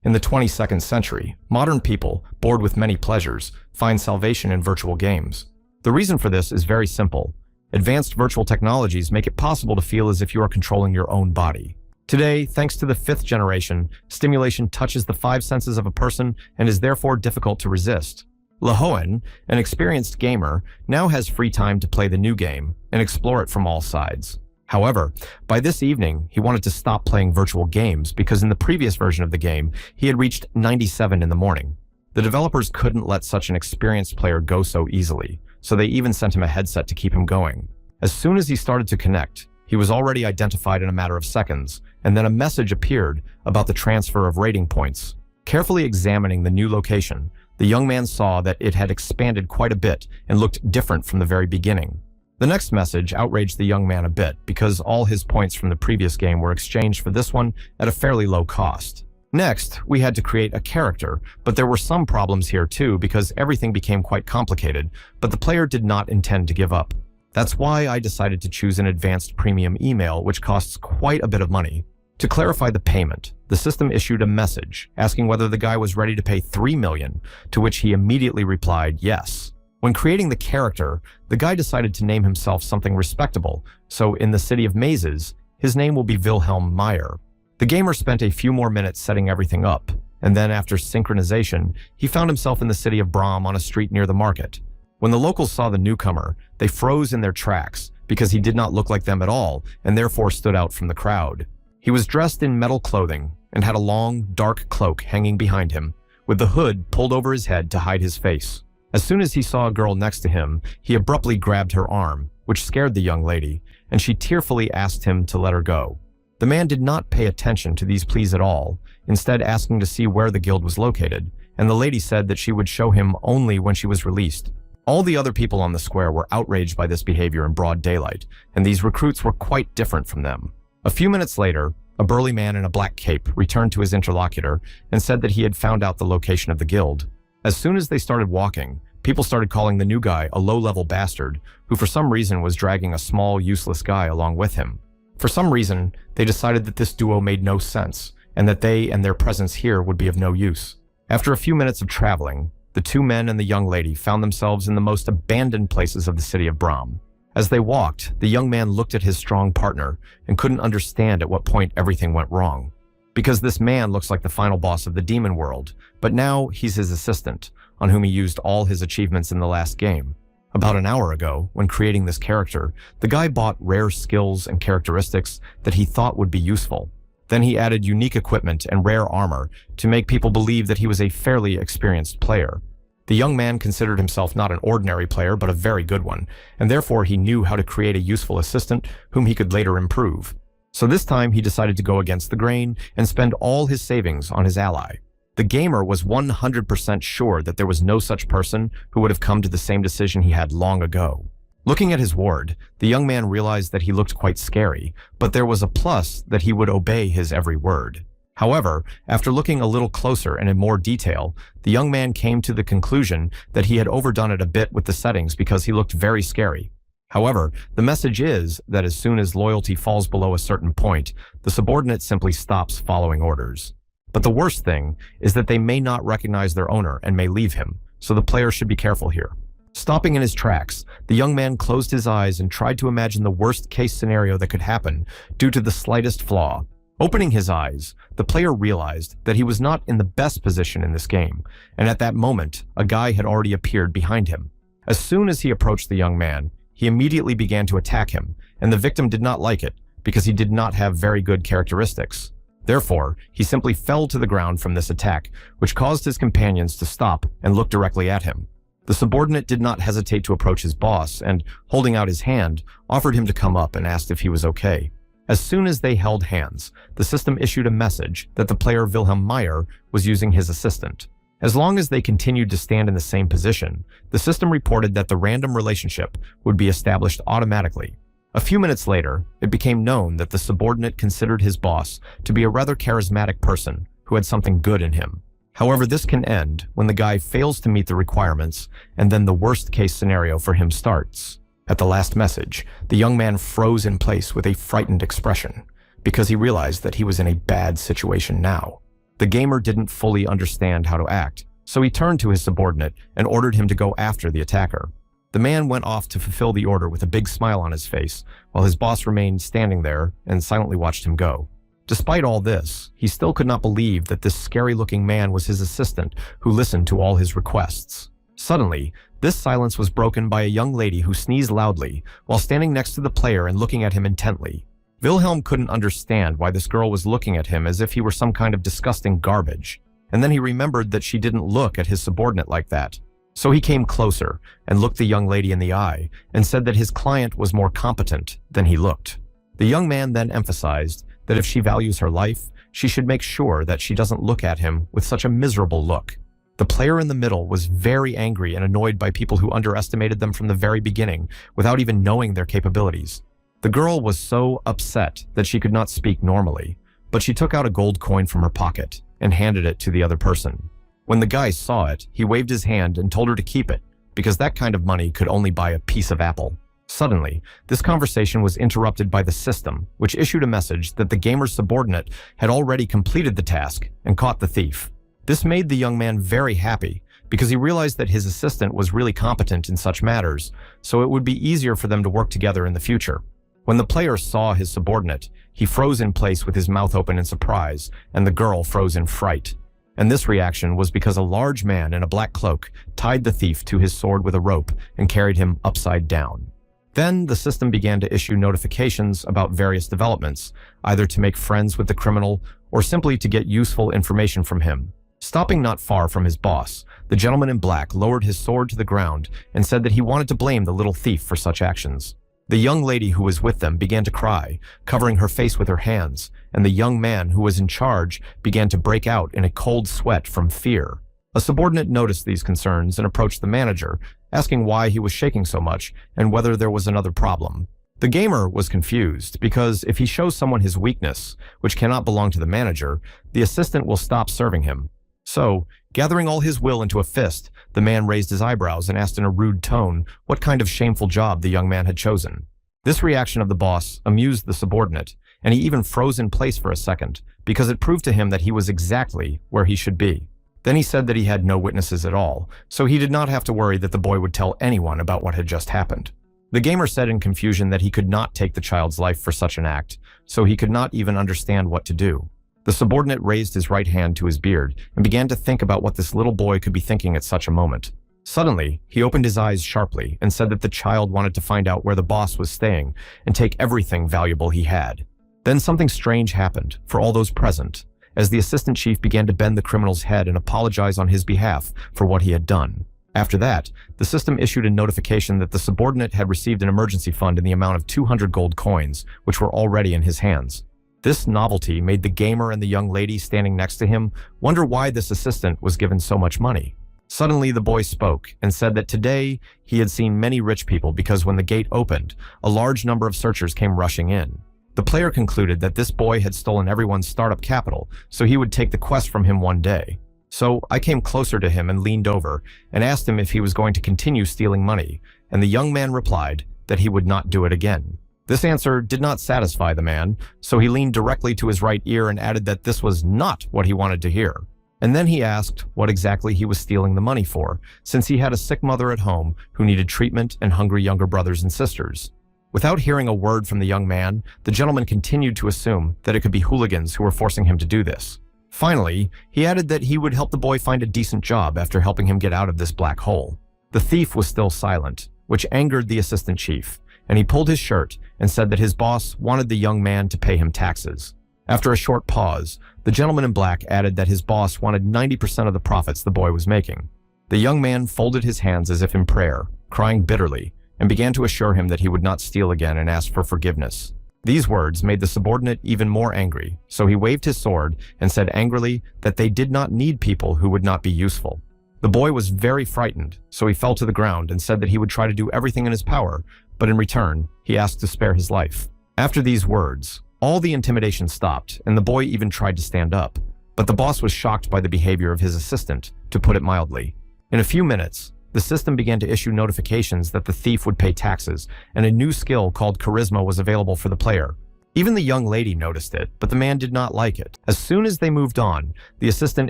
In the 22nd century, modern people, bored with many pleasures, find salvation in virtual games. The reason for this is very simple. Advanced virtual technologies make it possible to feel as if you are controlling your own body. Today, thanks to the 5th generation, stimulation touches the 5 senses of a person and is therefore difficult to resist. Lahoen, an experienced gamer, now has free time to play the new game and explore it from all sides. However, by this evening, he wanted to stop playing virtual games because in the previous version of the game, he had reached 97 in the morning. The developers couldn't let such an experienced player go so easily, so they even sent him a headset to keep him going. As soon as he started to connect, he was already identified in a matter of seconds, and then a message appeared about the transfer of rating points. Carefully examining the new location, the young man saw that it had expanded quite a bit and looked different from the very beginning. The next message outraged the young man a bit because all his points from the previous game were exchanged for this one at a fairly low cost. Next, we had to create a character, but there were some problems here too because everything became quite complicated, but the player did not intend to give up. That's why I decided to choose an advanced premium email, which costs quite a bit of money. To clarify the payment, the system issued a message asking whether the guy was ready to pay 3 million, to which he immediately replied yes. When creating the character, the guy decided to name himself something respectable, so in the City of Mazes, his name will be Wilhelm Meyer. The gamer spent a few more minutes setting everything up, and then after synchronization, he found himself in the city of Braum on a street near the market. When the locals saw the newcomer, they froze in their tracks because he did not look like them at all and therefore stood out from the crowd. He was dressed in metal clothing and had a long, dark cloak hanging behind him, with the hood pulled over his head to hide his face. As soon as he saw a girl next to him, he abruptly grabbed her arm, which scared the young lady, and she tearfully asked him to let her go. The man did not pay attention to these pleas at all, instead asking to see where the guild was located, and the lady said that she would show him only when she was released. All the other people on the square were outraged by this behavior in broad daylight, and these recruits were quite different from them. A few minutes later, a burly man in a black cape returned to his interlocutor and said that he had found out the location of the guild. As soon as they started walking, people started calling the new guy a low-level bastard who for some reason was dragging a small, useless guy along with him. For some reason, they decided that this duo made no sense and that they and their presence here would be of no use. After a few minutes of traveling, the two men and the young lady found themselves in the most abandoned places of the city of Braum. As they walked, the young man looked at his strong partner and couldn't understand at what point everything went wrong. Because this man looks like the final boss of the demon world, but now he's his assistant, on whom he used all his achievements in the last game. About an hour ago, when creating this character, the guy bought rare skills and characteristics that he thought would be useful. Then he added unique equipment and rare armor to make people believe that he was a fairly experienced player. The young man considered himself not an ordinary player, but a very good one, and therefore he knew how to create a useful assistant whom he could later improve. So this time he decided to go against the grain and spend all his savings on his ally. The gamer was 100% sure that there was no such person who would have come to the same decision he had long ago. Looking at his ward, the young man realized that he looked quite scary, but there was a plus that he would obey his every word. However, after looking a little closer and in more detail, the young man came to the conclusion that he had overdone it a bit with the settings because he looked very scary. However, the message is that as soon as loyalty falls below a certain point, the subordinate simply stops following orders. But the worst thing is that they may not recognize their owner and may leave him, so the player should be careful here. Stopping in his tracks, the young man closed his eyes and tried to imagine the worst-case scenario that could happen due to the slightest flaw. Opening his eyes, the player realized that he was not in the best position in this game, and at that moment, a guy had already appeared behind him. As soon as he approached the young man, he immediately began to attack him, and the victim did not like it because he did not have very good characteristics. Therefore, he simply fell to the ground from this attack, which caused his companions to stop and look directly at him. The subordinate did not hesitate to approach his boss and, holding out his hand, offered him to come up and asked if he was okay. As soon as they held hands, the system issued a message that the player Wilhelm Meyer was using his assistant. As long as they continued to stand in the same position, the system reported that the random relationship would be established automatically. A few minutes later, it became known that the subordinate considered his boss to be a rather charismatic person who had something good in him. However, this can end when the guy fails to meet the requirements, and then the worst-case scenario for him starts. At the last message, the young man froze in place with a frightened expression, because he realized that he was in a bad situation now. The gamer didn't fully understand how to act, so he turned to his subordinate and ordered him to go after the attacker. The man went off to fulfill the order with a big smile on his face, while his boss remained standing there and silently watched him go. Despite all this, he still could not believe that this scary-looking man was his assistant who listened to all his requests. Suddenly, this silence was broken by a young lady who sneezed loudly while standing next to the player and looking at him intently. Wilhelm couldn't understand why this girl was looking at him as if he were some kind of disgusting garbage, and then he remembered that she didn't look at his subordinate like that. So he came closer and looked the young lady in the eye and said that his client was more competent than he looked. The young man then emphasized that if she values her life, she should make sure that she doesn't look at him with such a miserable look. The player in the middle was very angry and annoyed by people who underestimated them from the very beginning without even knowing their capabilities. The girl was so upset that she could not speak normally, but she took out a gold coin from her pocket and handed it to the other person. When the guy saw it, he waved his hand and told her to keep it, because that kind of money could only buy a piece of apple. Suddenly, this conversation was interrupted by the system, which issued a message that the gamer's subordinate had already completed the task and caught the thief. This made the young man very happy, because he realized that his assistant was really competent in such matters, so it would be easier for them to work together in the future. When the player saw his subordinate, he froze in place with his mouth open in surprise, and the girl froze in fright. And this reaction was because a large man in a black cloak tied the thief to his sword with a rope and carried him upside down. Then the system began to issue notifications about various developments, either to make friends with the criminal or simply to get useful information from him. Stopping not far from his boss, the gentleman in black lowered his sword to the ground and said that he wanted to blame the little thief for such actions. The young lady who was with them began to cry, covering her face with her hands, and the young man who was in charge began to break out in a cold sweat from fear. A subordinate noticed these concerns and approached the manager, asking why he was shaking so much and whether there was another problem. The gamer was confused because if he shows someone his weakness, which cannot belong to the manager, the assistant will stop serving him. So, gathering all his will into a fist, the man raised his eyebrows and asked in a rude tone what kind of shameful job the young man had chosen. This reaction of the boss amused the subordinate, and he even froze in place for a second, because it proved to him that he was exactly where he should be. Then he said that he had no witnesses at all, so he did not have to worry that the boy would tell anyone about what had just happened. The gamer said in confusion that he could not take the child's life for such an act, so he could not even understand what to do. The subordinate raised his right hand to his beard and began to think about what this little boy could be thinking at such a moment. Suddenly, he opened his eyes sharply and said that the child wanted to find out where the boss was staying and take everything valuable he had. Then something strange happened for all those present, as the assistant chief began to bend the criminal's head and apologize on his behalf for what he had done. After that, the system issued a notification that the subordinate had received an emergency fund in the amount of 200 gold coins, which were already in his hands. This novelty made the gamer and the young lady standing next to him wonder why this assistant was given so much money. Suddenly, the boy spoke and said that today he had seen many rich people because when the gate opened, a large number of searchers came rushing in. The player concluded that this boy had stolen everyone's startup capital, so he would take the quest from him one day. So I came closer to him and leaned over and asked him if he was going to continue stealing money, and the young man replied that he would not do it again. This answer did not satisfy the man, so he leaned directly to his right ear and added that this was not what he wanted to hear. And then he asked what exactly he was stealing the money for, since he had a sick mother at home who needed treatment and hungry younger brothers and sisters. Without hearing a word from the young man, the gentleman continued to assume that it could be hooligans who were forcing him to do this. Finally, he added that he would help the boy find a decent job after helping him get out of this black hole. The thief was still silent, which angered the assistant chief, and he pulled his shirt and said that his boss wanted the young man to pay him taxes. After a short pause, the gentleman in black added that his boss wanted 90% of the profits the boy was making. The young man folded his hands as if in prayer, crying bitterly, and began to assure him that he would not steal again and ask for forgiveness. These words made the subordinate even more angry, so he waved his sword and said angrily that they did not need people who would not be useful. The boy was very frightened, so he fell to the ground and said that he would try to do everything in his power, but in return, he asked to spare his life. After these words, all the intimidation stopped, and the boy even tried to stand up. But the boss was shocked by the behavior of his assistant, to put it mildly. In a few minutes, the system began to issue notifications that the thief would pay taxes, and a new skill called charisma was available for the player. Even the young lady noticed it, but the man did not like it. As soon as they moved on, the assistant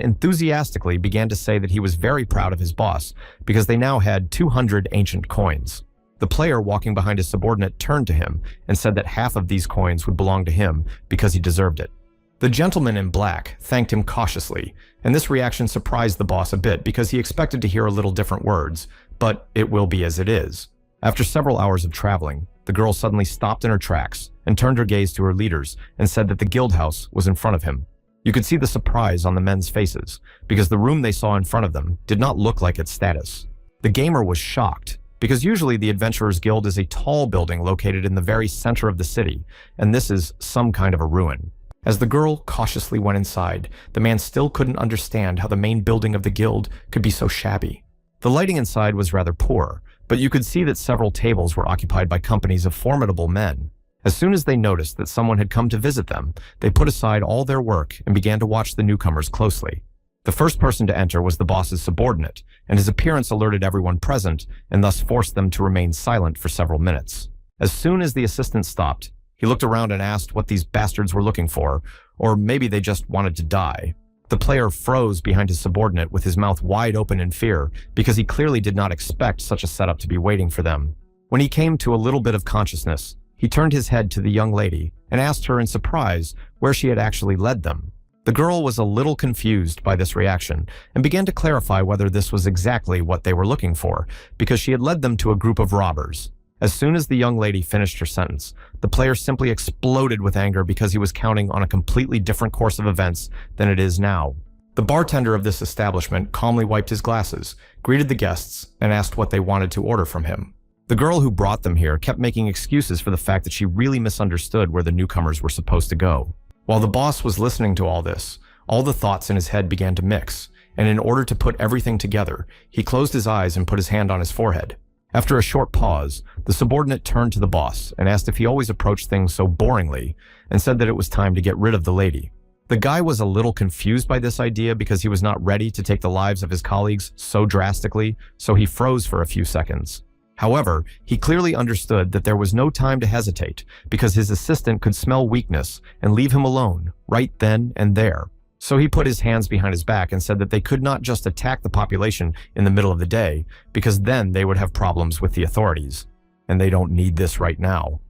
enthusiastically began to say that he was very proud of his boss because they now had 200 ancient coins. The player walking behind his subordinate turned to him and said that half of these coins would belong to him because he deserved it. The gentleman in black thanked him cautiously, and this reaction surprised the boss a bit because he expected to hear a little different words, but it will be as it is. After several hours of traveling, the girl suddenly stopped in her tracks and turned her gaze to her leaders and said that the guild house was in front of him. You could see the surprise on the men's faces because the room they saw in front of them did not look like its status. The gamer was shocked because usually the Adventurers Guild is a tall building located in the very center of the city, and this is some kind of a ruin. As the girl cautiously went inside, the man still couldn't understand how the main building of the guild could be so shabby. The lighting inside was rather poor, but you could see that several tables were occupied by companies of formidable men. As soon as they noticed that someone had come to visit them, they put aside all their work and began to watch the newcomers closely. The first person to enter was the boss's subordinate, and his appearance alerted everyone present and thus forced them to remain silent for several minutes. As soon as the assistant stopped, he looked around and asked what these bastards were looking for, or maybe they just wanted to die. The player froze behind his subordinate with his mouth wide open in fear because he clearly did not expect such a setup to be waiting for them. When he came to a little bit of consciousness, he turned his head to the young lady and asked her in surprise where she had actually led them. The girl was a little confused by this reaction and began to clarify whether this was exactly what they were looking for because she had led them to a group of robbers. As soon as the young lady finished her sentence, the player simply exploded with anger because he was counting on a completely different course of events than it is now. The bartender of this establishment calmly wiped his glasses, greeted the guests, and asked what they wanted to order from him. The girl who brought them here kept making excuses for the fact that she really misunderstood where the newcomers were supposed to go. While the boss was listening to all this, all the thoughts in his head began to mix, and in order to put everything together, he closed his eyes and put his hand on his forehead. After a short pause, the subordinate turned to the boss and asked if he always approached things so boringly and said that it was time to get rid of the lady. The guy was a little confused by this idea because he was not ready to take the lives of his colleagues so drastically, so he froze for a few seconds. However, he clearly understood that there was no time to hesitate because his assistant could smell weakness and leave him alone right then and there. So he put his hands behind his back and said that they could not just attack the population in the middle of the day because then they would have problems with the authorities, and they don't need this right now.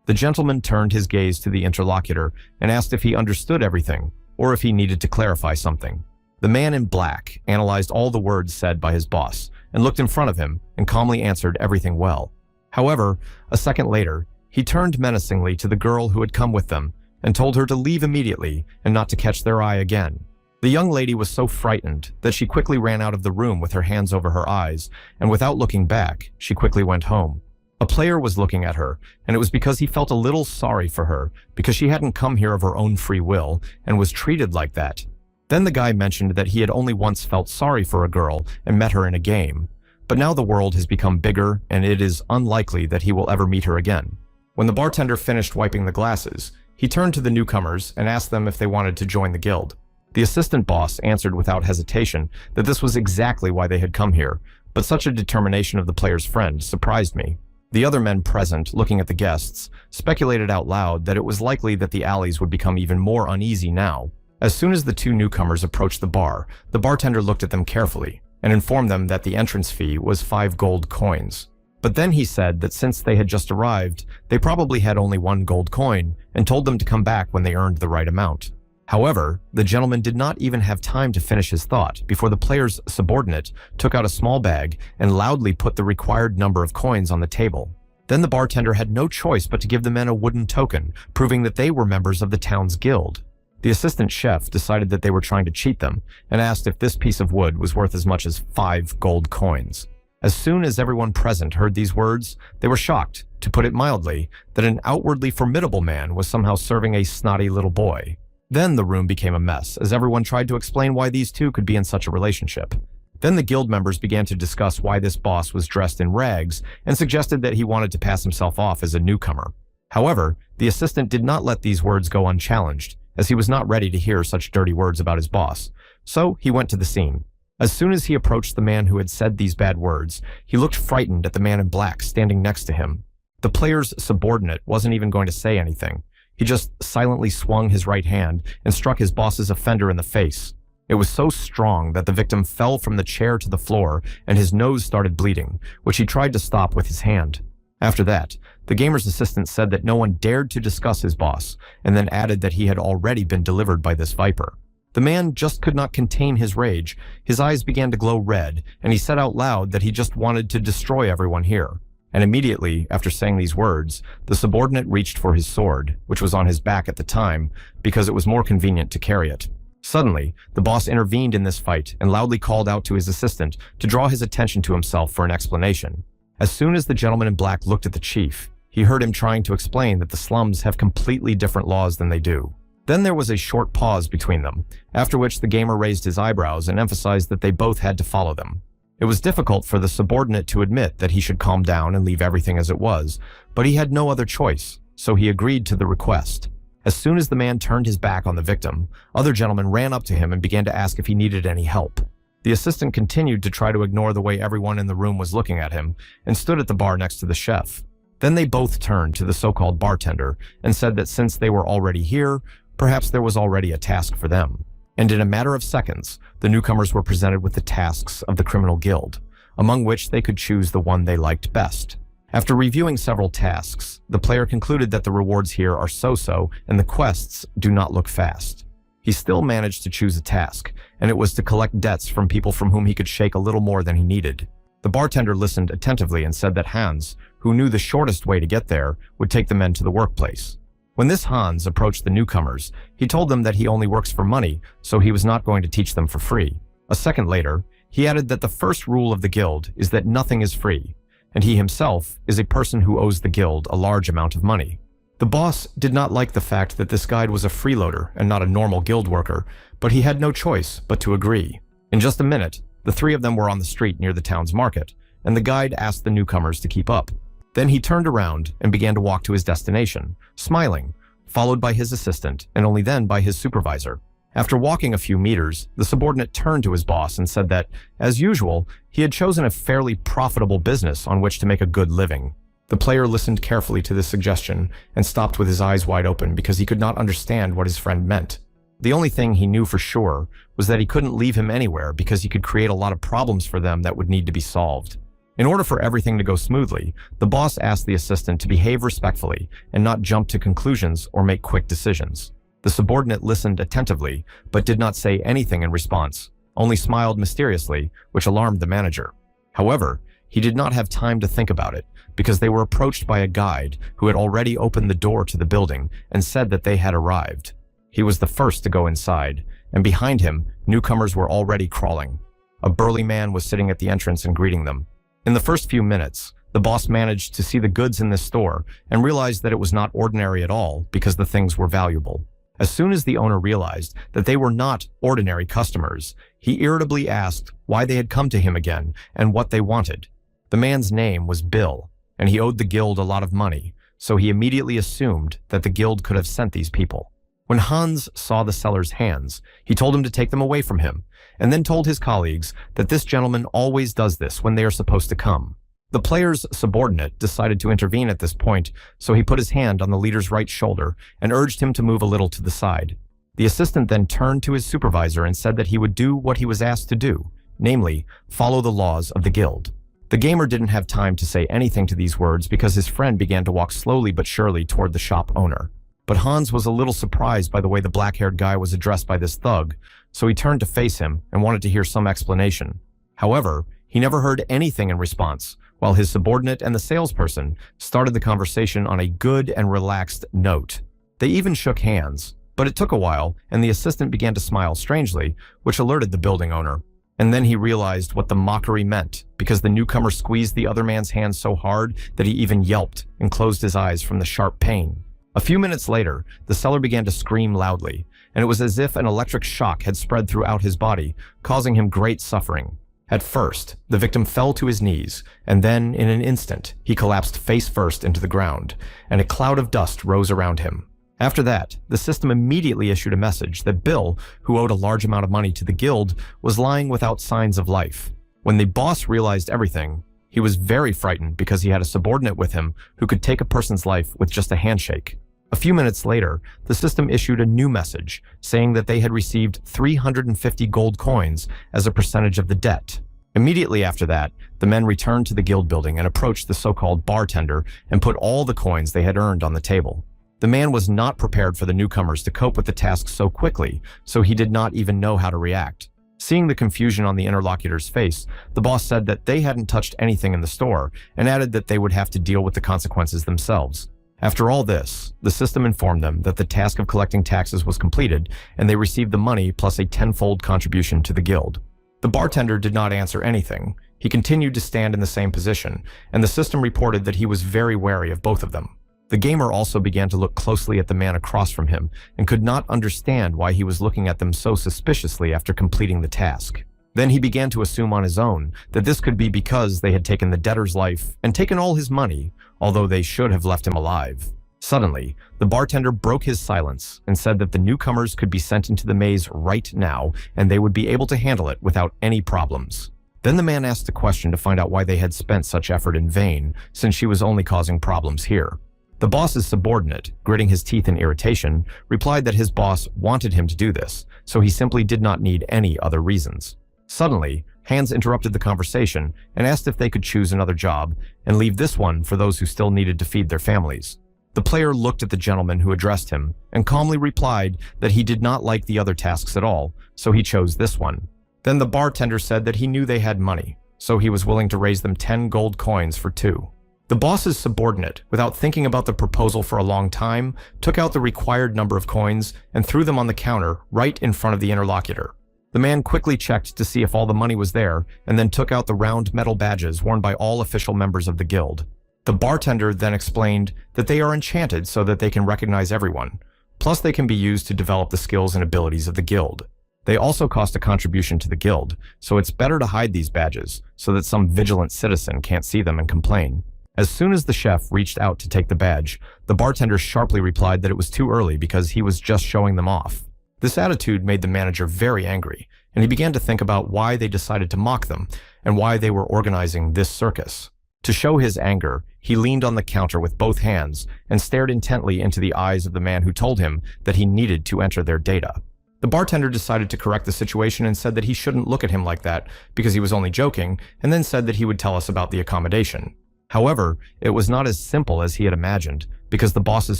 The gentleman turned his gaze to the interlocutor and asked if he understood everything or if he needed to clarify something. The man in black analyzed all the words said by his boss and looked in front of him and calmly answered everything well. However, a second later, he turned menacingly to the girl who had come with them and told her to leave immediately and not to catch their eye again. The young lady was so frightened that she quickly ran out of the room with her hands over her eyes, and without looking back, she quickly went home. A player was looking at her, and it was because he felt a little sorry for her because she hadn't come here of her own free will and was treated like that. Then the guy mentioned that he had only once felt sorry for a girl and met her in a game, but now the world has become bigger and it is unlikely that he will ever meet her again. When the bartender finished wiping the glasses, he turned to the newcomers and asked them if they wanted to join the guild. The assistant boss answered without hesitation that this was exactly why they had come here, but such a determination of the player's friend surprised me. The other men present, looking at the guests, speculated out loud that it was likely that the alleys would become even more uneasy now. As soon as the two newcomers approached the bar, the bartender looked at them carefully and informed them that the entrance fee was 5 gold coins. But then he said that since they had just arrived, they probably had only 1 gold coin and told them to come back when they earned the right amount. However, the gentleman did not even have time to finish his thought before the player's subordinate took out a small bag and loudly put the required number of coins on the table. Then the bartender had no choice but to give the men a wooden token, proving that they were members of the town's guild. The assistant chef decided that they were trying to cheat them and asked if this piece of wood was worth as much as 5 gold coins. As soon as everyone present heard these words, they were shocked, to put it mildly, that an outwardly formidable man was somehow serving a snotty little boy. Then the room became a mess, as everyone tried to explain why these two could be in such a relationship. Then the guild members began to discuss why this boss was dressed in rags and suggested that he wanted to pass himself off as a newcomer. However, the assistant did not let these words go unchallenged, as he was not ready to hear such dirty words about his boss. So he went to the scene. As soon as he approached the man who had said these bad words, he looked frightened at the man in black standing next to him. The player's subordinate wasn't even going to say anything. He just silently swung his right hand and struck his boss's offender in the face. It was so strong that the victim fell from the chair to the floor and his nose started bleeding, which he tried to stop with his hand. After that, the gamer's assistant said that no one dared to discuss his boss, and then added that he had already been delivered by this viper. The man just could not contain his rage. His eyes began to glow red, and he said out loud that he just wanted to destroy everyone here. And immediately, after saying these words, the subordinate reached for his sword, which was on his back at the time, because it was more convenient to carry it. Suddenly, the boss intervened in this fight and loudly called out to his assistant to draw his attention to himself for an explanation. As soon as the gentleman in black looked at the chief, he heard him trying to explain that the slums have completely different laws than they do. Then there was a short pause between them, after which the gamer raised his eyebrows and emphasized that they both had to follow them. It was difficult for the subordinate to admit that he should calm down and leave everything as it was, but he had no other choice, so he agreed to the request. As soon as the man turned his back on the victim, other gentlemen ran up to him and began to ask if he needed any help. The assistant continued to try to ignore the way everyone in the room was looking at him and stood at the bar next to the chef. Then they both turned to the so-called bartender and said that since they were already here, perhaps there was already a task for them. And in a matter of seconds, the newcomers were presented with the tasks of the criminal guild, among which they could choose the one they liked best. After reviewing several tasks, the player concluded that the rewards here are so-so and the quests do not look fast. He still managed to choose a task, and it was to collect debts from people from whom he could shake a little more than he needed. The bartender listened attentively and said that Hans, who knew the shortest way to get there, would take the men to the workplace. When this Hans approached the newcomers, he told them that he only works for money, so he was not going to teach them for free. A second later, he added that the first rule of the guild is that nothing is free, and he himself is a person who owes the guild a large amount of money. The boss did not like the fact that this guide was a freeloader and not a normal guild worker, but he had no choice but to agree. In just a minute, the three of them were on the street near the town's market, and the guide asked the newcomers to keep up. Then he turned around and began to walk to his destination, smiling, followed by his assistant and only then by his supervisor. After walking a few meters, the subordinate turned to his boss and said that, as usual, he had chosen a fairly profitable business on which to make a good living. The player listened carefully to this suggestion and stopped with his eyes wide open because he could not understand what his friend meant. The only thing he knew for sure was that he couldn't leave him anywhere because he could create a lot of problems for them that would need to be solved. In order for everything to go smoothly, the boss asked the assistant to behave respectfully and not jump to conclusions or make quick decisions. The subordinate listened attentively, but did not say anything in response, only smiled mysteriously, which alarmed the manager. However, he did not have time to think about it, because they were approached by a guide who had already opened the door to the building and said that they had arrived. He was the first to go inside, and behind him, newcomers were already crawling. A burly man was sitting at the entrance and greeting them. In the first few minutes, the boss managed to see the goods in this store and realized that it was not ordinary at all because the things were valuable. As soon as the owner realized that they were not ordinary customers, he irritably asked why they had come to him again and what they wanted. The man's name was Bill, and he owed the guild a lot of money, so he immediately assumed that the guild could have sent these people. When Hans saw the seller's hands, he told him to take them away from him, and then told his colleagues that this gentleman always does this when they are supposed to come. The player's subordinate decided to intervene at this point, so he put his hand on the leader's right shoulder and urged him to move a little to the side. The assistant then turned to his supervisor and said that he would do what he was asked to do, namely, follow the laws of the guild. The gamer didn't have time to say anything to these words because his friend began to walk slowly but surely toward the shop owner. But Hans was a little surprised by the way the black-haired guy was addressed by this thug, so he turned to face him and wanted to hear some explanation. However, he never heard anything in response, while his subordinate and the salesperson started the conversation on a good and relaxed note. They even shook hands, but it took a while, and the assistant began to smile strangely, which alerted the building owner. And then he realized what the mockery meant, because the newcomer squeezed the other man's hand so hard that he even yelped and closed his eyes from the sharp pain. A few minutes later, the seller began to scream loudly, and it was as if an electric shock had spread throughout his body, causing him great suffering. At first, the victim fell to his knees, and then, in an instant, he collapsed face first into the ground, and a cloud of dust rose around him. After that, the system immediately issued a message that Bill, who owed a large amount of money to the guild, was lying without signs of life. When the boss realized everything, he was very frightened because he had a subordinate with him who could take a person's life with just a handshake. A few minutes later, the system issued a new message saying that they had received 350 gold coins as a percentage of the debt. Immediately after that, the men returned to the guild building and approached the so-called bartender and put all the coins they had earned on the table. The man was not prepared for the newcomers to cope with the task so quickly, so he did not even know how to react. Seeing the confusion on the interlocutor's face, the boss said that they hadn't touched anything in the store and added that they would have to deal with the consequences themselves. After all this, the system informed them that the task of collecting taxes was completed and they received the money plus a tenfold contribution to the guild. The bartender did not answer anything. He continued to stand in the same position, and the system reported that he was very wary of both of them. The gamer also began to look closely at the man across from him and could not understand why he was looking at them so suspiciously after completing the task. Then he began to assume on his own that this could be because they had taken the debtor's life and taken all his money, although they should have left him alive. Suddenly, the bartender broke his silence and said that the newcomers could be sent into the maze right now and they would be able to handle it without any problems. Then the man asked a question to find out why they had spent such effort in vain, since she was only causing problems here. The boss's subordinate, gritting his teeth in irritation, replied that his boss wanted him to do this, so he simply did not need any other reasons. Suddenly, Hans interrupted the conversation and asked if they could choose another job and leave this one for those who still needed to feed their families. The player looked at the gentleman who addressed him and calmly replied that he did not like the other tasks at all, so he chose this one. Then the bartender said that he knew they had money, so he was willing to raise them 10 gold coins for 2. The boss's subordinate, without thinking about the proposal for a long time, took out the required number of coins and threw them on the counter right in front of the interlocutor. The man quickly checked to see if all the money was there and then took out the round metal badges worn by all official members of the guild. The bartender then explained that they are enchanted so that they can recognize everyone, plus they can be used to develop the skills and abilities of the guild. They also cost a contribution to the guild, so it's better to hide these badges so that some vigilant citizen can't see them and complain. As soon as the chef reached out to take the badge, the bartender sharply replied that it was too early because he was just showing them off. This attitude made the manager very angry, and he began to think about why they decided to mock them and why they were organizing this circus. To show his anger, he leaned on the counter with both hands and stared intently into the eyes of the man who told him that he needed to enter their data. The bartender decided to correct the situation and said that he shouldn't look at him like that because he was only joking, and then said that he would tell us about the accommodation. However, it was not as simple as he had imagined, because the boss's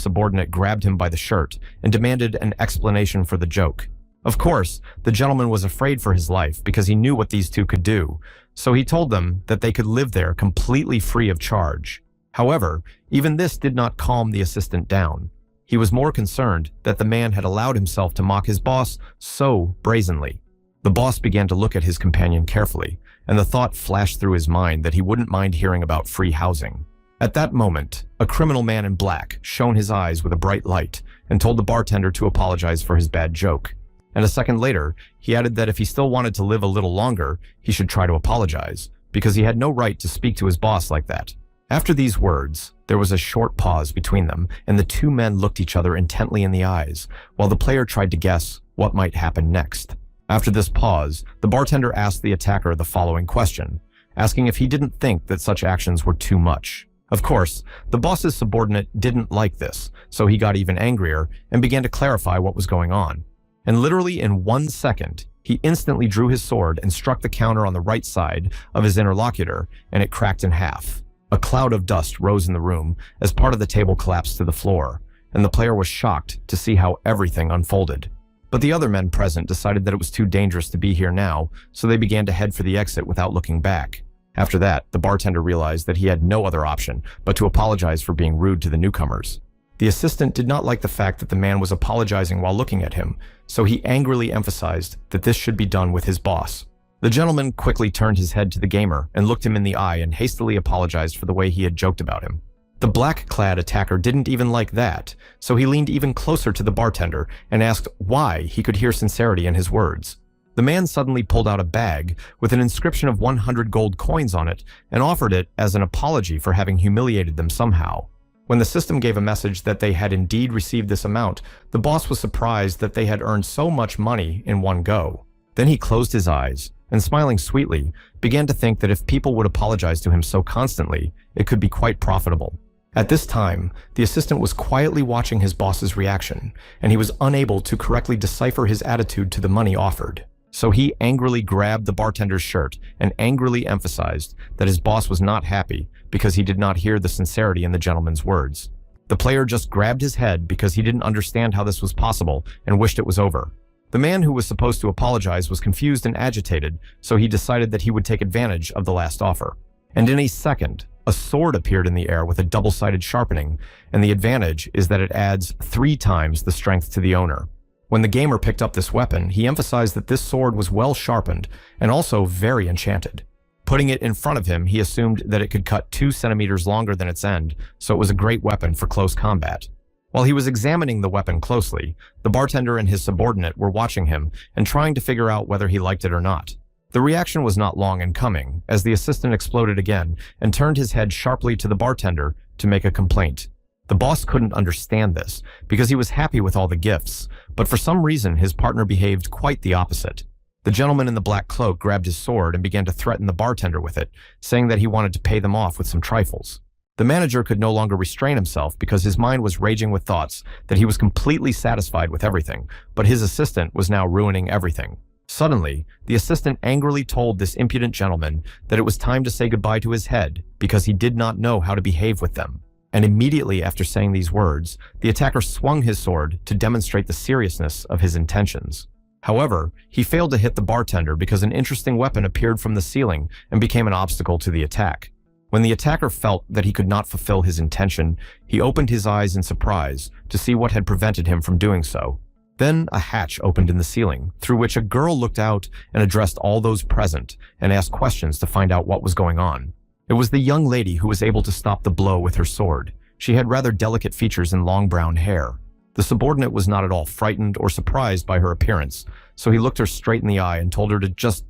subordinate grabbed him by the shirt and demanded an explanation for the joke. Of course, the gentleman was afraid for his life because he knew what these two could do, so he told them that they could live there completely free of charge. However, even this did not calm the assistant down. He was more concerned that the man had allowed himself to mock his boss so brazenly. The boss began to look at his companion carefully, and the thought flashed through his mind that he wouldn't mind hearing about free housing. At that moment, a criminal man in black shone his eyes with a bright light and told the bartender to apologize for his bad joke. And a second later, he added that if he still wanted to live a little longer, he should try to apologize, because he had no right to speak to his boss like that. After these words, there was a short pause between them, and the two men looked each other intently in the eyes, while the player tried to guess what might happen next. After this pause, the bartender asked the attacker the following question, asking if he didn't think that such actions were too much. Of course, the boss's subordinate didn't like this, so he got even angrier and began to clarify what was going on. And literally in 1 second, he instantly drew his sword and struck the counter on the right side of his interlocutor, and it cracked in half. A cloud of dust rose in the room as part of the table collapsed to the floor, and the player was shocked to see how everything unfolded. But the other men present decided that it was too dangerous to be here now, so they began to head for the exit without looking back. After that, the bartender realized that he had no other option but to apologize for being rude to the newcomers. The assistant did not like the fact that the man was apologizing while looking at him, so he angrily emphasized that this should be done with his boss. The gentleman quickly turned his head to the gamer and looked him in the eye and hastily apologized for the way he had joked about him. The black-clad attacker didn't even like that, so he leaned even closer to the bartender and asked why he could hear sincerity in his words. The man suddenly pulled out a bag with an inscription of 100 gold coins on it and offered it as an apology for having humiliated them somehow. When the system gave a message that they had indeed received this amount, the boss was surprised that they had earned so much money in one go. Then he closed his eyes and, smiling sweetly, began to think that if people would apologize to him so constantly, it could be quite profitable. At this time, the assistant was quietly watching his boss's reaction, and he was unable to correctly decipher his attitude to the money offered. So he angrily grabbed the bartender's shirt and angrily emphasized that his boss was not happy because he did not hear the sincerity in the gentleman's words. The player just grabbed his head because he didn't understand how this was possible and wished it was over. The man who was supposed to apologize was confused and agitated, so he decided that he would take advantage of the last offer. And in a second, a sword appeared in the air with a double-sided sharpening, and the advantage is that it adds 3 times the strength to the owner. When the gamer picked up this weapon, he emphasized that this sword was well sharpened and also very enchanted. Putting it in front of him, he assumed that it could cut 2 centimeters longer than its end, so it was a great weapon for close combat. While he was examining the weapon closely, the bartender and his subordinate were watching him and trying to figure out whether he liked it or not. The reaction was not long in coming, as the assistant exploded again and turned his head sharply to the bartender to make a complaint. The boss couldn't understand this, because he was happy with all the gifts, but for some reason his partner behaved quite the opposite. The gentleman in the black cloak grabbed his sword and began to threaten the bartender with it, saying that he wanted to pay them off with some trifles. The manager could no longer restrain himself because his mind was raging with thoughts that he was completely satisfied with everything, but his assistant was now ruining everything. Suddenly, the assistant angrily told this impudent gentleman that it was time to say goodbye to his head because he did not know how to behave with them. And immediately after saying these words, the attacker swung his sword to demonstrate the seriousness of his intentions. However, he failed to hit the bartender because an interesting weapon appeared from the ceiling and became an obstacle to the attack. When the attacker felt that he could not fulfill his intention, he opened his eyes in surprise to see what had prevented him from doing so. Then a hatch opened in the ceiling, through which a girl looked out and addressed all those present and asked questions to find out what was going on. It was the young lady who was able to stop the blow with her sword. She had rather delicate features and long brown hair. The subordinate was not at all frightened or surprised by her appearance, so he looked her straight in the eye and told her to just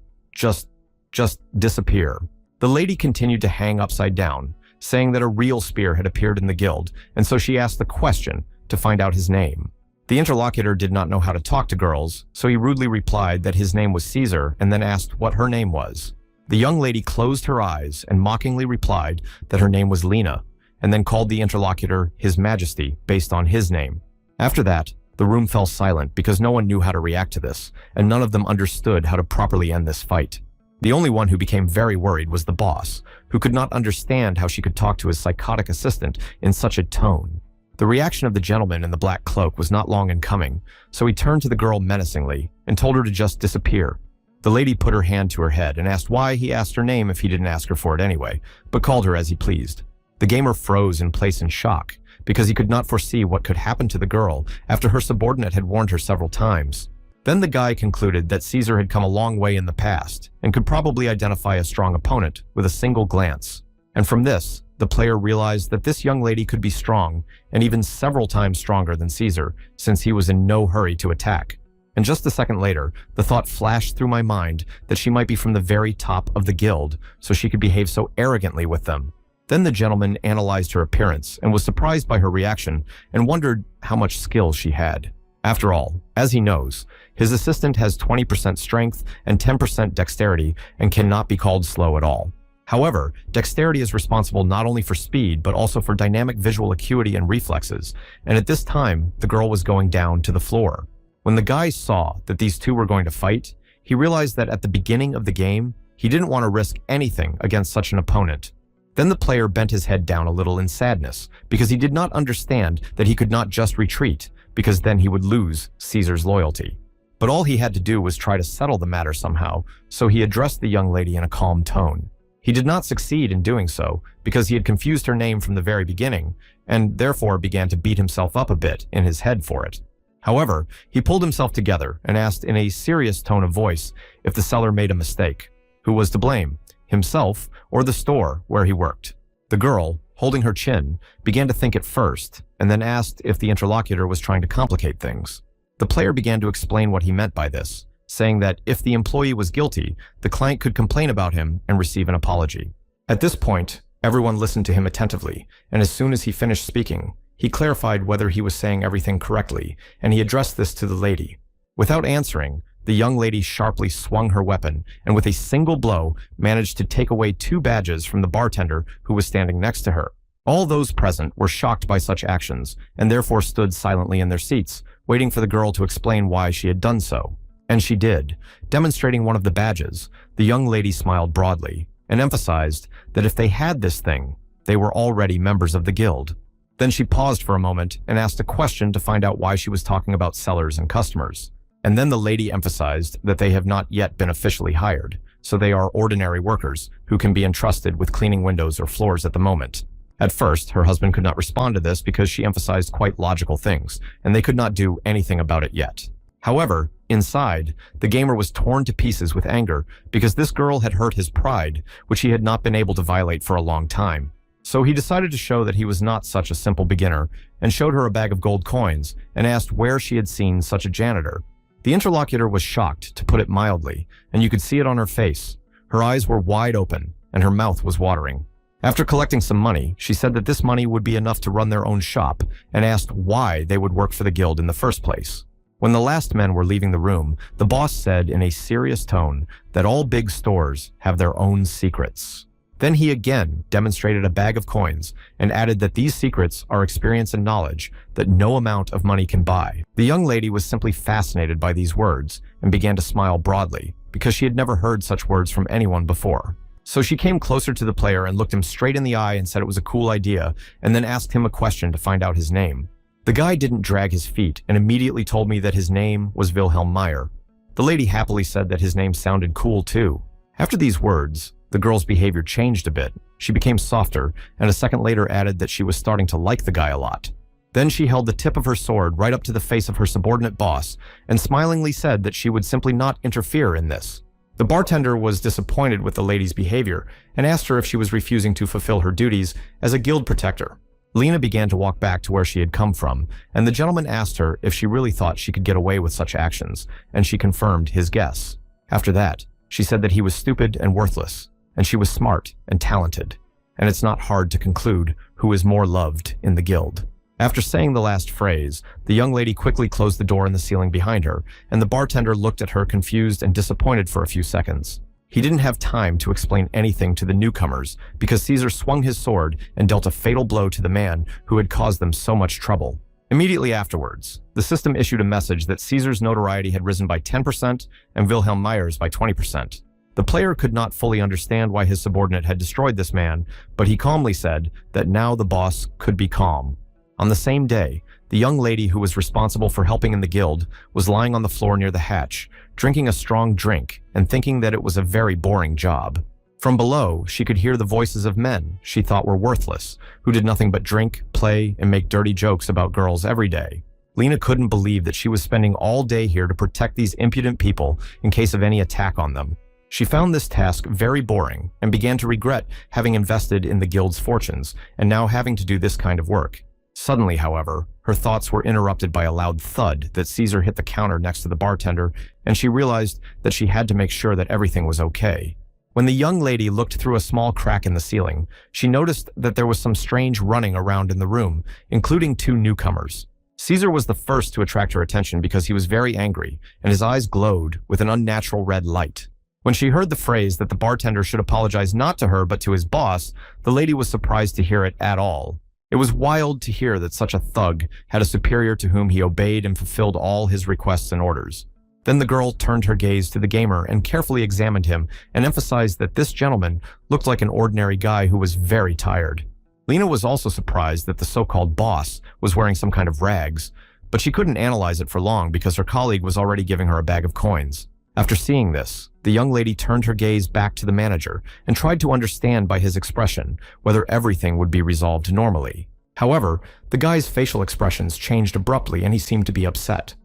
disappear. The lady continued to hang upside down, saying that a real spear had appeared in the guild, and so she asked the question to find out his name. The interlocutor did not know how to talk to girls, so he rudely replied that his name was Caesar and then asked what her name was. The young lady closed her eyes and mockingly replied that her name was Lena, and then called the interlocutor His Majesty based on his name. After that, the room fell silent because no one knew how to react to this, and none of them understood how to properly end this fight. The only one who became very worried was the boss, who could not understand how she could talk to his psychotic assistant in such a tone. The reaction of the gentleman in the black cloak was not long in coming, so he turned to the girl menacingly and told her to just disappear. The lady put her hand to her head and asked why he asked her name if he didn't ask her for it anyway, but called her as he pleased. The gamer froze in place in shock, because he could not foresee what could happen to the girl after her subordinate had warned her several times. Then the guy concluded that Caesar had come a long way in the past and could probably identify a strong opponent with a single glance. And from this, the player realized that this young lady could be strong, and even several times stronger than Caesar, since he was in no hurry to attack. And just a second later, the thought flashed through my mind that she might be from the very top of the guild, so she could behave so arrogantly with them. Then the gentleman analyzed her appearance and was surprised by her reaction and wondered how much skill she had. After all, as he knows, his assistant has 20% strength and 10% dexterity and cannot be called slow at all. However, dexterity is responsible not only for speed, but also for dynamic visual acuity and reflexes, and at this time, the girl was going down to the floor. When the guy saw that these two were going to fight, he realized that at the beginning of the game, he didn't want to risk anything against such an opponent. Then the player bent his head down a little in sadness, because he did not understand that he could not just retreat, because then he would lose Caesar's loyalty. But all he had to do was try to settle the matter somehow, so he addressed the young lady in a calm tone. He did not succeed in doing so because he had confused her name from the very beginning and therefore began to beat himself up a bit in his head for it. However, he pulled himself together and asked in a serious tone of voice if the seller made a mistake. Who was to blame, himself or the store where he worked? The girl, holding her chin, began to think at first and then asked if the interlocutor was trying to complicate things. The player began to explain what he meant by this, saying that if the employee was guilty, the client could complain about him and receive an apology. At this point, everyone listened to him attentively, and as soon as he finished speaking, he clarified whether he was saying everything correctly, and he addressed this to the lady. Without answering, the young lady sharply swung her weapon, and with a single blow, managed to take away 2 badges from the bartender who was standing next to her. All those present were shocked by such actions and therefore stood silently in their seats, waiting for the girl to explain why she had done so. And she did. Demonstrating one of the badges, the young lady smiled broadly and emphasized that if they had this thing, they were already members of the guild. Then she paused for a moment and asked a question to find out why she was talking about sellers and customers. And then the lady emphasized that they have not yet been officially hired, so they are ordinary workers who can be entrusted with cleaning windows or floors at the moment. At first, her husband could not respond to this because she emphasized quite logical things, and they could not do anything about it yet. However, inside, the gamer was torn to pieces with anger because this girl had hurt his pride, which he had not been able to violate for a long time. So he decided to show that he was not such a simple beginner and showed her a bag of gold coins and asked where she had seen such a janitor. The interlocutor was shocked, to put it mildly, and you could see it on her face. Her eyes were wide open, and her mouth was watering. After collecting some money, she said that this money would be enough to run their own shop and asked why they would work for the guild in the first place. When the last men were leaving the room, the boss said in a serious tone that all big stores have their own secrets. Then he again demonstrated a bag of coins and added that these secrets are experience and knowledge that no amount of money can buy. The young lady was simply fascinated by these words and began to smile broadly because she had never heard such words from anyone before. So she came closer to the player and looked him straight in the eye and said it was a cool idea and then asked him a question to find out his name. The guy didn't drag his feet and immediately told me that his name was Wilhelm Meyer. The lady happily said that his name sounded cool too. After these words, the girl's behavior changed a bit. She became softer, and a second later added that she was starting to like the guy a lot. Then she held the tip of her sword right up to the face of her subordinate boss and smilingly said that she would simply not interfere in this. The bartender was disappointed with the lady's behavior and asked her if she was refusing to fulfill her duties as a guild protector. Lena began to walk back to where she had come from, and the gentleman asked her if she really thought she could get away with such actions, and she confirmed his guess. After that, she said that he was stupid and worthless, and she was smart and talented, and it's not hard to conclude who is more loved in the guild. After saying the last phrase, the young lady quickly closed the door in the ceiling behind her, and the bartender looked at her confused and disappointed for a few seconds. He didn't have time to explain anything to the newcomers because Caesar swung his sword and dealt a fatal blow to the man who had caused them so much trouble. Immediately afterwards, the system issued a message that Caesar's notoriety had risen by 10% and Wilhelm Meyer's by 20%. The player could not fully understand why his subordinate had destroyed this man, but he calmly said that now the boss could be calm. On the same day, the young lady who was responsible for helping in the guild was lying on the floor near the hatch, drinking a strong drink and thinking that it was a very boring job. From below, she could hear the voices of men she thought were worthless, who did nothing but drink, play, and make dirty jokes about girls every day. Lena couldn't believe that she was spending all day here to protect these impudent people in case of any attack on them. She found this task very boring and began to regret having invested in the guild's fortunes and now having to do this kind of work. Suddenly, however, her thoughts were interrupted by a loud thud that Caesar hit the counter next to the bartender, and she realized that she had to make sure that everything was okay. When the young lady looked through a small crack in the ceiling, she noticed that there was some strange running around in the room, including two newcomers. Caesar was the first to attract her attention because he was very angry, and his eyes glowed with an unnatural red light. When she heard the phrase that the bartender should apologize not to her but to his boss, the lady was surprised to hear it at all. It was wild to hear that such a thug had a superior to whom he obeyed and fulfilled all his requests and orders. Then the girl turned her gaze to the gamer and carefully examined him and emphasized that this gentleman looked like an ordinary guy who was very tired. Lena was also surprised that the so-called boss was wearing some kind of rags, but she couldn't analyze it for long because her colleague was already giving her a bag of coins. After seeing this, the young lady turned her gaze back to the manager and tried to understand by his expression whether everything would be resolved normally. However, the guy's facial expressions changed abruptly and he seemed to be upset.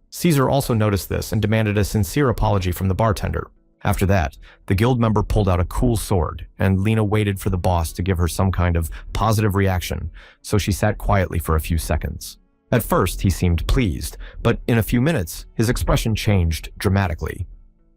Caesar also noticed this and demanded a sincere apology from the bartender. After that, the guild member pulled out a cool sword, and Lena waited for the boss to give her some kind of positive reaction, so she sat quietly for a few seconds. At first, he seemed pleased, but in a few minutes, his expression changed dramatically.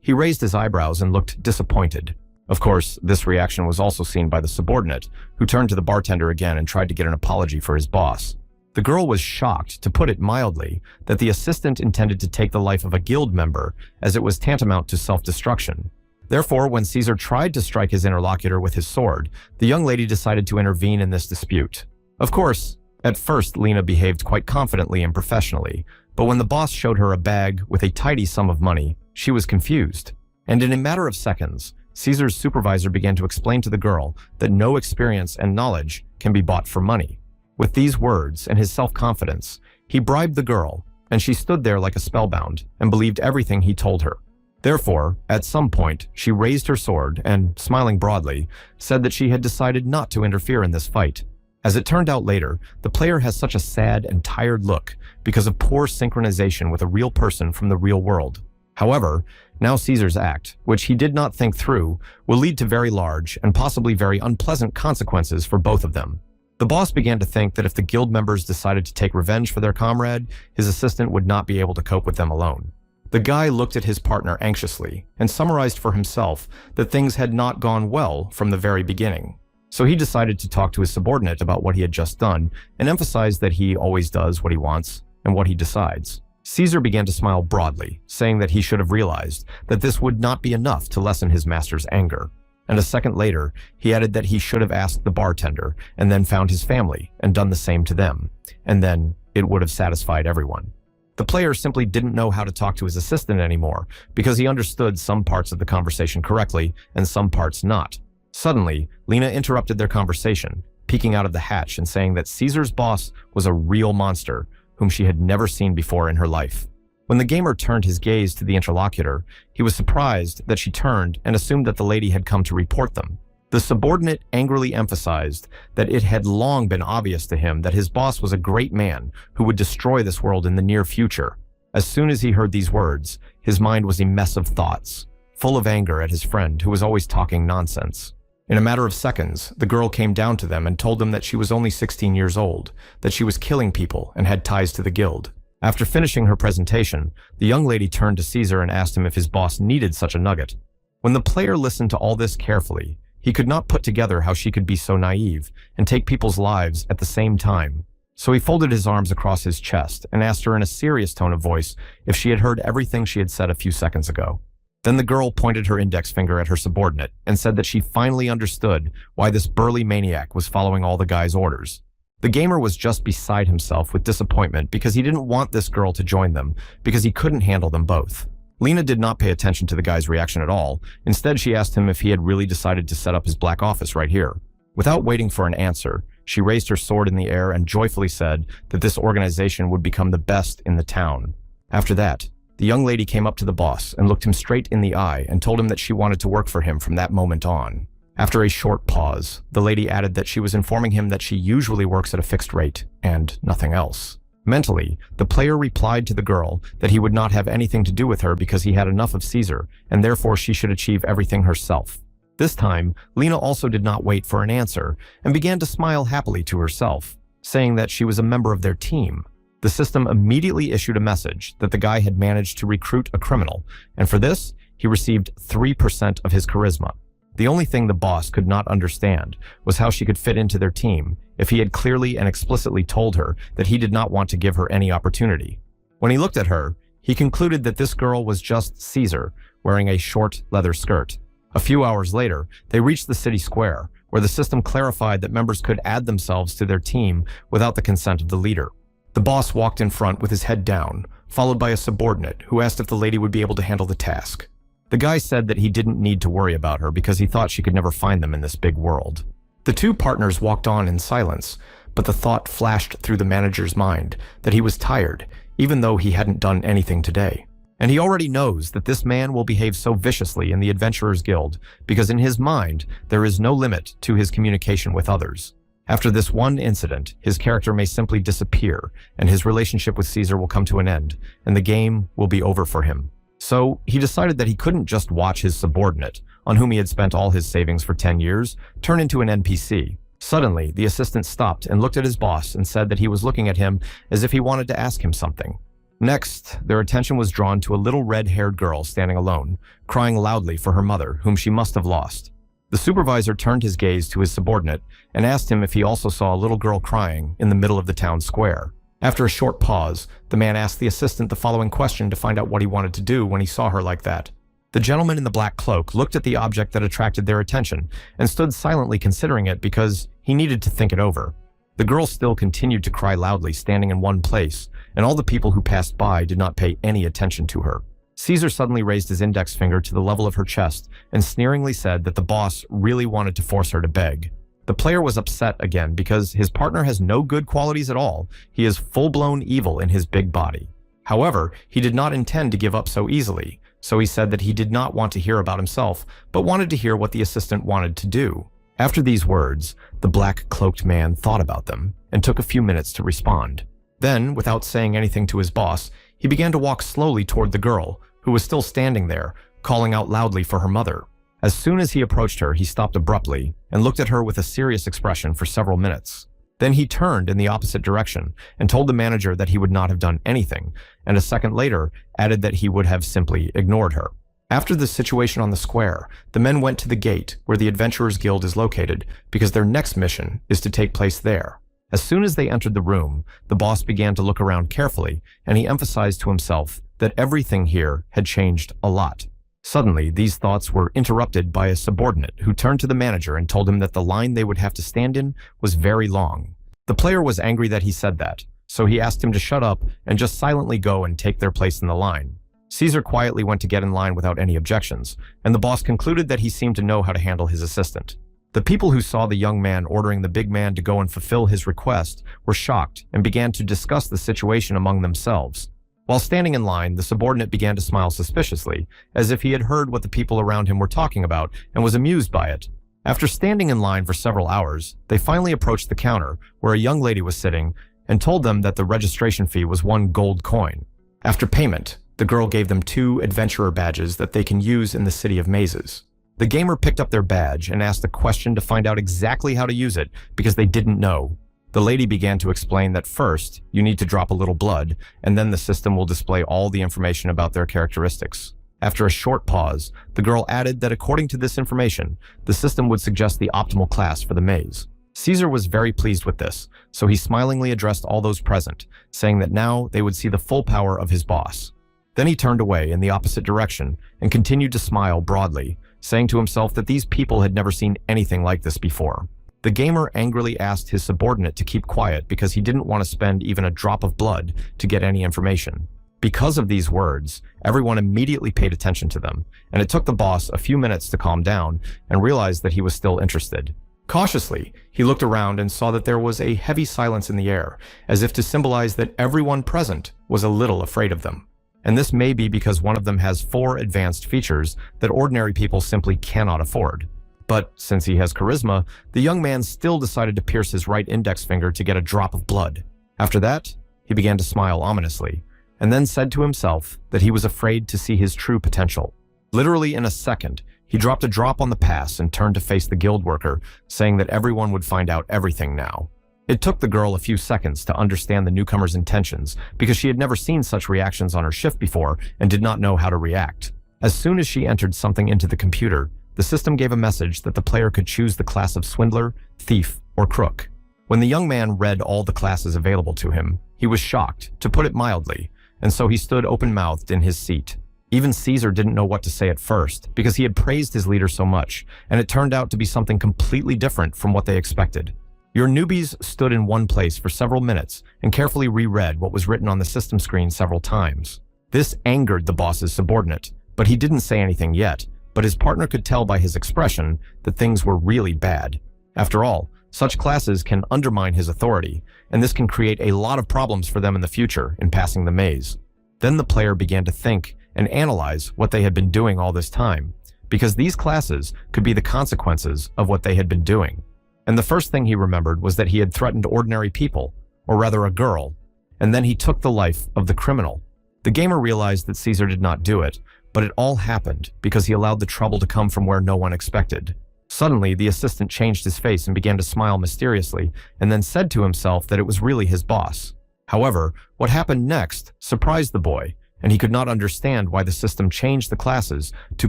He raised his eyebrows and looked disappointed. Of course, this reaction was also seen by the subordinate, who turned to the bartender again and tried to get an apology for his boss. The girl was shocked, to put it mildly, that the assistant intended to take the life of a guild member, as it was tantamount to self-destruction. Therefore, when Caesar tried to strike his interlocutor with his sword, the young lady decided to intervene in this dispute. Of course, at first Lena behaved quite confidently and professionally, but when the boss showed her a bag with a tidy sum of money, she was confused. And in a matter of seconds, Caesar's supervisor began to explain to the girl that no experience and knowledge can be bought for money. With these words and his self-confidence, he bribed the girl, and she stood there like a spellbound and believed everything he told her. Therefore, at some point, she raised her sword and, smiling broadly, said that she had decided not to interfere in this fight. As it turned out later, the player has such a sad and tired look because of poor synchronization with a real person from the real world. However, now Caesar's act, which he did not think through, will lead to very large and possibly very unpleasant consequences for both of them. The boss began to think that if the guild members decided to take revenge for their comrade, his assistant would not be able to cope with them alone. The guy looked at his partner anxiously and summarized for himself that things had not gone well from the very beginning. So he decided to talk to his subordinate about what he had just done and emphasized that he always does what he wants and what he decides. Caesar began to smile broadly, saying that he should have realized that this would not be enough to lessen his master's anger. And a second later, he added that he should have asked the bartender and then found his family and done the same to them, and then it would have satisfied everyone. The player simply didn't know how to talk to his assistant anymore because he understood some parts of the conversation correctly and some parts not. Suddenly, Lena interrupted their conversation, peeking out of the hatch and saying that Caesar's boss was a real monster whom she had never seen before in her life. When the gamer turned his gaze to the interlocutor, he was surprised that she turned and assumed that the lady had come to report them. The subordinate angrily emphasized that it had long been obvious to him that his boss was a great man who would destroy this world in the near future. As soon as he heard these words, his mind was a mess of thoughts, full of anger at his friend who was always talking nonsense. In a matter of seconds, the girl came down to them and told them that she was only 16 years old, that she was killing people and had ties to the guild. After finishing her presentation, the young lady turned to Caesar and asked him if his boss needed such a nugget. When the player listened to all this carefully, he could not put together how she could be so naive and take people's lives at the same time. So he folded his arms across his chest and asked her in a serious tone of voice if she had heard everything she had said a few seconds ago. Then the girl pointed her index finger at her subordinate and said that she finally understood why this burly maniac was following all the guy's orders. The gamer was just beside himself with disappointment because he didn't want this girl to join them because he couldn't handle them both. Lena did not pay attention to the guy's reaction at all. Instead, she asked him if he had really decided to set up his black office right here. Without waiting for an answer, she raised her sword in the air and joyfully said that this organization would become the best in the town. After that, the young lady came up to the boss and looked him straight in the eye and told him that she wanted to work for him from that moment on. After a short pause, the lady added that she was informing him that she usually works at a fixed rate and nothing else. Mentally, the player replied to the girl that he would not have anything to do with her because he had enough of Caesar, and therefore she should achieve everything herself. This time, Lena also did not wait for an answer and began to smile happily to herself, saying that she was a member of their team. The system immediately issued a message that the guy had managed to recruit a criminal, and for this, he received 3% of his charisma. The only thing the boss could not understand was how she could fit into their team if he had clearly and explicitly told her that he did not want to give her any opportunity. When he looked at her, he concluded that this girl was just Caesar, wearing a short leather skirt. A few hours later, they reached the city square, where the system clarified that members could add themselves to their team without the consent of the leader. The boss walked in front with his head down, followed by a subordinate who asked if the lady would be able to handle the task. The guy said that he didn't need to worry about her because he thought she could never find them in this big world. The two partners walked on in silence, but the thought flashed through the manager's mind that he was tired, even though he hadn't done anything today. And he already knows that this man will behave so viciously in the Adventurers Guild because in his mind, there is no limit to his communication with others. After this one incident, his character may simply disappear, and his relationship with Caesar will come to an end, and the game will be over for him. So he decided that he couldn't just watch his subordinate, on whom he had spent all his savings for 10 years, turn into an NPC. Suddenly, the assistant stopped and looked at his boss and said that he was looking at him as if he wanted to ask him something. Next, their attention was drawn to a little red-haired girl standing alone, crying loudly for her mother, whom she must have lost. The supervisor turned his gaze to his subordinate and asked him if he also saw a little girl crying in the middle of the town square. After a short pause, the man asked the assistant the following question to find out what he wanted to do when he saw her like that. The gentleman in the black cloak looked at the object that attracted their attention and stood silently considering it because he needed to think it over. The girl still continued to cry loudly, standing in one place, and all the people who passed by did not pay any attention to her. Caesar suddenly raised his index finger to the level of her chest and sneeringly said that the boss really wanted to force her to beg. The player was upset again because his partner has no good qualities at all. He is full-blown evil in his big body. However, he did not intend to give up so easily, so he said that he did not want to hear about himself, but wanted to hear what the assistant wanted to do. After these words, the black-cloaked man thought about them and took a few minutes to respond. Then, without saying anything to his boss, he began to walk slowly toward the girl, who was still standing there, calling out loudly for her mother. As soon as he approached her, he stopped abruptly and looked at her with a serious expression for several minutes. Then he turned in the opposite direction and told the manager that he would not have done anything, and a second later added that he would have simply ignored her. After the situation on the square, the men went to the gate where the Adventurers Guild is located because their next mission is to take place there. As soon as they entered the room, the boss began to look around carefully, and he emphasized to himself that everything here had changed a lot. Suddenly, these thoughts were interrupted by a subordinate who turned to the manager and told him that the line they would have to stand in was very long. The player was angry that he said that, so he asked him to shut up and just silently go and take their place in the line. Caesar quietly went to get in line without any objections, and the boss concluded that he seemed to know how to handle his assistant. The people who saw the young man ordering the big man to go and fulfill his request were shocked and began to discuss the situation among themselves. While standing in line, the subordinate began to smile suspiciously, as if he had heard what the people around him were talking about and was amused by it. After standing in line for several hours, they finally approached the counter, where a young lady was sitting, and told them that the registration fee was 1 gold coin. After payment, the girl gave them 2 adventurer badges that they can use in the City of Mazes. The gamer picked up their badge and asked a question to find out exactly how to use it because they didn't know. The lady began to explain that first, you need to drop a little blood, and then the system will display all the information about their characteristics. After a short pause, the girl added that according to this information, the system would suggest the optimal class for the maze. Caesar was very pleased with this, so he smilingly addressed all those present, saying that now they would see the full power of his boss. Then he turned away in the opposite direction and continued to smile broadly, saying to himself that these people had never seen anything like this before. The gamer angrily asked his subordinate to keep quiet because he didn't want to spend even a drop of blood to get any information. Because of these words, everyone immediately paid attention to them, and it took the boss a few minutes to calm down and realize that he was still interested. Cautiously, he looked around and saw that there was a heavy silence in the air, as if to symbolize that everyone present was a little afraid of them. And this may be because one of them has 4 advanced features that ordinary people simply cannot afford. But since he has charisma, the young man still decided to pierce his right index finger to get a drop of blood. After that, he began to smile ominously, and then said to himself that he was afraid to see his true potential. Literally in a second, he dropped a drop on the pass and turned to face the guild worker, saying that everyone would find out everything now. It took the girl a few seconds to understand the newcomer's intentions because she had never seen such reactions on her shift before and did not know how to react. As soon as she entered something into the computer, the system gave a message that the player could choose the class of swindler, thief, or crook. When the young man read all the classes available to him, he was shocked, to put it mildly, and so he stood open-mouthed in his seat. Even Caesar didn't know what to say at first because he had praised his leader so much, and it turned out to be something completely different from what they expected. Your newbies stood in one place for several minutes and carefully reread what was written on the system screen several times. This angered the boss's subordinate, but he didn't say anything yet, but his partner could tell by his expression that things were really bad. After all, such classes can undermine his authority, and this can create a lot of problems for them in the future in passing the maze. Then the player began to think and analyze what they had been doing all this time, because these classes could be the consequences of what they had been doing. And the first thing he remembered was that he had threatened ordinary people, or rather a girl, and then he took the life of the criminal. The gamer realized that Caesar did not do it, but it all happened because he allowed the trouble to come from where no one expected. Suddenly, the assistant changed his face and began to smile mysteriously, and then said to himself that it was really his boss. However, what happened next surprised the boy, and he could not understand why the system changed the classes to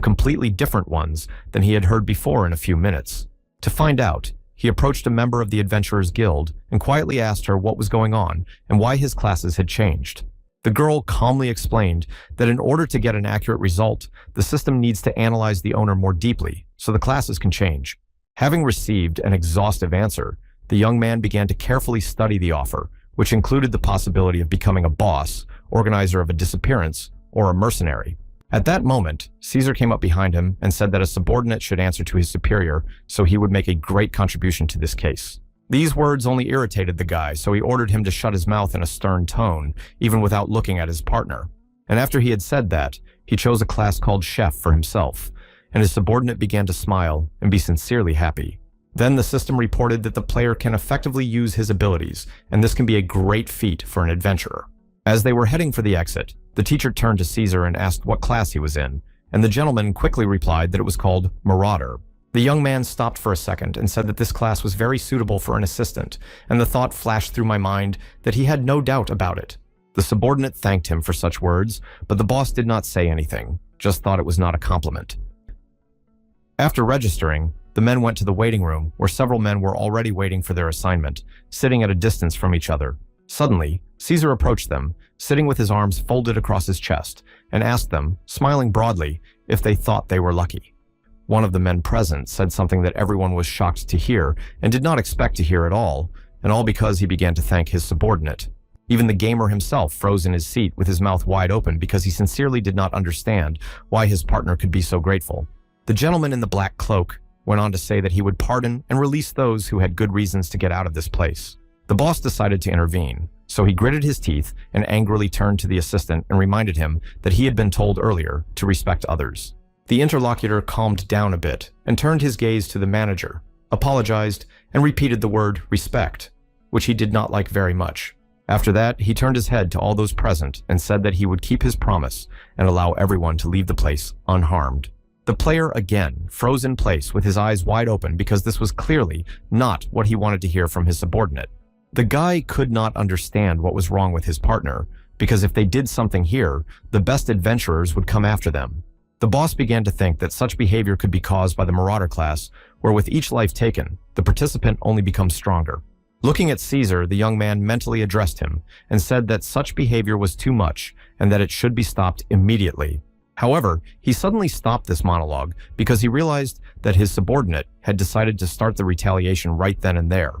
completely different ones than he had heard before in a few minutes. To find out, he approached a member of the Adventurers Guild and quietly asked her what was going on and why his classes had changed. The girl calmly explained that in order to get an accurate result, the system needs to analyze the owner more deeply so the classes can change. Having received an exhaustive answer, the young man began to carefully study the offer, which included the possibility of becoming a boss, organizer of a disappearance, or a mercenary. At that moment, Caesar came up behind him and said that a subordinate should answer to his superior, so he would make a great contribution to this case. These words only irritated the guy, so he ordered him to shut his mouth in a stern tone, even without looking at his partner. And after he had said that, he chose a class called Chef for himself, and his subordinate began to smile and be sincerely happy. Then the system reported that the player can effectively use his abilities, and this can be a great feat for an adventurer. As they were heading for the exit, the teacher turned to Caesar and asked what class he was in, and the gentleman quickly replied that it was called Marauder. The young man stopped for a second and said that this class was very suitable for an assistant, and the thought flashed through my mind that he had no doubt about it. The subordinate thanked him for such words, but the boss did not say anything, just thought it was not a compliment. After registering, the men went to the waiting room, where several men were already waiting for their assignment, sitting at a distance from each other. Suddenly, Caesar approached them, sitting with his arms folded across his chest, and asked them, smiling broadly, if they thought they were lucky. One of the men present said something that everyone was shocked to hear and did not expect to hear at all, and all because he began to thank his subordinate. Even the gamer himself froze in his seat with his mouth wide open because he sincerely did not understand why his partner could be so grateful. The gentleman in the black cloak went on to say that he would pardon and release those who had good reasons to get out of this place. The boss decided to intervene, so he gritted his teeth and angrily turned to the assistant and reminded him that he had been told earlier to respect others. The interlocutor calmed down a bit and turned his gaze to the manager, apologized, and repeated the word respect, which he did not like very much. After that, he turned his head to all those present and said that he would keep his promise and allow everyone to leave the place unharmed. The player again froze in place with his eyes wide open because this was clearly not what he wanted to hear from his subordinate. The guy could not understand what was wrong with his partner, because if they did something here, the best adventurers would come after them. The boss began to think that such behavior could be caused by the Marauder class, where with each life taken, the participant only becomes stronger. Looking at Caesar, the young man mentally addressed him and said that such behavior was too much and that it should be stopped immediately. However, he suddenly stopped this monologue because he realized that his subordinate had decided to start the retaliation right then and there.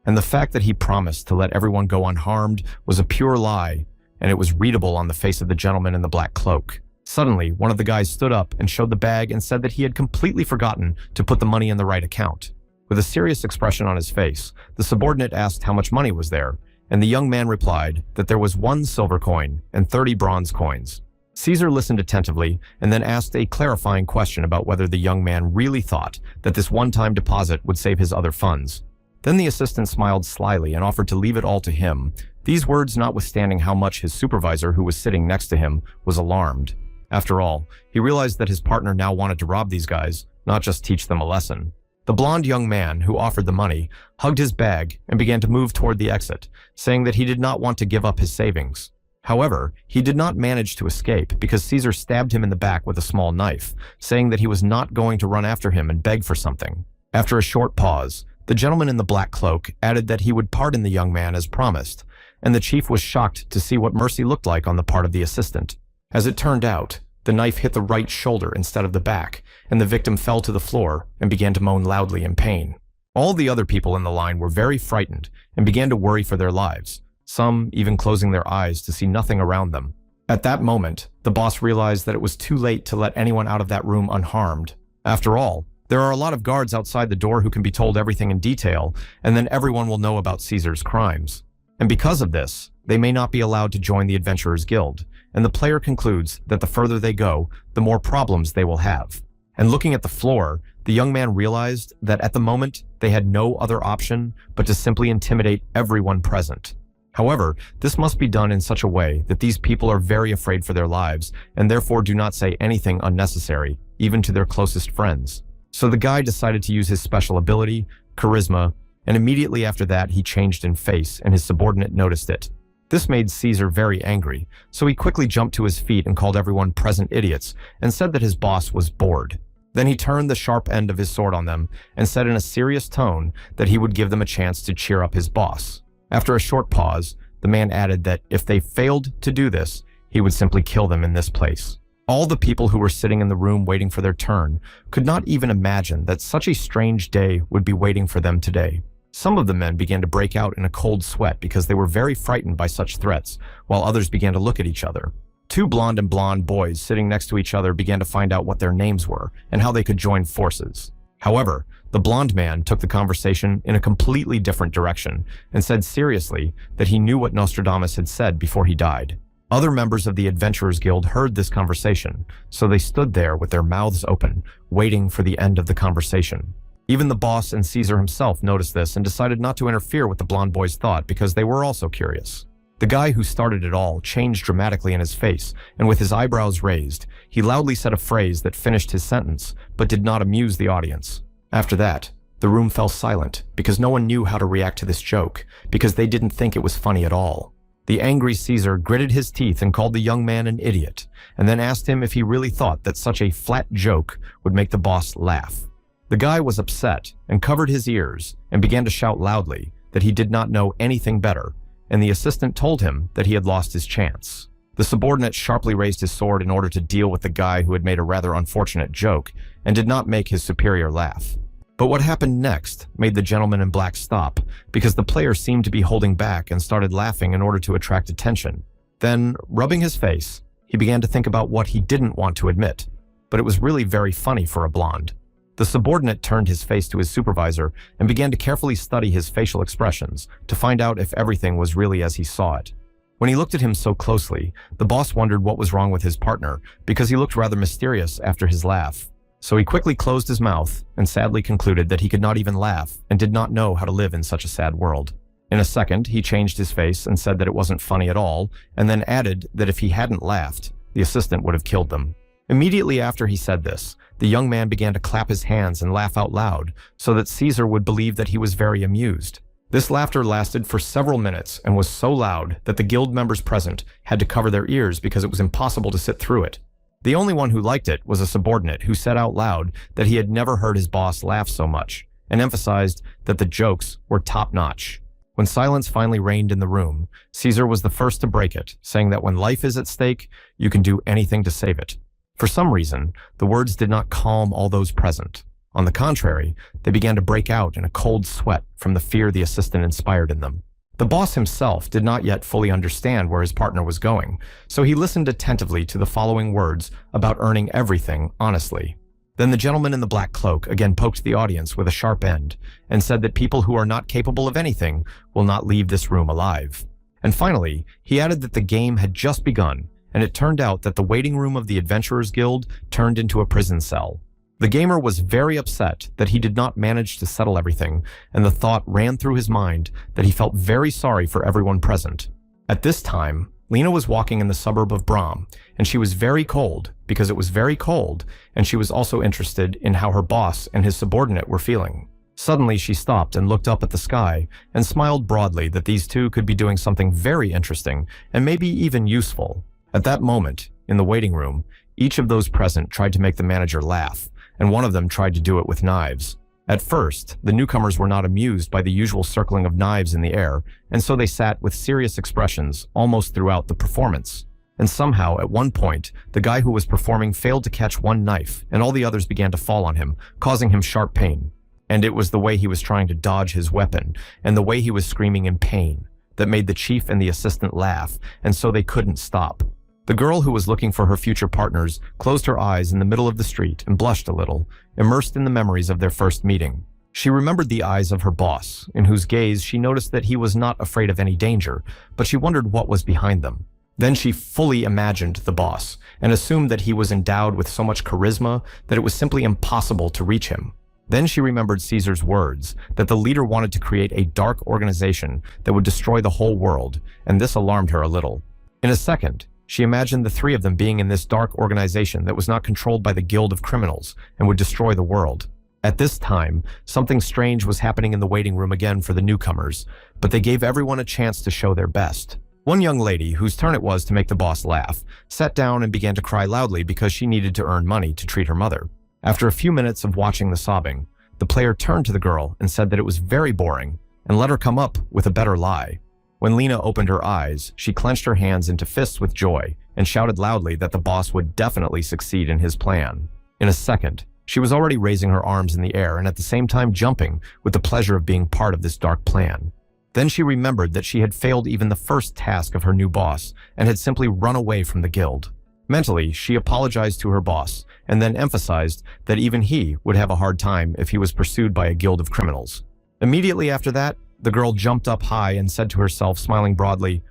And the fact that he promised to let everyone go unharmed was a pure lie, and it was readable on the face of the gentleman in the black cloak. Suddenly, one of the guys stood up and showed the bag and said that he had completely forgotten to put the money in the right account. With a serious expression on his face, the subordinate asked how much money was there, and the young man replied that there was 1 silver coin and 30 bronze coins. Caesar listened attentively and then asked a clarifying question about whether the young man really thought that this one-time deposit would save his other funds. Then the assistant smiled slyly and offered to leave it all to him, these words notwithstanding how much his supervisor, who was sitting next to him, was alarmed. After all, he realized that his partner now wanted to rob these guys, not just teach them a lesson. The blonde young man who offered the money hugged his bag and began to move toward the exit, saying that he did not want to give up his savings. However, he did not manage to escape because Caesar stabbed him in the back with a small knife, saying that he was not going to run after him and beg for something. After a short pause, the gentleman in the black cloak added that he would pardon the young man as promised, and the chief was shocked to see what mercy looked like on the part of the assistant. As it turned out, the knife hit the right shoulder instead of the back, and the victim fell to the floor and began to moan loudly in pain. All the other people in the line were very frightened and began to worry for their lives, some even closing their eyes to see nothing around them. At that moment, the boss realized that it was too late to let anyone out of that room unharmed. After all, there are a lot of guards outside the door who can be told everything in detail, and then everyone will know about Caesar's crimes. And because of this, they may not be allowed to join the Adventurers Guild, and the player concludes that the further they go, the more problems they will have. And looking at the floor, the young man realized that at the moment, they had no other option but to simply intimidate everyone present. However, this must be done in such a way that these people are very afraid for their lives and therefore do not say anything unnecessary, even to their closest friends. So the guy decided to use his special ability, charisma, and immediately after that he changed in face and his subordinate noticed it. This made Caesar very angry, so he quickly jumped to his feet and called everyone present idiots and said that his boss was bored. Then he turned the sharp end of his sword on them and said in a serious tone that he would give them a chance to cheer up his boss. After a short pause, the man added that if they failed to do this, he would simply kill them in this place. All the people who were sitting in the room waiting for their turn could not even imagine that such a strange day would be waiting for them today. Some of the men began to break out in a cold sweat because they were very frightened by such threats, while others began to look at each other. Two blonde and blonde boys sitting next to each other began to find out what their names were and how they could join forces. However, the blonde man took the conversation in a completely different direction and said seriously that he knew what Nostradamus had said before he died. Other members of the Adventurers Guild heard this conversation, so they stood there with their mouths open, waiting for the end of the conversation. Even the boss and Caesar himself noticed this and decided not to interfere with the blonde boys' thought because they were also curious. The guy who started it all changed dramatically in his face, and with his eyebrows raised, he loudly said a phrase that finished his sentence, but did not amuse the audience. After that, the room fell silent because no one knew how to react to this joke, because they didn't think it was funny at all. The angry Caesar gritted his teeth and called the young man an idiot, and then asked him if he really thought that such a flat joke would make the boss laugh. The guy was upset and covered his ears and began to shout loudly that he did not know anything better, and the assistant told him that he had lost his chance. The subordinate sharply raised his sword in order to deal with the guy who had made a rather unfortunate joke and did not make his superior laugh. But what happened next made the gentleman in black stop, because the player seemed to be holding back and started laughing in order to attract attention. Then, rubbing his face, he began to think about what he didn't want to admit, but it was really very funny for a blonde. The subordinate turned his face to his supervisor and began to carefully study his facial expressions to find out if everything was really as he saw it. When he looked at him so closely, the boss wondered what was wrong with his partner because he looked rather mysterious after his laugh. So he quickly closed his mouth and sadly concluded that he could not even laugh and did not know how to live in such a sad world. In a second, he changed his face and said that it wasn't funny at all, and then added that if he hadn't laughed, the assistant would have killed them. Immediately after he said this, the young man began to clap his hands and laugh out loud so that Caesar would believe that he was very amused. This laughter lasted for several minutes and was so loud that the guild members present had to cover their ears because it was impossible to sit through it. The only one who liked it was a subordinate who said out loud that he had never heard his boss laugh so much and emphasized that the jokes were top-notch. When silence finally reigned in the room, Caesar was the first to break it, saying that when life is at stake, you can do anything to save it. For some reason, the words did not calm all those present. On the contrary, they began to break out in a cold sweat from the fear the assistant inspired in them. The boss himself did not yet fully understand where his partner was going, so he listened attentively to the following words about earning everything honestly. Then the gentleman in the black cloak again poked the audience with a sharp end and said that people who are not capable of anything will not leave this room alive. And finally, he added that the game had just begun, and it turned out that the waiting room of the Adventurers Guild turned into a prison cell. The gamer was very upset that he did not manage to settle everything, and the thought ran through his mind that he felt very sorry for everyone present. At this time, Lena was walking in the suburb of Braum, and she was very cold because it was very cold, and she was also interested in how her boss and his subordinate were feeling. Suddenly, she stopped and looked up at the sky and smiled broadly that these two could be doing something very interesting and maybe even useful. At that moment, in the waiting room, each of those present tried to make the manager laugh, and one of them tried to do it with knives. At first, the newcomers were not amused by the usual circling of knives in the air, and so they sat with serious expressions almost throughout the performance. And somehow, at one point, the guy who was performing failed to catch one knife, and all the others began to fall on him, causing him sharp pain. And it was the way he was trying to dodge his weapon, and the way he was screaming in pain, that made the chief and the assistant laugh, and so they couldn't stop. The girl who was looking for her future partners closed her eyes in the middle of the street and blushed a little, immersed in the memories of their first meeting. She remembered the eyes of her boss, in whose gaze she noticed that he was not afraid of any danger, but she wondered what was behind them. Then she fully imagined the boss, and assumed that he was endowed with so much charisma that it was simply impossible to reach him. Then she remembered Caesar's words, that the leader wanted to create a dark organization that would destroy the whole world, and this alarmed her a little. In a second, she imagined the three of them being in this dark organization that was not controlled by the guild of criminals and would destroy the world. At this time, something strange was happening in the waiting room again for the newcomers, but they gave everyone a chance to show their best. One young lady, whose turn it was to make the boss laugh, sat down and began to cry loudly because she needed to earn money to treat her mother. After a few minutes of watching the sobbing, the player turned to the girl and said that it was very boring and let her come up with a better lie. When Lena opened her eyes, she clenched her hands into fists with joy and shouted loudly that the boss would definitely succeed in his plan. In a second, She was already raising her arms in the air and at the same time jumping with the pleasure of being part of this dark plan. Then she remembered that she had failed even the first task of her new boss and had simply run away from the guild. Mentally, she apologized to her boss and then emphasized that even he would have a hard time if he was pursued by a guild of criminals. Immediately after that, the girl jumped up high and said to herself, smiling broadly,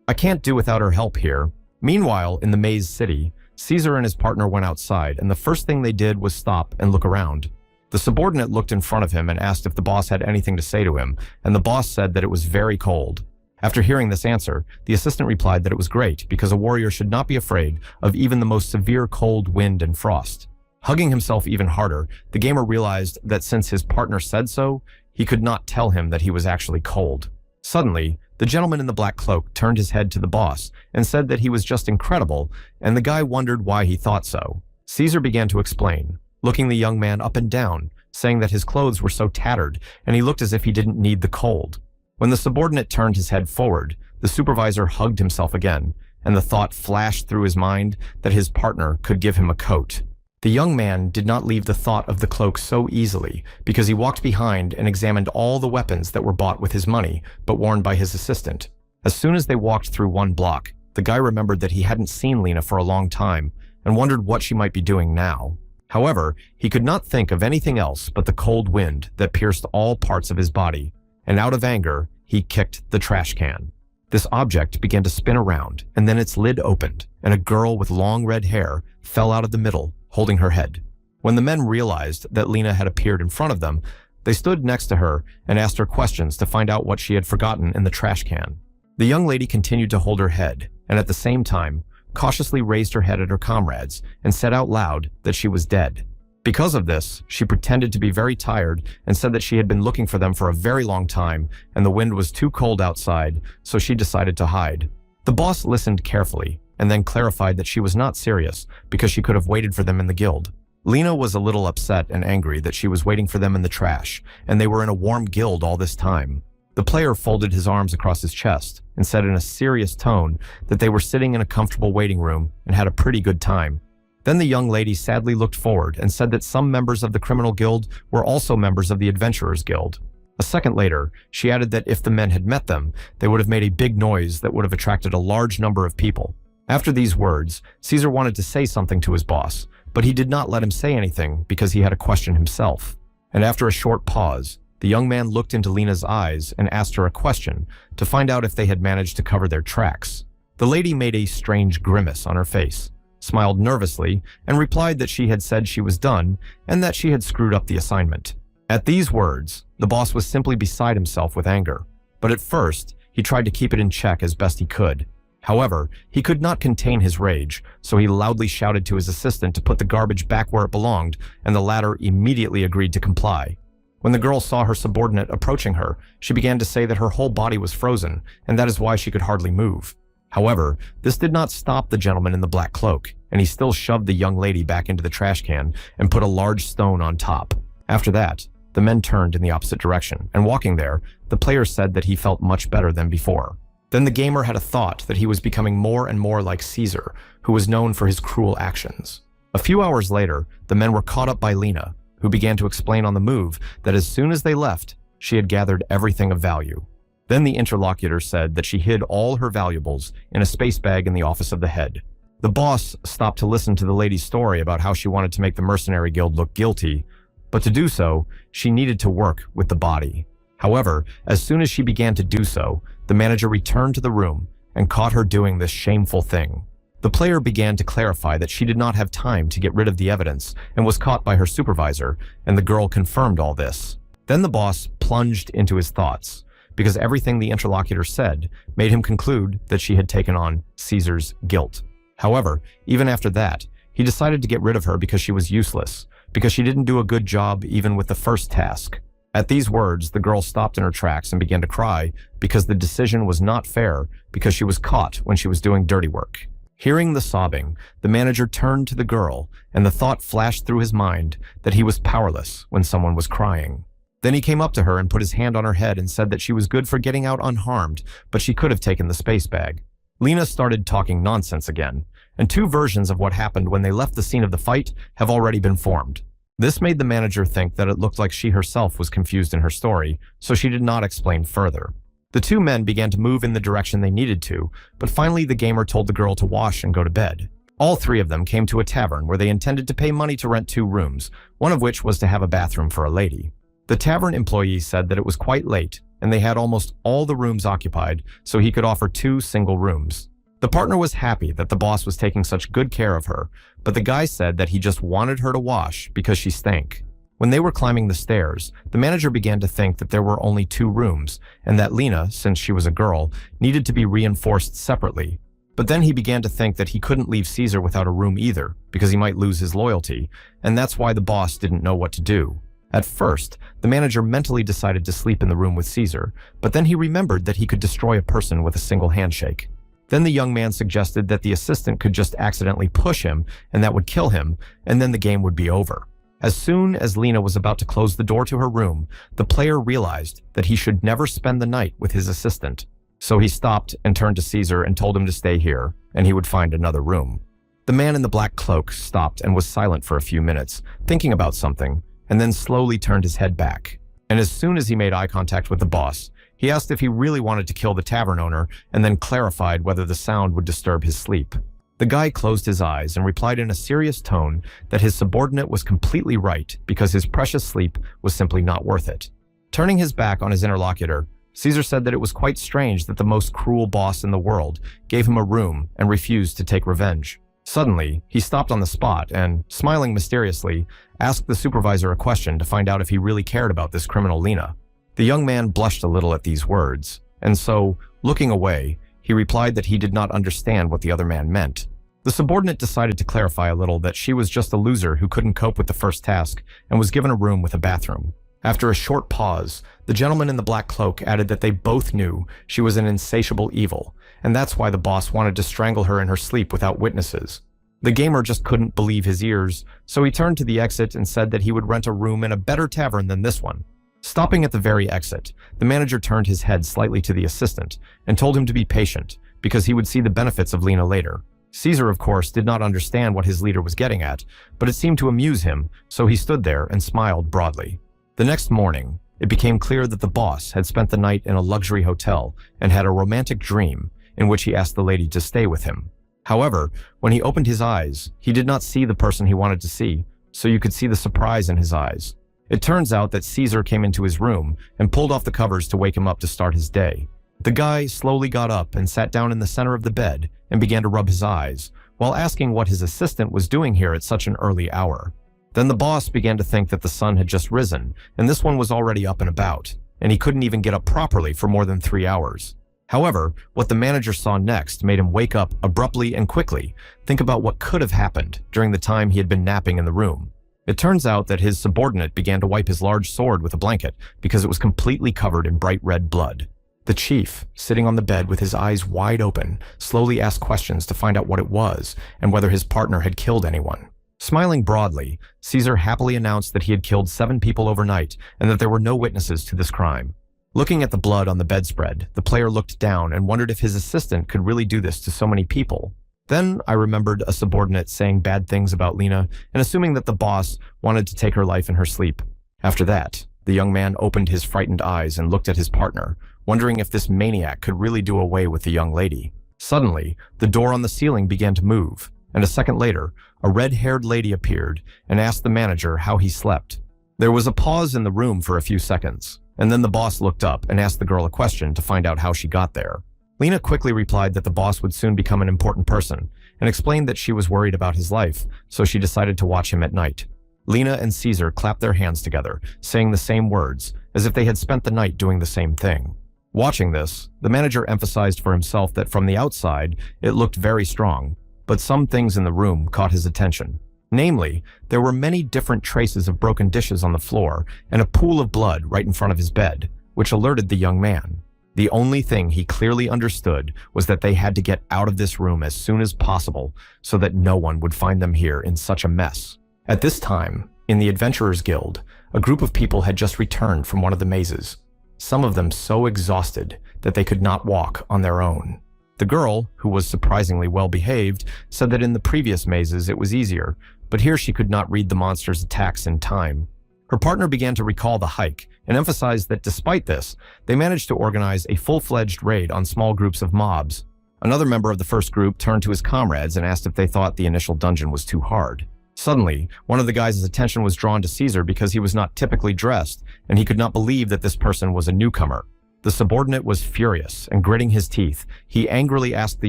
"I can't do without her help here." Meanwhile, in the maze city, Caesar and his partner went outside, and the first thing they did was stop and look around. The subordinate looked in front of him and asked if the boss had anything to say to him, and the boss said that it was very cold. After hearing this answer, the assistant replied that it was great because a warrior should not be afraid of even the most severe cold, wind, and frost. Hugging himself even harder, the gamer realized that since his partner said so, he could not tell him that he was actually cold. Suddenly, the gentleman in the black cloak turned his head to the boss and said that he was just incredible, and the guy wondered why he thought so. Caesar began to explain, looking the young man up and down, saying that his clothes were so tattered and he looked as if he didn't need the cold. When the subordinate turned his head forward, the supervisor hugged himself again, and the thought flashed through his mind that his partner could give him a coat. The young man did not leave the thought of the cloak so easily because he walked behind and examined all the weapons that were bought with his money but worn by his assistant. As soon as they walked through one block, the guy remembered that he hadn't seen Lena for a long time and wondered what she might be doing now. However, he could not think of anything else but the cold wind that pierced all parts of his body, and out of anger, he kicked the trash can. This object began to spin around, and then its lid opened, and a girl with long red hair fell out of the middle, holding her head. When the men realized that Lena had appeared in front of them, they stood next to her and asked her questions to find out what she had forgotten in the trash can. The young lady continued to hold her head, and at the same time, cautiously raised her head at her comrades and said out loud that she was dead. Because of this, she pretended to be very tired and said that she had been looking for them for a very long time and the wind was too cold outside, so she decided to hide. The boss listened carefully and then clarified that she was not serious because she could have waited for them in the guild. Lena was a little upset and angry that she was waiting for them in the trash, and they were in a warm guild all this time. The player folded his arms across his chest and said in a serious tone that they were sitting in a comfortable waiting room and had a pretty good time. Then the young lady sadly looked forward and said that some members of the criminal guild were also members of the adventurers guild. A second later, she added that if the men had met them, they would have made a big noise that would have attracted a large number of people. After these words, Caesar wanted to say something to his boss, but he did not let him say anything because he had a question himself. And after a short pause, the young man looked into Lena's eyes and asked her a question to find out if they had managed to cover their tracks. The lady made a strange grimace on her face, smiled nervously, and replied that she had said she was done and that she had screwed up the assignment. At these words, the boss was simply beside himself with anger, but at first, he tried to keep it in check as best he could. However, he could not contain his rage, so he loudly shouted to his assistant to put the garbage back where it belonged, and the latter immediately agreed to comply. When the girl saw her subordinate approaching her, she began to say that her whole body was frozen, and that is why she could hardly move. However, this did not stop the gentleman in the black cloak, and he still shoved the young lady back into the trash can and put a large stone on top. After that, the men turned in the opposite direction, and walking there, the player said that he felt much better than before. Then the gamer had a thought that he was becoming more and more like Caesar, who was known for his cruel actions. A few hours later, the men were caught up by Lena, who began to explain on the move that as soon as they left, she had gathered everything of value. Then the interlocutor said that she hid all her valuables in a space bag in the office of the head. The boss stopped to listen to the lady's story about how she wanted to make the mercenary guild look guilty, but to do so, she needed to work with the body. However, as soon as she began to do so, the manager returned to the room and caught her doing this shameful thing. The player began to clarify that she did not have time to get rid of the evidence and was caught by her supervisor, and the girl confirmed all this. Then the boss plunged into his thoughts, because everything the interlocutor said made him conclude that she had taken on Caesar's guilt. However, even after that, he decided to get rid of her because she was useless, because she didn't do a good job even with the first task. At these words, the girl stopped in her tracks and began to cry because the decision was not fair because she was caught when she was doing dirty work. Hearing the sobbing, the manager turned to the girl, and the thought flashed through his mind that he was powerless when someone was crying. Then he came up to her and put his hand on her head and said that she was good for getting out unharmed, but she could have taken the space bag. Lena started talking nonsense again, and two versions of what happened when they left the scene of the fight have already been formed. This made the manager think that it looked like she herself was confused in her story, so she did not explain further. The two men began to move in the direction they needed to, but finally the gamer told the girl to wash and go to bed. All three of them came to a tavern where they intended to pay money to rent 2 rooms, one of which was to have a bathroom for a lady. The tavern employee said that it was quite late, and they had almost all the rooms occupied, so he could offer 2 single rooms. The partner was happy that the boss was taking such good care of her, but the guy said that he just wanted her to wash because she stank. When they were climbing the stairs, the manager began to think that there were only 2 rooms, and that Lena, since she was a girl, needed to be reinforced separately. But then he began to think that he couldn't leave Caesar without a room either, because he might lose his loyalty, and that's why the boss didn't know what to do. At first, the manager mentally decided to sleep in the room with Caesar, but then he remembered that he could destroy a person with a single handshake. Then the young man suggested that the assistant could just accidentally push him, and that would kill him, and then the game would be over. As soon as Lena was about to close the door to her room, the player realized that he should never spend the night with his assistant. So he stopped and turned to Caesar and told him to stay here, and he would find another room. The man in the black cloak stopped and was silent for a few minutes, thinking about something, and then slowly turned his head back. And as soon as he made eye contact with the boss, he asked if he really wanted to kill the tavern owner, and then clarified whether the sound would disturb his sleep. The guy closed his eyes and replied in a serious tone that his subordinate was completely right because his precious sleep was simply not worth it. Turning his back on his interlocutor, Caesar said that it was quite strange that the most cruel boss in the world gave him a room and refused to take revenge. Suddenly, he stopped on the spot and, smiling mysteriously, asked the supervisor a question to find out if he really cared about this criminal Lena. The young man blushed a little at these words, and so, looking away, he replied that he did not understand what the other man meant. The subordinate decided to clarify a little that she was just a loser who couldn't cope with the first task and was given a room with a bathroom. After a short pause, the gentleman in the black cloak added that they both knew she was an insatiable evil, and that's why the boss wanted to strangle her in her sleep without witnesses. The gamer just couldn't believe his ears, so he turned to the exit and said that he would rent a room in a better tavern than this one. Stopping at the very exit, the manager turned his head slightly to the assistant and told him to be patient, because he would see the benefits of Lena later. Caesar, of course, did not understand what his leader was getting at, but it seemed to amuse him, so he stood there and smiled broadly. The next morning, it became clear that the boss had spent the night in a luxury hotel and had a romantic dream in which he asked the lady to stay with him. However, when he opened his eyes, he did not see the person he wanted to see, so you could see the surprise in his eyes. It turns out that Caesar came into his room and pulled off the covers to wake him up to start his day. The guy slowly got up and sat down in the center of the bed and began to rub his eyes, while asking what his assistant was doing here at such an early hour. Then the boss began to think that the sun had just risen, and this one was already up and about, and he couldn't even get up properly for more than 3 hours. However, what the manager saw next made him wake up abruptly and quickly, think about what could have happened during the time he had been napping in the room. It turns out that his subordinate began to wipe his large sword with a blanket because it was completely covered in bright red blood. The chief, sitting on the bed with his eyes wide open, slowly asked questions to find out what it was and whether his partner had killed anyone. Smiling broadly, Caesar happily announced that he had killed 7 people overnight and that there were no witnesses to this crime. Looking at the blood on the bedspread, the player looked down and wondered if his assistant could really do this to so many people. Then I remembered a subordinate saying bad things about Lena and assuming that the boss wanted to take her life in her sleep. After that, the young man opened his frightened eyes and looked at his partner, wondering if this maniac could really do away with the young lady. Suddenly, the door on the ceiling began to move, and a second later, a red-haired lady appeared and asked the manager how he slept. There was a pause in the room for a few seconds, and then the boss looked up and asked the girl a question to find out how she got there. Lena quickly replied that the boss would soon become an important person, and explained that she was worried about his life, so she decided to watch him at night. Lena and Caesar clapped their hands together, saying the same words, as if they had spent the night doing the same thing. Watching this, the manager emphasized for himself that from the outside, it looked very strong, but some things in the room caught his attention. Namely, there were many different traces of broken dishes on the floor and a pool of blood right in front of his bed, which alerted the young man. The only thing he clearly understood was that they had to get out of this room as soon as possible so that no one would find them here in such a mess. At this time, in the Adventurers Guild, a group of people had just returned from one of the mazes, some of them so exhausted that they could not walk on their own. The girl, who was surprisingly well behaved, said that in the previous mazes it was easier, but here she could not read the monster's attacks in time. Her partner began to recall the hike and emphasized that despite this, they managed to organize a full-fledged raid on small groups of mobs. Another member of the first group turned to his comrades and asked if they thought the initial dungeon was too hard. Suddenly, one of the guys' attention was drawn to Caesar because he was not typically dressed, and he could not believe that this person was a newcomer. The subordinate was furious, and gritting his teeth, he angrily asked the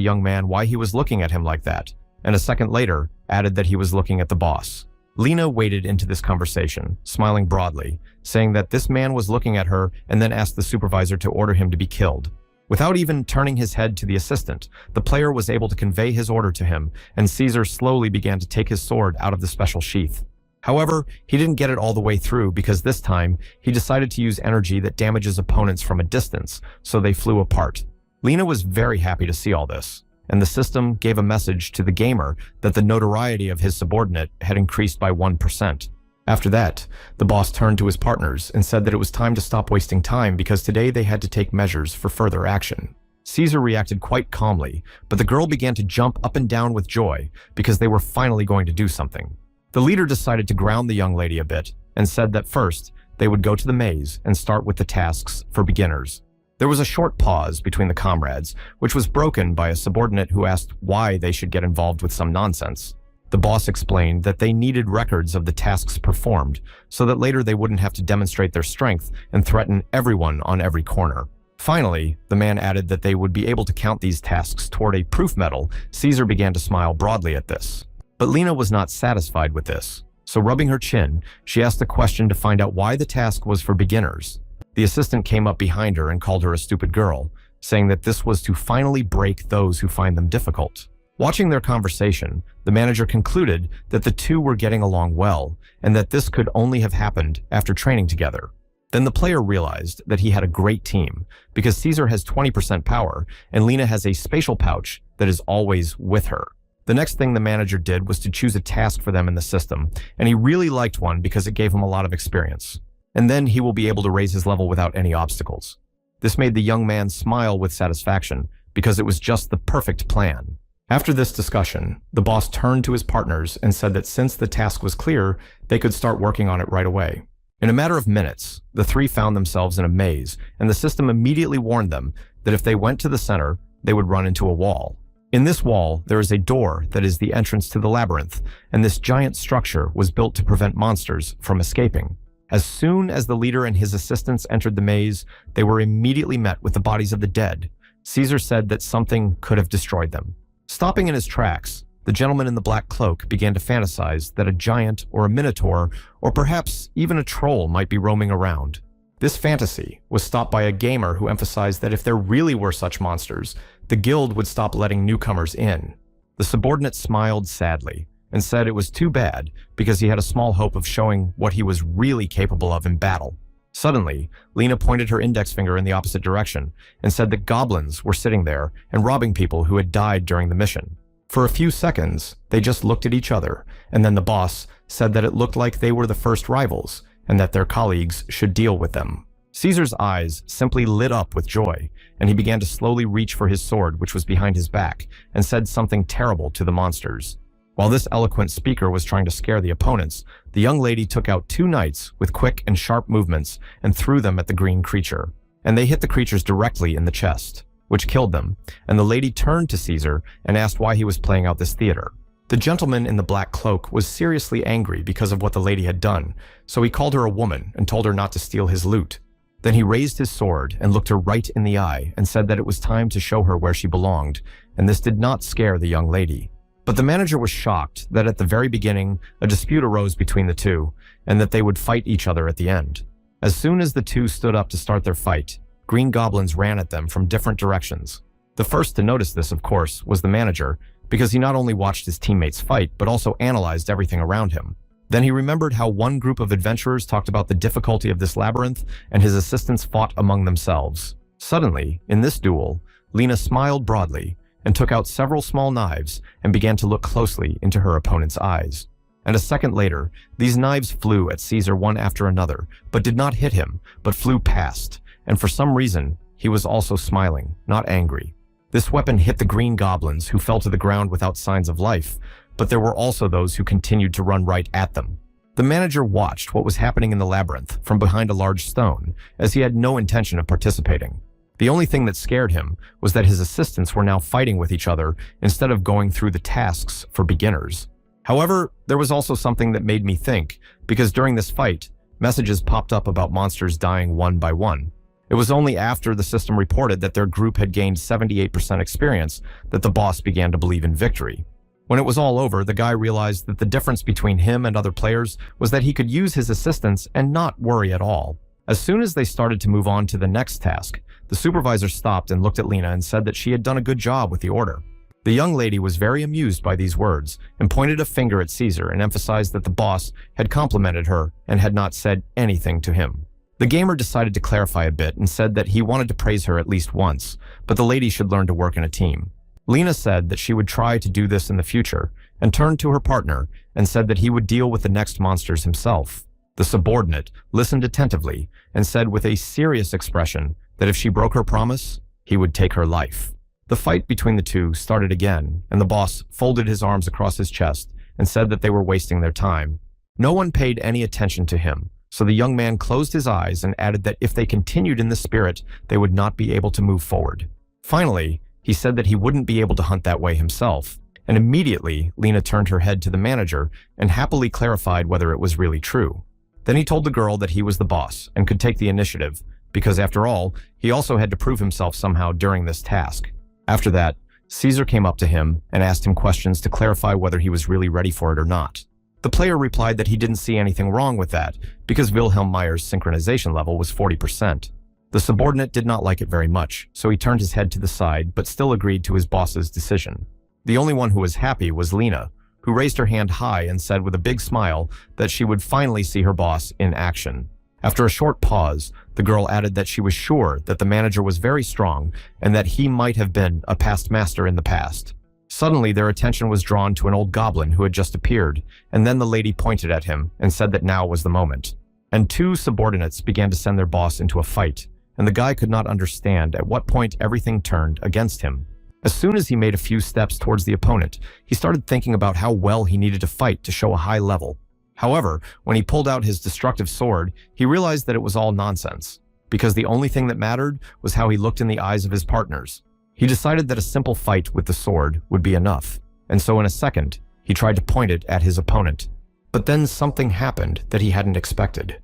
young man why he was looking at him like that, and a second later, added that he was looking at the boss. Lena waded into this conversation, smiling broadly, saying that this man was looking at her and then asked the supervisor to order him to be killed. Without even turning his head to the assistant, the player was able to convey his order to him, and Caesar slowly began to take his sword out of the special sheath. However, he didn't get it all the way through because this time, he decided to use energy that damages opponents from a distance, so they flew apart. Lena was very happy to see all this, and the system gave a message to the gamer that the notoriety of his subordinate had increased by 1%. After that, the boss turned to his partners and said that it was time to stop wasting time because today they had to take measures for further action. Caesar reacted quite calmly, but the girl began to jump up and down with joy because they were finally going to do something. The leader decided to ground the young lady a bit and said that first, they would go to the maze and start with the tasks for beginners. There was a short pause between the comrades, which was broken by a subordinate who asked why they should get involved with some nonsense. The boss explained that they needed records of the tasks performed so that later they wouldn't have to demonstrate their strength and threaten everyone on every corner. Finally, the man added that they would be able to count these tasks toward a proof medal. Caesar began to smile broadly at this. But Lena was not satisfied with this, so rubbing her chin, she asked a question to find out why the task was for beginners. The assistant came up behind her and called her a stupid girl, saying that this was to finally break those who find them difficult. Watching their conversation, the manager concluded that the two were getting along well, and that this could only have happened after training together. Then the player realized that he had a great team, because Caesar has 20% power, and Lena has a spatial pouch that is always with her. The next thing the manager did was to choose a task for them in the system, and he really liked one because it gave him a lot of experience. And then he will be able to raise his level without any obstacles. This made the young man smile with satisfaction, because it was just the perfect plan. After this discussion, the boss turned to his partners and said that since the task was clear, they could start working on it right away. In a matter of minutes, the three found themselves in a maze, and the system immediately warned them that if they went to the center, they would run into a wall. In this wall, there is a door that is the entrance to the labyrinth, and this giant structure was built to prevent monsters from escaping. As soon as the leader and his assistants entered the maze, they were immediately met with the bodies of the dead. Caesar said that something could have destroyed them. Stopping in his tracks, the gentleman in the black cloak began to fantasize that a giant or a minotaur, or perhaps even a troll might be roaming around. This fantasy was stopped by a gamer who emphasized that if there really were such monsters, the guild would stop letting newcomers in. The subordinate smiled sadly and said it was too bad because he had a small hope of showing what he was really capable of in battle. Suddenly, Lena pointed her index finger in the opposite direction and said that goblins were sitting there and robbing people who had died during the mission. For a few seconds, they just looked at each other, and then the boss said that it looked like they were the first rivals and that their colleagues should deal with them. Caesar's eyes simply lit up with joy, and he began to slowly reach for his sword, which was behind his back, and said something terrible to the monsters. While this eloquent speaker was trying to scare the opponents, the young lady took out two knights with quick and sharp movements and threw them at the green creature, and they hit the creatures directly in the chest, which killed them, and the lady turned to Caesar and asked why he was playing out this theater. The gentleman in the black cloak was seriously angry because of what the lady had done, so he called her a woman and told her not to steal his loot. Then he raised his sword and looked her right in the eye and said that it was time to show her where she belonged, and this did not scare the young lady. But the manager was shocked that at the very beginning, a dispute arose between the two, and that they would fight each other at the end. As soon as the two stood up to start their fight, green goblins ran at them from different directions. The first to notice this, of course, was the manager, because he not only watched his teammates fight, but also analyzed everything around him. Then he remembered how one group of adventurers talked about the difficulty of this labyrinth, and his assistants fought among themselves. Suddenly, in this duel, Lena smiled broadly and took out several small knives and began to look closely into her opponent's eyes. And a second later, these knives flew at Caesar one after another, but did not hit him, but flew past, and for some reason, he was also smiling, not angry. This weapon hit the green goblins, who fell to the ground without signs of life, but there were also those who continued to run right at them. The manager watched what was happening in the labyrinth from behind a large stone, as he had no intention of participating. The only thing that scared him was that his assistants were now fighting with each other instead of going through the tasks for beginners. However, there was also something that made me think, because during this fight, messages popped up about monsters dying one by one. It was only after the system reported that their group had gained 78% experience that the boss began to believe in victory. When it was all over, the guy realized that the difference between him and other players was that he could use his assistants and not worry at all. As soon as they started to move on to the next task, the supervisor stopped and looked at Lena and said that she had done a good job with the order. The young lady was very amused by these words and pointed a finger at Caesar and emphasized that the boss had complimented her and had not said anything to him. The gamer decided to clarify a bit and said that he wanted to praise her at least once, but the lady should learn to work in a team. Lena said that she would try to do this in the future and turned to her partner and said that he would deal with the next monsters himself. The subordinate listened attentively and said with a serious expression that if she broke her promise, he would take her life. The fight between the two started again, and the boss folded his arms across his chest and said that they were wasting their time. No one paid any attention to him, so the young man closed his eyes and added that if they continued in this spirit, they would not be able to move forward. Finally, he said that he wouldn't be able to hunt that way himself, and immediately Lena turned her head to the manager and happily clarified whether it was really true. Then he told the girl that he was the boss and could take the initiative, because after all, he also had to prove himself somehow during this task. After that, Caesar came up to him and asked him questions to clarify whether he was really ready for it or not. The player replied that he didn't see anything wrong with that, because Wilhelm Meyer's synchronization level was 40%. The subordinate did not like it very much, so he turned his head to the side but still agreed to his boss's decision. The only one who was happy was Lena, who raised her hand high and said with a big smile that she would finally see her boss in action. After a short pause, the girl added that she was sure that the manager was very strong and that he might have been a past master in the past. Suddenly, their attention was drawn to an old goblin who had just appeared, and then the lady pointed at him and said that now was the moment. And two subordinates began to send their boss into a fight, and the guy could not understand at what point everything turned against him. As soon as he made a few steps towards the opponent, he started thinking about how well he needed to fight to show a high level. However, when he pulled out his destructive sword, he realized that it was all nonsense, because the only thing that mattered was how he looked in the eyes of his partners. He decided that a simple fight with the sword would be enough, and so in a second, he tried to point it at his opponent. But then something happened that he hadn't expected.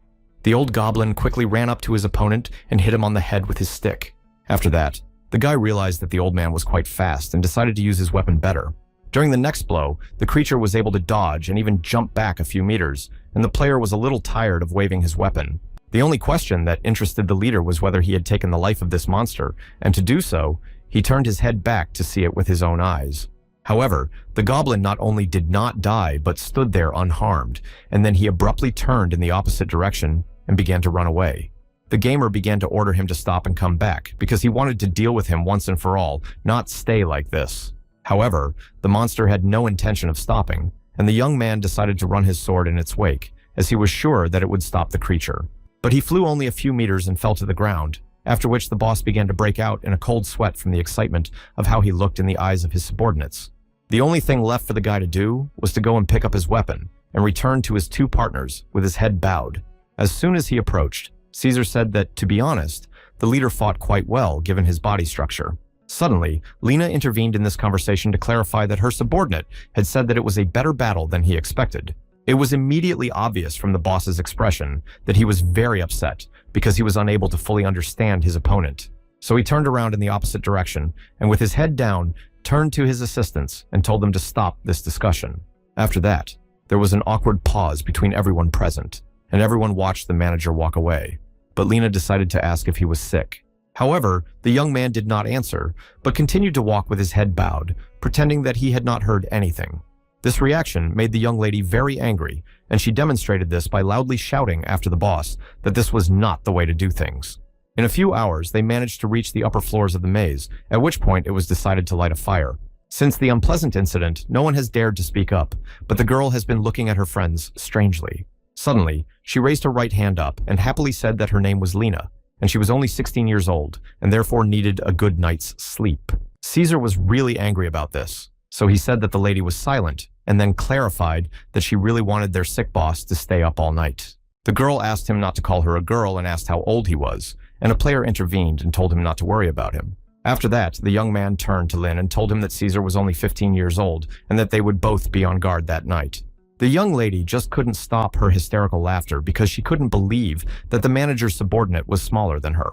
The old goblin quickly ran up to his opponent and hit him on the head with his stick. After that, the guy realized that the old man was quite fast and decided to use his weapon better. During the next blow, the creature was able to dodge and even jump back a few meters, and the player was a little tired of waving his weapon. The only question that interested the leader was whether he had taken the life of this monster, and to do so, he turned his head back to see it with his own eyes. However, the goblin not only did not die, but stood there unharmed, and then he abruptly turned in the opposite direction and began to run away. The gamer began to order him to stop and come back, because he wanted to deal with him once and for all, not stay like this. However, the monster had no intention of stopping, and the young man decided to run his sword in its wake, as he was sure that it would stop the creature. But he flew only a few meters and fell to the ground, after which the boss began to break out in a cold sweat from the excitement of how he looked in the eyes of his subordinates. The only thing left for the guy to do was to go and pick up his weapon and return to his two partners with his head bowed. As soon as he approached, Caesar said that, to be honest, the leader fought quite well given his body structure. Suddenly, Lena intervened in this conversation to clarify that her subordinate had said that it was a better battle than he expected. It was immediately obvious from the boss's expression that he was very upset because he was unable to fully understand his opponent. So he turned around in the opposite direction and with his head down, turned to his assistants and told them to stop this discussion. After that, there was an awkward pause between everyone present, and everyone watched the manager walk away. But Lena decided to ask if he was sick. However, the young man did not answer, but continued to walk with his head bowed, pretending that he had not heard anything. This reaction made the young lady very angry, and she demonstrated this by loudly shouting after the boss that this was not the way to do things. In a few hours, they managed to reach the upper floors of the maze, at which point it was decided to light a fire. Since the unpleasant incident, no one has dared to speak up, but the girl has been looking at her friends strangely. Suddenly, she raised her right hand up and happily said that her name was Lena, and she was only 16 years old, and therefore needed a good night's sleep. Caesar was really angry about this, so he said that the lady was silent, and then clarified that she really wanted their sick boss to stay up all night. The girl asked him not to call her a girl and asked how old he was, and a player intervened and told him not to worry about him. After that, the young man turned to Lin and told him that Caesar was only 15 years old and that they would both be on guard that night. The young lady just couldn't stop her hysterical laughter because she couldn't believe that the manager's subordinate was smaller than her.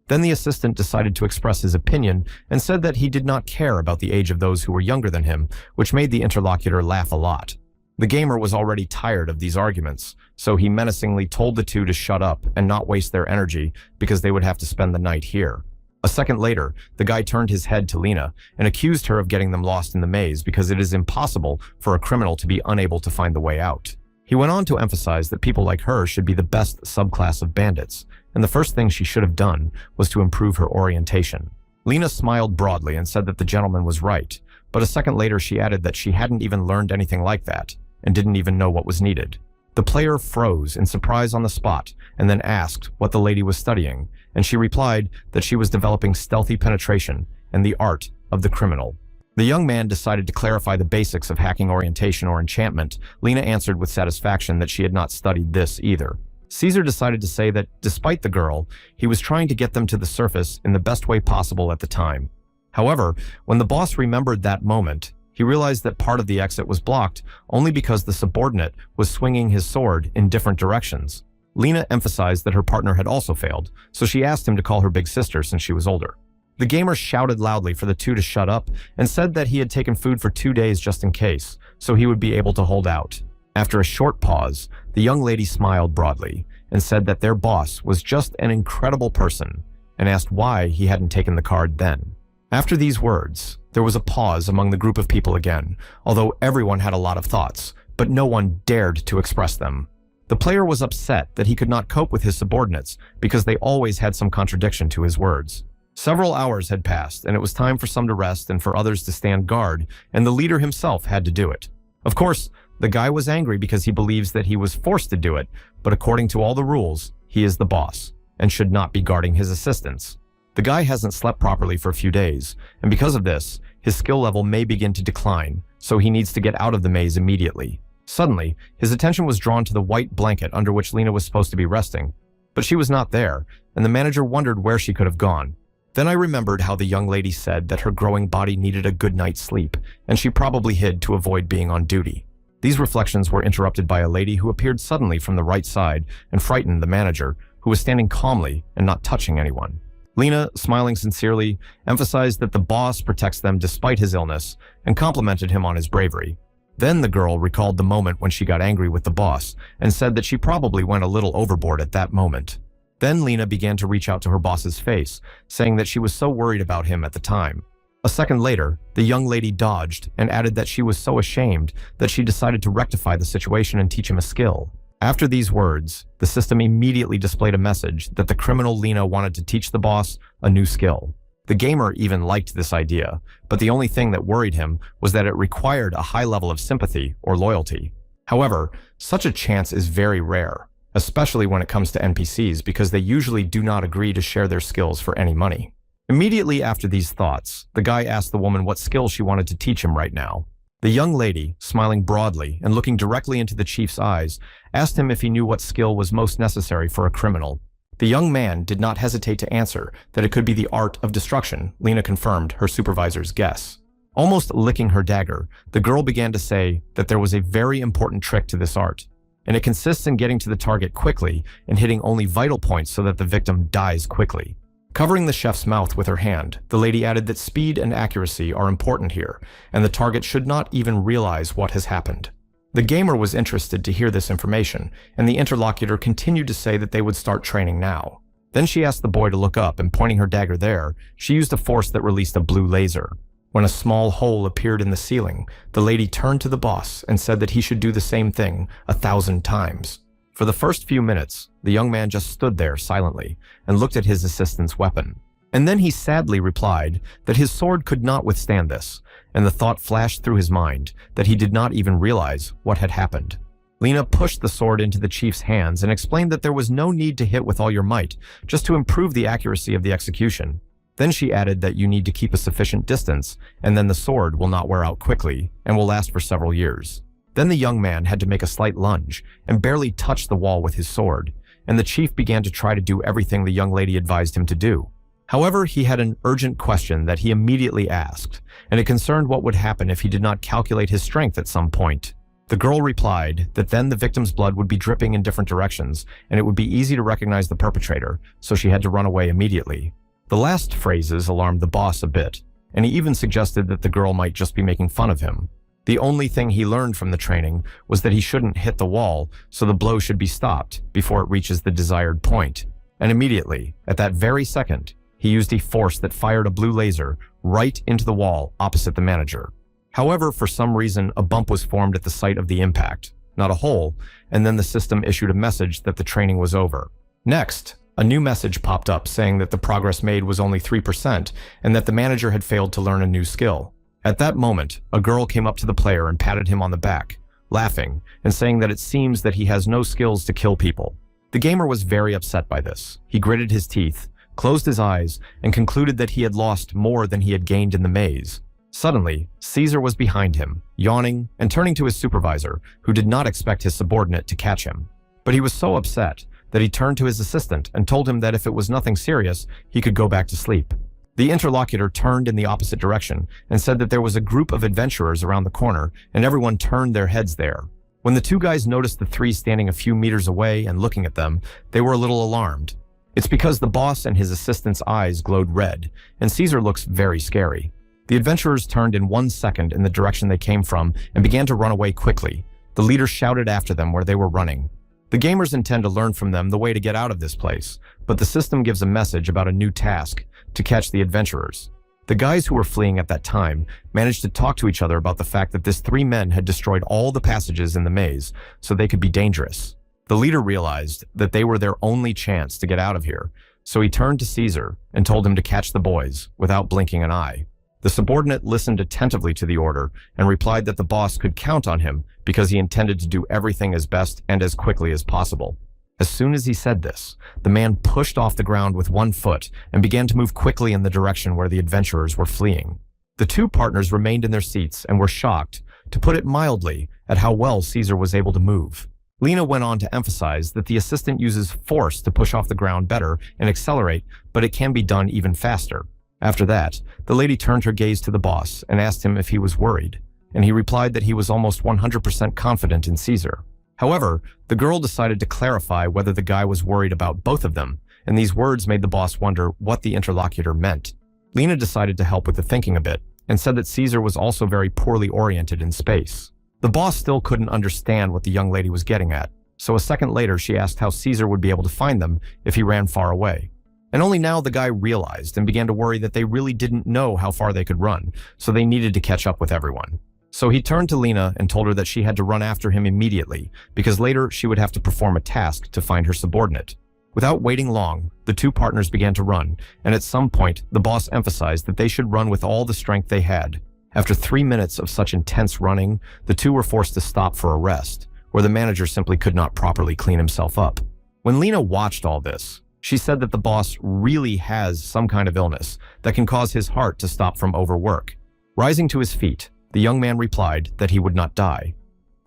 Then the assistant decided to express his opinion and said that he did not care about the age of those who were younger than him, which made the interlocutor laugh a lot. The gamer was already tired of these arguments, so he menacingly told the two to shut up and not waste their energy because they would have to spend the night here. A second later, the guy turned his head to Lena and accused her of getting them lost in the maze because it is impossible for a criminal to be unable to find the way out. He went on to emphasize that people like her should be the best subclass of bandits, and the first thing she should have done was to improve her orientation. Lena smiled broadly and said that the gentleman was right, but a second later she added that she hadn't even learned anything like that and didn't even know what was needed. The player froze in surprise on the spot and then asked what the lady was studying, and she replied that she was developing stealthy penetration and the art of the criminal. The young man decided to clarify the basics of hacking orientation or enchantment. Lena answered with satisfaction that she had not studied this either. Caesar decided to say that, despite the girl, he was trying to get them to the surface in the best way possible at the time. However, when the boss remembered that moment, he realized that part of the exit was blocked only because the subordinate was swinging his sword in different directions. Lena emphasized that her partner had also failed, so she asked him to call her big sister since she was older. The gamer shouted loudly for the two to shut up and said that he had taken food for 2 days just in case, so he would be able to hold out. After a short pause, the young lady smiled broadly and said that their boss was just an incredible person and asked why he hadn't taken the card then. After these words, there was a pause among the group of people again, although everyone had a lot of thoughts, but no one dared to express them. The player was upset that he could not cope with his subordinates because they always had some contradiction to his words. Several hours had passed, and it was time for some to rest and for others to stand guard, and the leader himself had to do it. Of course, the guy was angry because he believes that he was forced to do it, but according to all the rules, he is the boss and should not be guarding his assistants. The guy hasn't slept properly for a few days, and because of this, his skill level may begin to decline, so he needs to get out of the maze immediately. Suddenly, his attention was drawn to the white blanket under which Lena was supposed to be resting, but she was not there, and the manager wondered where she could have gone. Then I remembered how the young lady said that her growing body needed a good night's sleep, and she probably hid to avoid being on duty. These reflections were interrupted by a lady who appeared suddenly from the right side and frightened the manager, who was standing calmly and not touching anyone. Lena, smiling sincerely, emphasized that the boss protects them despite his illness and complimented him on his bravery. Then the girl recalled the moment when she got angry with the boss and said that she probably went a little overboard at that moment. Then Lena began to reach out to her boss's face, saying that she was so worried about him at the time. A second later, the young lady dodged and added that she was so ashamed that she decided to rectify the situation and teach him a skill. After these words, the system immediately displayed a message that the criminal Lena wanted to teach the boss a new skill. The gamer even liked this idea, but the only thing that worried him was that it required a high level of sympathy or loyalty. However, such a chance is very rare, especially when it comes to NPCs because they usually do not agree to share their skills for any money. Immediately after these thoughts, the guy asked the woman what skill she wanted to teach him right now. The young lady, smiling broadly and looking directly into the chief's eyes, asked him if he knew what skill was most necessary for a criminal. The young man did not hesitate to answer that it could be the art of destruction. Lena confirmed her supervisor's guess. Almost licking her dagger, the girl began to say that there was a very important trick to this art, and it consists in getting to the target quickly and hitting only vital points so that the victim dies quickly. Covering the chef's mouth with her hand, the lady added that speed and accuracy are important here, and the target should not even realize what has happened. The gamer was interested to hear this information, and the interlocutor continued to say that they would start training now. Then she asked the boy to look up, and pointing her dagger there, she used a force that released a blue laser. When a small hole appeared in the ceiling, the lady turned to the boss and said that he should do the same thing 1,000 times. For the first few minutes, the young man just stood there silently and looked at his assistant's weapon. And then he sadly replied that his sword could not withstand this, and the thought flashed through his mind that he did not even realize what had happened. Lena pushed the sword into the chief's hands and explained that there was no need to hit with all your might, just to improve the accuracy of the execution. Then she added that you need to keep a sufficient distance, and then the sword will not wear out quickly and will last for several years. Then the young man had to make a slight lunge and barely touch the wall with his sword, and the chief began to try to do everything the young lady advised him to do. However, he had an urgent question that he immediately asked, and it concerned what would happen if he did not calculate his strength at some point. The girl replied that then the victim's blood would be dripping in different directions, and it would be easy to recognize the perpetrator, so she had to run away immediately. The last phrases alarmed the boss a bit, and he even suggested that the girl might just be making fun of him. The only thing he learned from the training was that he shouldn't hit the wall, so the blow should be stopped before it reaches the desired point. And immediately, at that very second, he used a force that fired a blue laser right into the wall opposite the manager. However, for some reason, a bump was formed at the site of the impact, not a hole, and then the system issued a message that the training was over. Next, a new message popped up saying that the progress made was only 3% and that the manager had failed to learn a new skill. At that moment, a girl came up to the player and patted him on the back, laughing and saying that it seems that he has no skills to kill people. The gamer was very upset by this. He gritted his teeth, closed his eyes, and concluded that he had lost more than he had gained in the maze. Suddenly, Caesar was behind him, yawning and turning to his supervisor, who did not expect his subordinate to catch him. But he was so upset that he turned to his assistant and told him that if it was nothing serious, he could go back to sleep. The interlocutor turned in the opposite direction and said that there was a group of adventurers around the corner, and everyone turned their heads there. When the two guys noticed the three standing a few meters away and looking at them, they were a little alarmed. It's because the boss and his assistant's eyes glowed red, and Caesar looks very scary. The adventurers turned in 1 second in the direction they came from and began to run away quickly. The leader shouted after them where they were running. The gamers intend to learn from them the way to get out of this place, but the system gives a message about a new task: to catch the adventurers. The guys who were fleeing at that time managed to talk to each other about the fact that these three men had destroyed all the passages in the maze, so they could be dangerous. The leader realized that they were their only chance to get out of here, so he turned to Caesar and told him to catch the boys without blinking an eye. The subordinate listened attentively to the order and replied that the boss could count on him because he intended to do everything as best and as quickly as possible. As soon as he said this, the man pushed off the ground with 1 foot and began to move quickly in the direction where the adventurers were fleeing. The two partners remained in their seats and were shocked, to put it mildly, at how well Caesar was able to move. Lena went on to emphasize that the assistant uses force to push off the ground better and accelerate, but it can be done even faster. After that, the lady turned her gaze to the boss and asked him if he was worried, and he replied that he was almost 100% confident in Caesar. However, the girl decided to clarify whether the guy was worried about both of them, and these words made the boss wonder what the interlocutor meant. Lena decided to help with the thinking a bit, and said that Caesar was also very poorly oriented in space. The boss still couldn't understand what the young lady was getting at, so a second later she asked how Caesar would be able to find them if he ran far away. And only now the guy realized and began to worry that they really didn't know how far they could run, so they needed to catch up with everyone. So he turned to Lena and told her that she had to run after him immediately, because later she would have to perform a task to find her subordinate. Without waiting long, the two partners began to run, and at some point, the boss emphasized that they should run with all the strength they had. After 3 minutes of such intense running, the two were forced to stop for a rest, where the manager simply could not properly clean himself up. When Lena watched all this, she said that the boss really has some kind of illness that can cause his heart to stop from overwork. Rising to his feet, the young man replied that he would not die.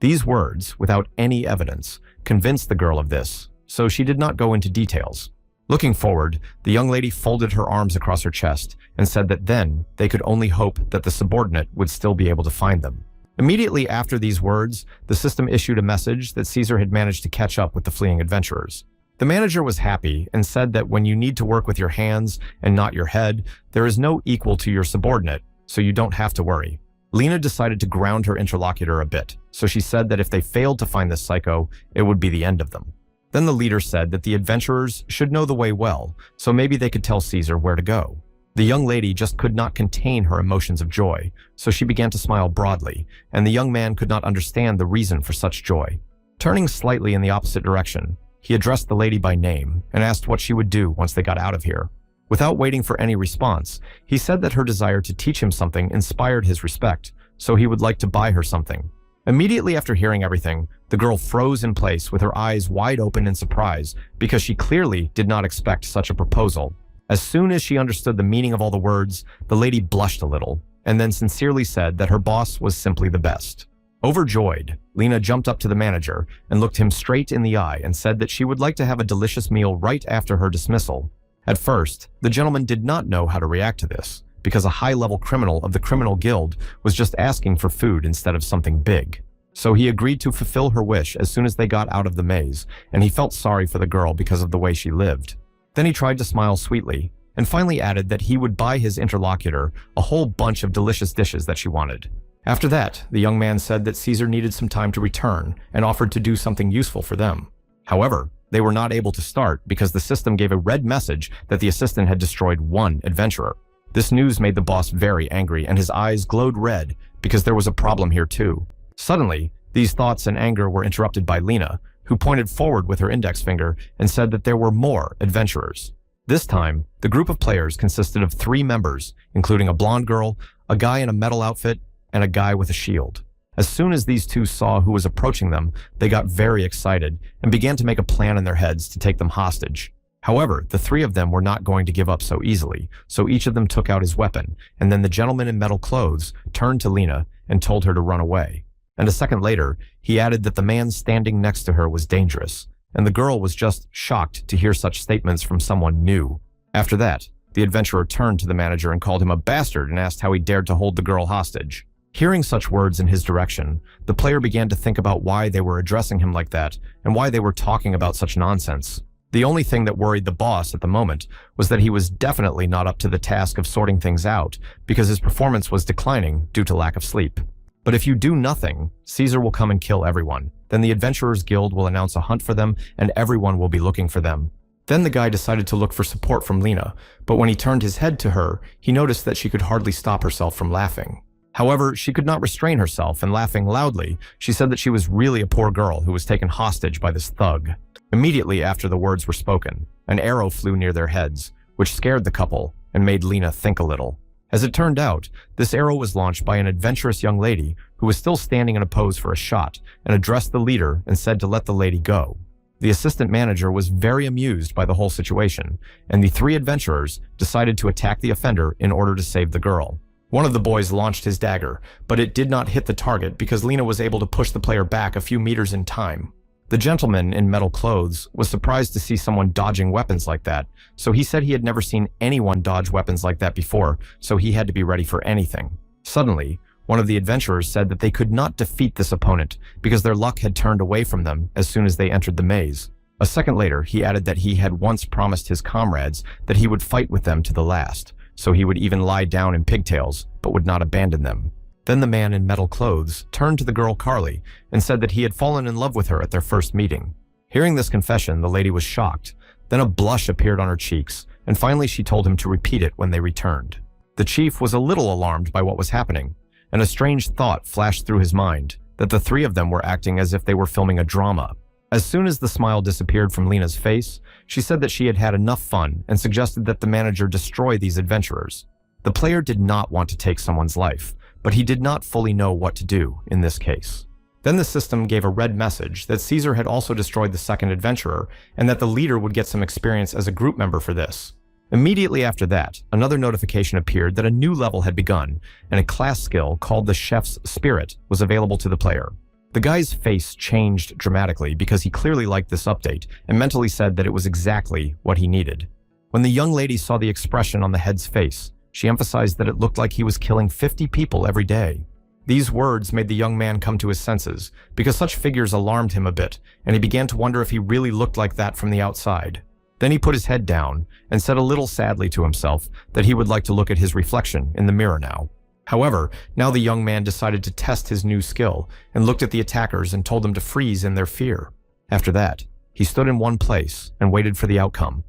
These words, without any evidence, convinced the girl of this, so she did not go into details. Looking forward, the young lady folded her arms across her chest and said that then they could only hope that the subordinate would still be able to find them. Immediately after these words, the system issued a message that Caesar had managed to catch up with the fleeing adventurers. The manager was happy and said that when you need to work with your hands and not your head, there is no equal to your subordinate, so you don't have to worry. Lena decided to ground her interlocutor a bit, so she said that if they failed to find this psycho, it would be the end of them. Then the leader said that the adventurers should know the way well, so maybe they could tell Caesar where to go. The young lady just could not contain her emotions of joy, so she began to smile broadly, and the young man could not understand the reason for such joy. Turning slightly in the opposite direction, he addressed the lady by name and asked what she would do once they got out of here. Without waiting for any response, he said that her desire to teach him something inspired his respect, so he would like to buy her something. Immediately after hearing everything, the girl froze in place with her eyes wide open in surprise because she clearly did not expect such a proposal. As soon as she understood the meaning of all the words, the lady blushed a little, and then sincerely said that her boss was simply the best. Overjoyed, Lena jumped up to the manager and looked him straight in the eye and said that she would like to have a delicious meal right after her dismissal. At first, the gentleman did not know how to react to this, because a high-level criminal of the criminal guild was just asking for food instead of something big. So he agreed to fulfill her wish as soon as they got out of the maze, and he felt sorry for the girl because of the way she lived. Then he tried to smile sweetly, and finally added that he would buy his interlocutor a whole bunch of delicious dishes that she wanted. After that, the young man said that Caesar needed some time to return and offered to do something useful for them. However, they were not able to start because the system gave a red message that the assistant had destroyed one adventurer. This news made the boss very angry, and his eyes glowed red because there was a problem here too. Suddenly, these thoughts and anger were interrupted by Lena, who pointed forward with her index finger and said that there were more adventurers. This time, the group of players consisted of 3 members, including a blonde girl, a guy in a metal outfit, and a guy with a shield. As soon as these 2 saw who was approaching them, they got very excited and began to make a plan in their heads to take them hostage. However, the 3 of them were not going to give up so easily, so each of them took out his weapon, and then the gentleman in metal clothes turned to Lena and told her to run away. And a second later, he added that the man standing next to her was dangerous, and the girl was just shocked to hear such statements from someone new. After that, the adventurer turned to the manager and called him a bastard and asked how he dared to hold the girl hostage. Hearing such words in his direction, the player began to think about why they were addressing him like that and why they were talking about such nonsense. The only thing that worried the boss at the moment was that he was definitely not up to the task of sorting things out because his performance was declining due to lack of sleep. But if you do nothing, Caesar will come and kill everyone. Then the Adventurers Guild will announce a hunt for them and everyone will be looking for them. Then the guy decided to look for support from Lena, but when he turned his head to her, he noticed that she could hardly stop herself from laughing. However, she could not restrain herself, and laughing loudly, she said that she was really a poor girl who was taken hostage by this thug. Immediately after the words were spoken, an arrow flew near their heads, which scared the couple and made Lena think a little. As it turned out, this arrow was launched by an adventurous young lady who was still standing in a pose for a shot and addressed the leader and said to let the lady go. The assistant manager was very amused by the whole situation, and the 3 adventurers decided to attack the offender in order to save the girl. One of the boys launched his dagger, but it did not hit the target because Lena was able to push the player back a few meters in time. The gentleman in metal clothes was surprised to see someone dodging weapons like that, so he said he had never seen anyone dodge weapons like that before, so he had to be ready for anything. Suddenly, one of the adventurers said that they could not defeat this opponent because their luck had turned away from them as soon as they entered the maze. A second later, he added that he had once promised his comrades that he would fight with them to the last, so he would even lie down in pigtails, but would not abandon them. Then the man in metal clothes turned to the girl Carly and said that he had fallen in love with her at their first meeting. Hearing this confession, the lady was shocked. Then a blush appeared on her cheeks, and finally she told him to repeat it when they returned. The chief was a little alarmed by what was happening, and a strange thought flashed through his mind, that the 3 of them were acting as if they were filming a drama. As soon as the smile disappeared from Lena's face, she said that she had had enough fun and suggested that the manager destroy these adventurers. The player did not want to take someone's life, but he did not fully know what to do in this case. Then the system gave a red message that Caesar had also destroyed the second adventurer and that the leader would get some experience as a group member for this. Immediately after that, another notification appeared that a new level had begun and a class skill called the Chef's Spirit was available to the player. The guy's face changed dramatically because he clearly liked this update and mentally said that it was exactly what he needed. When the young lady saw the expression on the head's face, she emphasized that it looked like he was killing 50 people every day. These words made the young man come to his senses because such figures alarmed him a bit, and he began to wonder if he really looked like that from the outside. Then he put his head down and said a little sadly to himself that he would like to look at his reflection in the mirror now. However, now the young man decided to test his new skill and looked at the attackers and told them to freeze in their fear. After that, he stood in one place and waited for the outcome.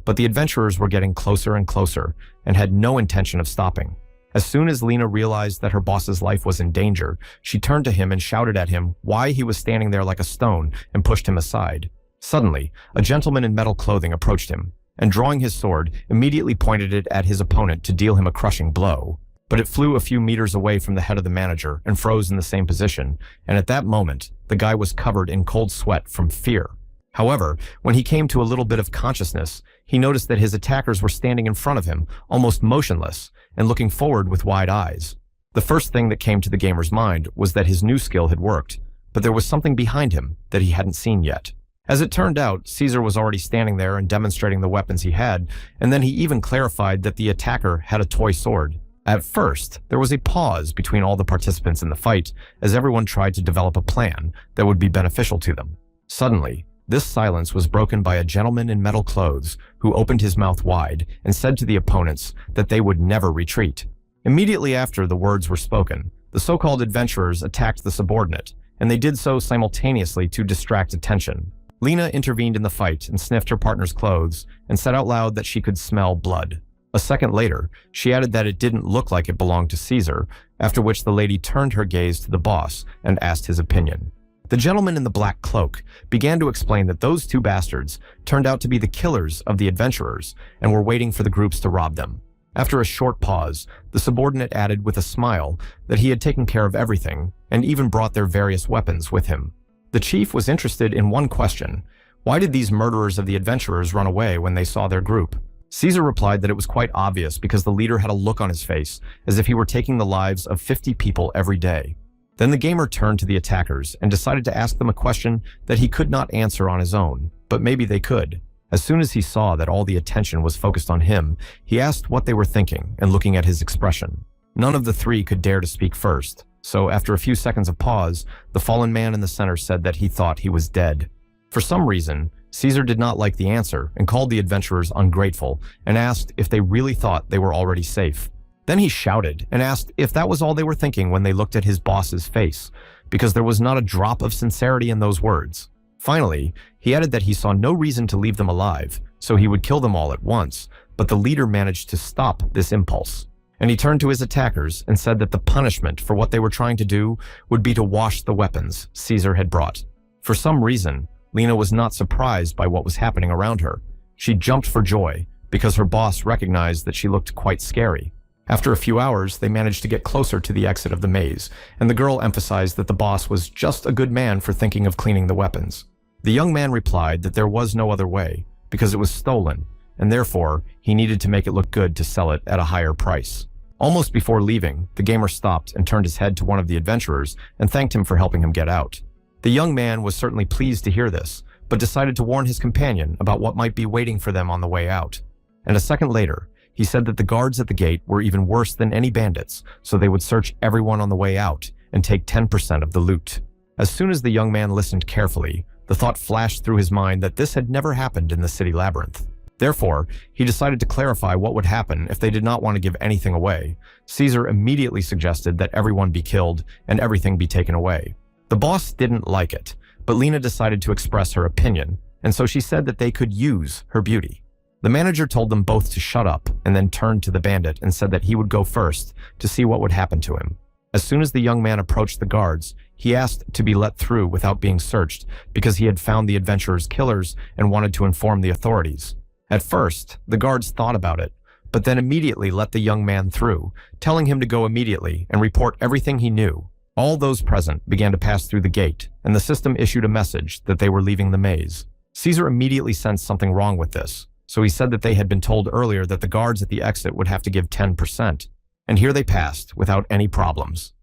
But the adventurers were getting closer and closer and had no intention of stopping. As soon as Lena realized that her boss's life was in danger, she turned to him and shouted at him why he was standing there like a stone and pushed him aside. Suddenly, a gentleman in metal clothing approached him, and drawing his sword, immediately pointed it at his opponent to deal him a crushing blow. But it flew a few meters away from the head of the manager and froze in the same position, and at that moment, the guy was covered in cold sweat from fear. However, when he came to a little bit of consciousness, he noticed that his attackers were standing in front of him, almost motionless, and looking forward with wide eyes. The first thing that came to the gamer's mind was that his new skill had worked, but there was something behind him that he hadn't seen yet. As it turned out, Caesar was already standing there and demonstrating the weapons he had, and then he even clarified that the attacker had a toy sword. At first, there was a pause between all the participants in the fight as everyone tried to develop a plan that would be beneficial to them. Suddenly, this silence was broken by a gentleman in metal clothes who opened his mouth wide and said to the opponents that they would never retreat. Immediately after the words were spoken, the so-called adventurers attacked the subordinate, and they did so simultaneously to distract attention. Lena intervened in the fight and sniffed her partner's clothes and said out loud that she could smell blood. A second later, she added that it didn't look like it belonged to Caesar, after which the lady turned her gaze to the boss and asked his opinion. The gentleman in the black cloak began to explain that those two bastards turned out to be the killers of the adventurers and were waiting for the groups to rob them. After a short pause, the subordinate added with a smile that he had taken care of everything and even brought their various weapons with him. The chief was interested in one question: why did these murderers of the adventurers run away when they saw their group? Caesar replied that it was quite obvious because the leader had a look on his face as if he were taking the lives of 50 people every day. Then the gamer turned to the attackers and decided to ask them a question that he could not answer on his own, but maybe they could. As soon as he saw that all the attention was focused on him, he asked what they were thinking and looking at his expression. None of the three could dare to speak first, so after a few seconds of pause, the fallen man in the center said that he thought he was dead. For some reason, Caesar did not like the answer and called the adventurers ungrateful and asked if they really thought they were already safe. Then he shouted and asked if that was all they were thinking when they looked at his boss's face, because there was not a drop of sincerity in those words. Finally, he added that he saw no reason to leave them alive, so he would kill them all at once, but the leader managed to stop this impulse. And he turned to his attackers and said that the punishment for what they were trying to do would be to wash the weapons Caesar had brought. For some reason, Lena was not surprised by what was happening around her. She jumped for joy because her boss recognized that she looked quite scary. After a few hours, they managed to get closer to the exit of the maze, and the girl emphasized that the boss was just a good man for thinking of cleaning the weapons. The young man replied that there was no other way, because it was stolen, and therefore he needed to make it look good to sell it at a higher price. Almost before leaving, the gamer stopped and turned his head to one of the adventurers and thanked him for helping him get out. The young man was certainly pleased to hear this, but decided to warn his companion about what might be waiting for them on the way out. And a second later, he said that the guards at the gate were even worse than any bandits, so they would search everyone on the way out and take 10% of the loot. As soon as the young man listened carefully, the thought flashed through his mind that this had never happened in the city labyrinth. Therefore, he decided to clarify what would happen if they did not want to give anything away. Caesar immediately suggested that everyone be killed and everything be taken away. The boss didn't like it, but Lena decided to express her opinion, and so she said that they could use her beauty. The manager told them both to shut up and then turned to the bandit and said that he would go first to see what would happen to him. As soon as the young man approached the guards, he asked to be let through without being searched because he had found the adventurers' killers and wanted to inform the authorities. At first, the guards thought about it, but then immediately let the young man through, telling him to go immediately and report everything he knew. All those present began to pass through the gate, and the system issued a message that they were leaving the maze. Caesar immediately sensed something wrong with this, so he said that they had been told earlier that the guards at the exit would have to give 10%, and here they passed without any problems.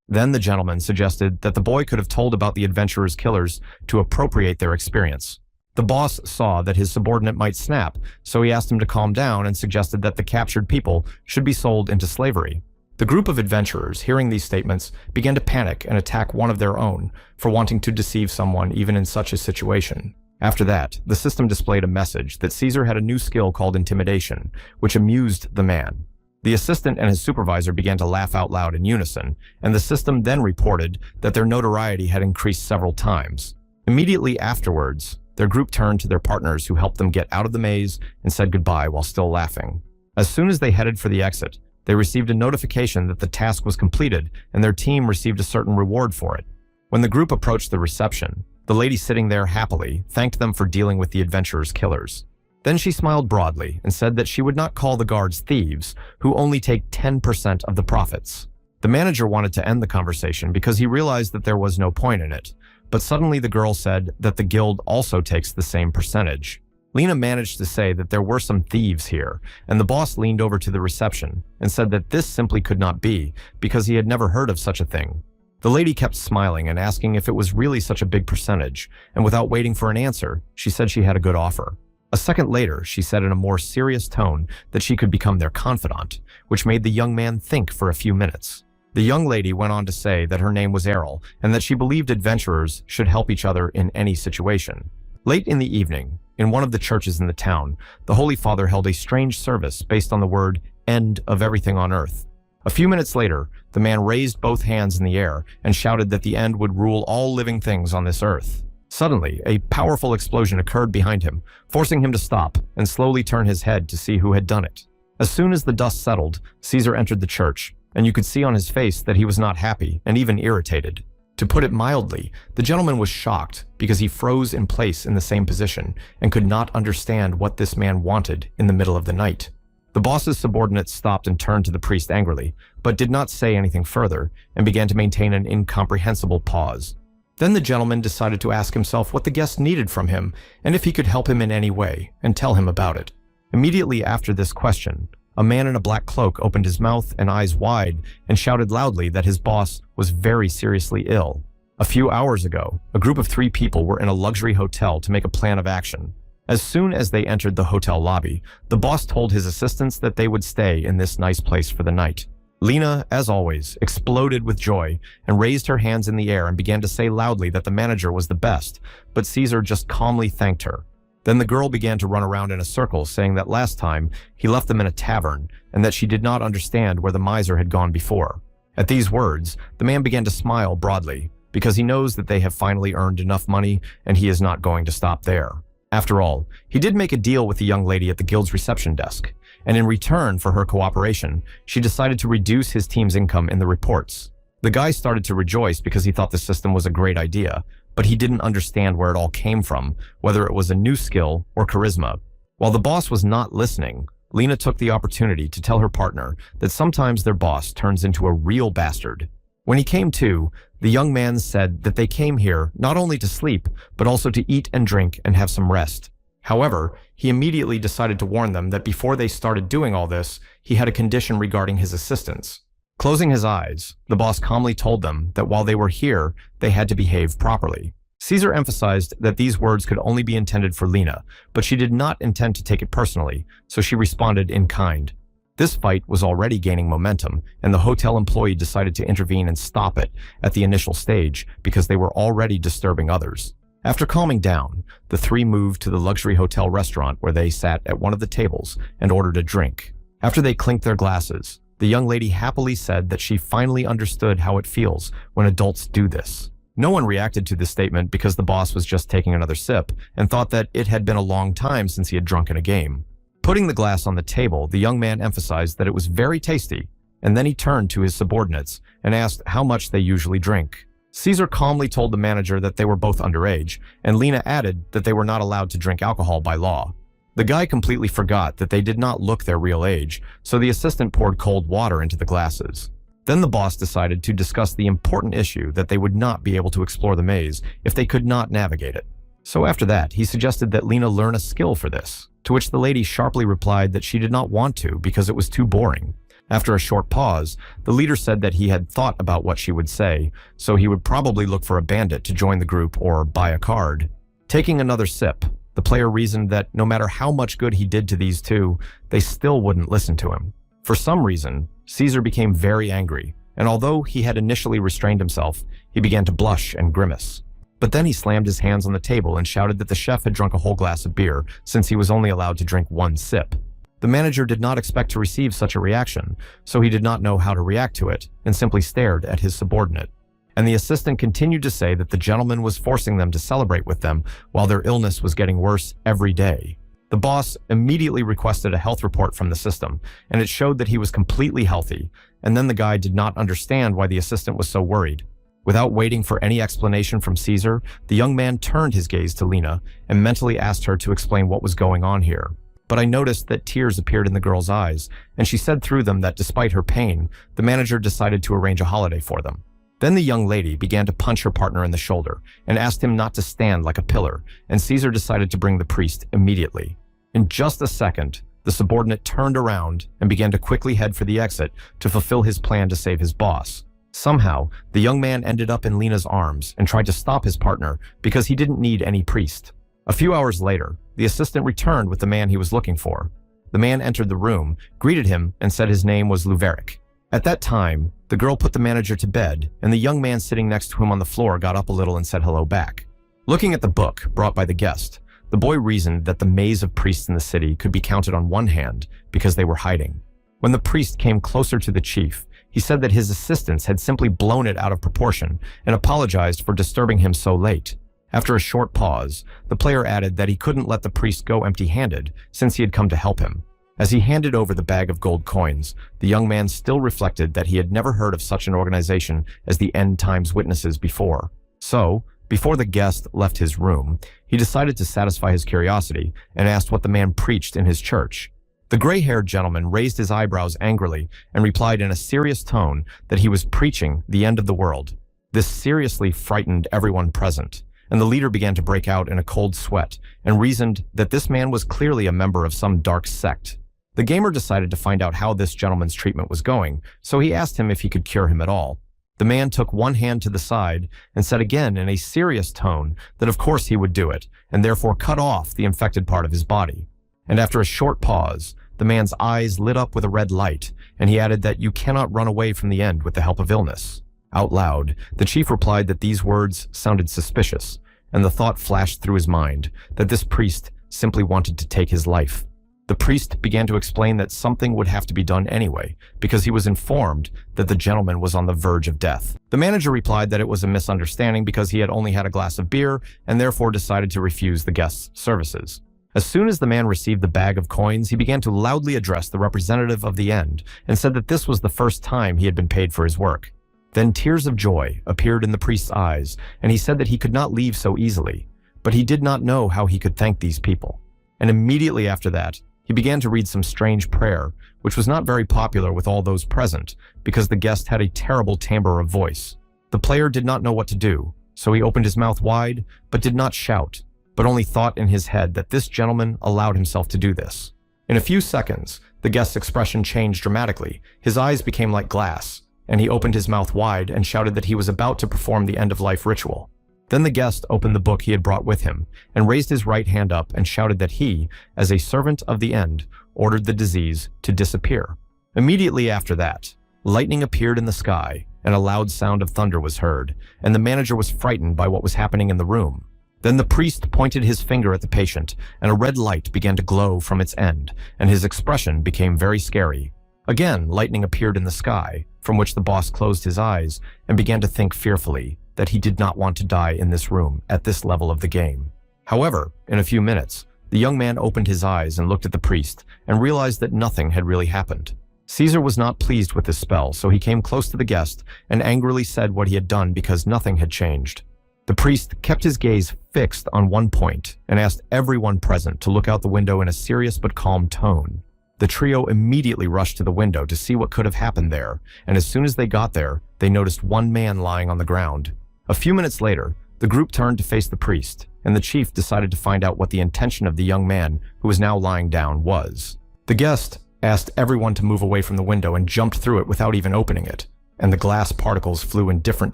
Then the gentleman suggested that the boy could have told about the adventurers' killers to appropriate their experience. The boss saw that his subordinate might snap, so he asked him to calm down and suggested that the captured people should be sold into slavery. The group of adventurers, hearing these statements, began to panic and attack one of their own for wanting to deceive someone even in such a situation. After that, the system displayed a message that Caesar had a new skill called intimidation, which amused the man. The assistant and his supervisor began to laugh out loud in unison, and the system then reported that their notoriety had increased several times. Immediately afterwards, their group turned to their partners who helped them get out of the maze and said goodbye while still laughing. As soon as they headed for the exit, they received a notification that the task was completed and their team received a certain reward for it. When the group approached the reception, the lady sitting there happily thanked them for dealing with the adventurers' killers. Then she smiled broadly and said that she would not call the guards thieves, who only take 10% of the profits. The manager wanted to end the conversation because he realized that there was no point in it, but suddenly the girl said that the guild also takes the same percentage. Lena managed to say that there were some thieves here, and the boss leaned over to the reception and said that this simply could not be because he had never heard of such a thing. The lady kept smiling and asking if it was really such a big percentage, and without waiting for an answer, she said she had a good offer. A second later, she said in a more serious tone that she could become their confidant, which made the young man think for a few minutes. The young lady went on to say that her name was Errol and that she believed adventurers should help each other in any situation. Late in the evening, in one of the churches in the town, the Holy Father held a strange service based on the word "end of everything on earth." A few minutes later, the man raised both hands in the air and shouted that the end would rule all living things on this earth. Suddenly, a powerful explosion occurred behind him, forcing him to stop and slowly turn his head to see who had done it. As soon as the dust settled, Caesar entered the church, and you could see on his face that he was not happy and even irritated. To put it mildly, the gentleman was shocked because he froze in place in the same position and could not understand what this man wanted in the middle of the night. The boss's subordinates stopped and turned to the priest angrily, but did not say anything further and began to maintain an incomprehensible pause. Then the gentleman decided to ask himself what the guest needed from him and if he could help him in any way and tell him about it. Immediately after this question, a man in a black cloak opened his mouth and eyes wide and shouted loudly that his boss was very seriously ill. A few hours ago, a group of 3 people were in a luxury hotel to make a plan of action. As soon as they entered the hotel lobby, the boss told his assistants that they would stay in this nice place for the night. Lena, as always, exploded with joy and raised her hands in the air and began to say loudly that the manager was the best, but Caesar just calmly thanked her. Then the girl began to run around in a circle, saying that last time he left them in a tavern and that she did not understand where the miser had gone before. At these words, the man began to smile broadly because he knows that they have finally earned enough money and he is not going to stop there. After all, he did make a deal with the young lady at the guild's reception desk, and in return for her cooperation, she decided to reduce his team's income in the reports. The guy started to rejoice because he thought the system was a great idea, but he didn't understand where it all came from, whether it was a new skill or charisma. While the boss was not listening, Lena took the opportunity to tell her partner that sometimes their boss turns into a real bastard. When he came to, the young man said that they came here not only to sleep, but also to eat and drink and have some rest. However, he immediately decided to warn them that before they started doing all this, he had a condition regarding his assistants. Closing his eyes, the boss calmly told them that while they were here, they had to behave properly. Caesar emphasized that these words could only be intended for Lena, but she did not intend to take it personally, so she responded in kind. This fight was already gaining momentum, and the hotel employee decided to intervene and stop it at the initial stage because they were already disturbing others. After calming down, the 3 moved to the luxury hotel restaurant where they sat at one of the tables and ordered a drink. After they clinked their glasses, the young lady happily said that she finally understood how it feels when adults do this. No one reacted to this statement because the boss was just taking another sip and thought that it had been a long time since he had drunk in a game. Putting the glass on the table, the young man emphasized that it was very tasty, and then he turned to his subordinates and asked how much they usually drink. Caesar calmly told the manager that they were both underage, and Lena added that they were not allowed to drink alcohol by law. The guy completely forgot that they did not look their real age, so the assistant poured cold water into the glasses. Then the boss decided to discuss the important issue that they would not be able to explore the maze if they could not navigate it. So after that, he suggested that Lena learn a skill for this, to which the lady sharply replied that she did not want to because it was too boring. After a short pause, the leader said that he had thought about what she would say, so he would probably look for a bandit to join the group or buy a card. Taking another sip, the player reasoned that no matter how much good he did to these 2, they still wouldn't listen to him. For some reason, Caesar became very angry, and although he had initially restrained himself, he began to blush and grimace. But then he slammed his hands on the table and shouted that the chef had drunk a whole glass of beer since he was only allowed to drink 1 sip. The manager did not expect to receive such a reaction, so he did not know how to react to it and simply stared at his subordinate. And the assistant continued to say that the gentleman was forcing them to celebrate with them while their illness was getting worse every day. The boss immediately requested a health report from the system, and it showed that he was completely healthy, and then the guy did not understand why the assistant was so worried. Without waiting for any explanation from Caesar, the young man turned his gaze to Lena and mentally asked her to explain what was going on here. But I noticed that tears appeared in the girl's eyes, and she said through them that despite her pain, the manager decided to arrange a holiday for them. Then the young lady began to punch her partner in the shoulder and asked him not to stand like a pillar, and Caesar decided to bring the priest immediately. In just a second, the subordinate turned around and began to quickly head for the exit to fulfill his plan to save his boss. Somehow, the young man ended up in Lena's arms and tried to stop his partner because he didn't need any priest. A few hours later, the assistant returned with the man he was looking for. The man entered the room, greeted him, and said his name was Luveric. At that time, the girl put the manager to bed, and the young man sitting next to him on the floor got up a little and said hello back. Looking at the book brought by the guest, the boy reasoned that the maze of priests in the city could be counted on one hand because they were hiding. When the priest came closer to the chief, he said that his assistants had simply blown it out of proportion and apologized for disturbing him so late. After a short pause, the player added that he couldn't let the priest go empty-handed since he had come to help him. As he handed over the bag of gold coins, the young man still reflected that he had never heard of such an organization as the End Times Witnesses before. So, before the guest left his room, he decided to satisfy his curiosity and asked what the man preached in his church. The gray-haired gentleman raised his eyebrows angrily and replied in a serious tone that he was preaching the end of the world. This seriously frightened everyone present, and the leader began to break out in a cold sweat and reasoned that this man was clearly a member of some dark sect. The gamer decided to find out how this gentleman's treatment was going, so he asked him if he could cure him at all. The man took one hand to the side and said again in a serious tone that of course he would do it, and therefore cut off the infected part of his body. And after a short pause, the man's eyes lit up with a red light, and he added that you cannot run away from the end with the help of illness. Out loud, the chief replied that these words sounded suspicious, and the thought flashed through his mind that this priest simply wanted to take his life. The priest began to explain that something would have to be done anyway, because he was informed that the gentleman was on the verge of death. The manager replied that it was a misunderstanding because he had only had a glass of beer and therefore decided to refuse the guest's services. As soon as the man received the bag of coins, he began to loudly address the representative of the End and said that this was the first time he had been paid for his work. Then tears of joy appeared in the priest's eyes, and he said that he could not leave so easily, but he did not know how he could thank these people. And immediately after that, he began to read some strange prayer, which was not very popular with all those present, because the guest had a terrible timbre of voice. The player did not know what to do, so he opened his mouth wide, but did not shout, but only thought in his head that this gentleman allowed himself to do this. In a few seconds, the guest's expression changed dramatically. His eyes became like glass, and he opened his mouth wide and shouted that he was about to perform the end-of-life ritual. Then the guest opened the book he had brought with him and raised his right hand up and shouted that he, as a servant of the end, ordered the disease to disappear. Immediately after that, lightning appeared in the sky and a loud sound of thunder was heard, and the manager was frightened by what was happening in the room. Then the priest pointed his finger at the patient, and a red light began to glow from its end, and his expression became very scary. Again, lightning appeared in the sky, from which the boss closed his eyes and began to think fearfully that he did not want to die in this room at this level of the game. However, in a few minutes, the young man opened his eyes and looked at the priest and realized that nothing had really happened. Caesar was not pleased with this spell, so he came close to the guest and angrily said what he had done because nothing had changed. The priest kept his gaze fixed on one point and asked everyone present to look out the window in a serious but calm tone. The trio immediately rushed to the window to see what could have happened there, and as soon as they got there, they noticed one man lying on the ground. A few minutes later, the group turned to face the priest, and the chief decided to find out what the intention of the young man who was now lying down was. The guest asked everyone to move away from the window and jumped through it without even opening it, and the glass particles flew in different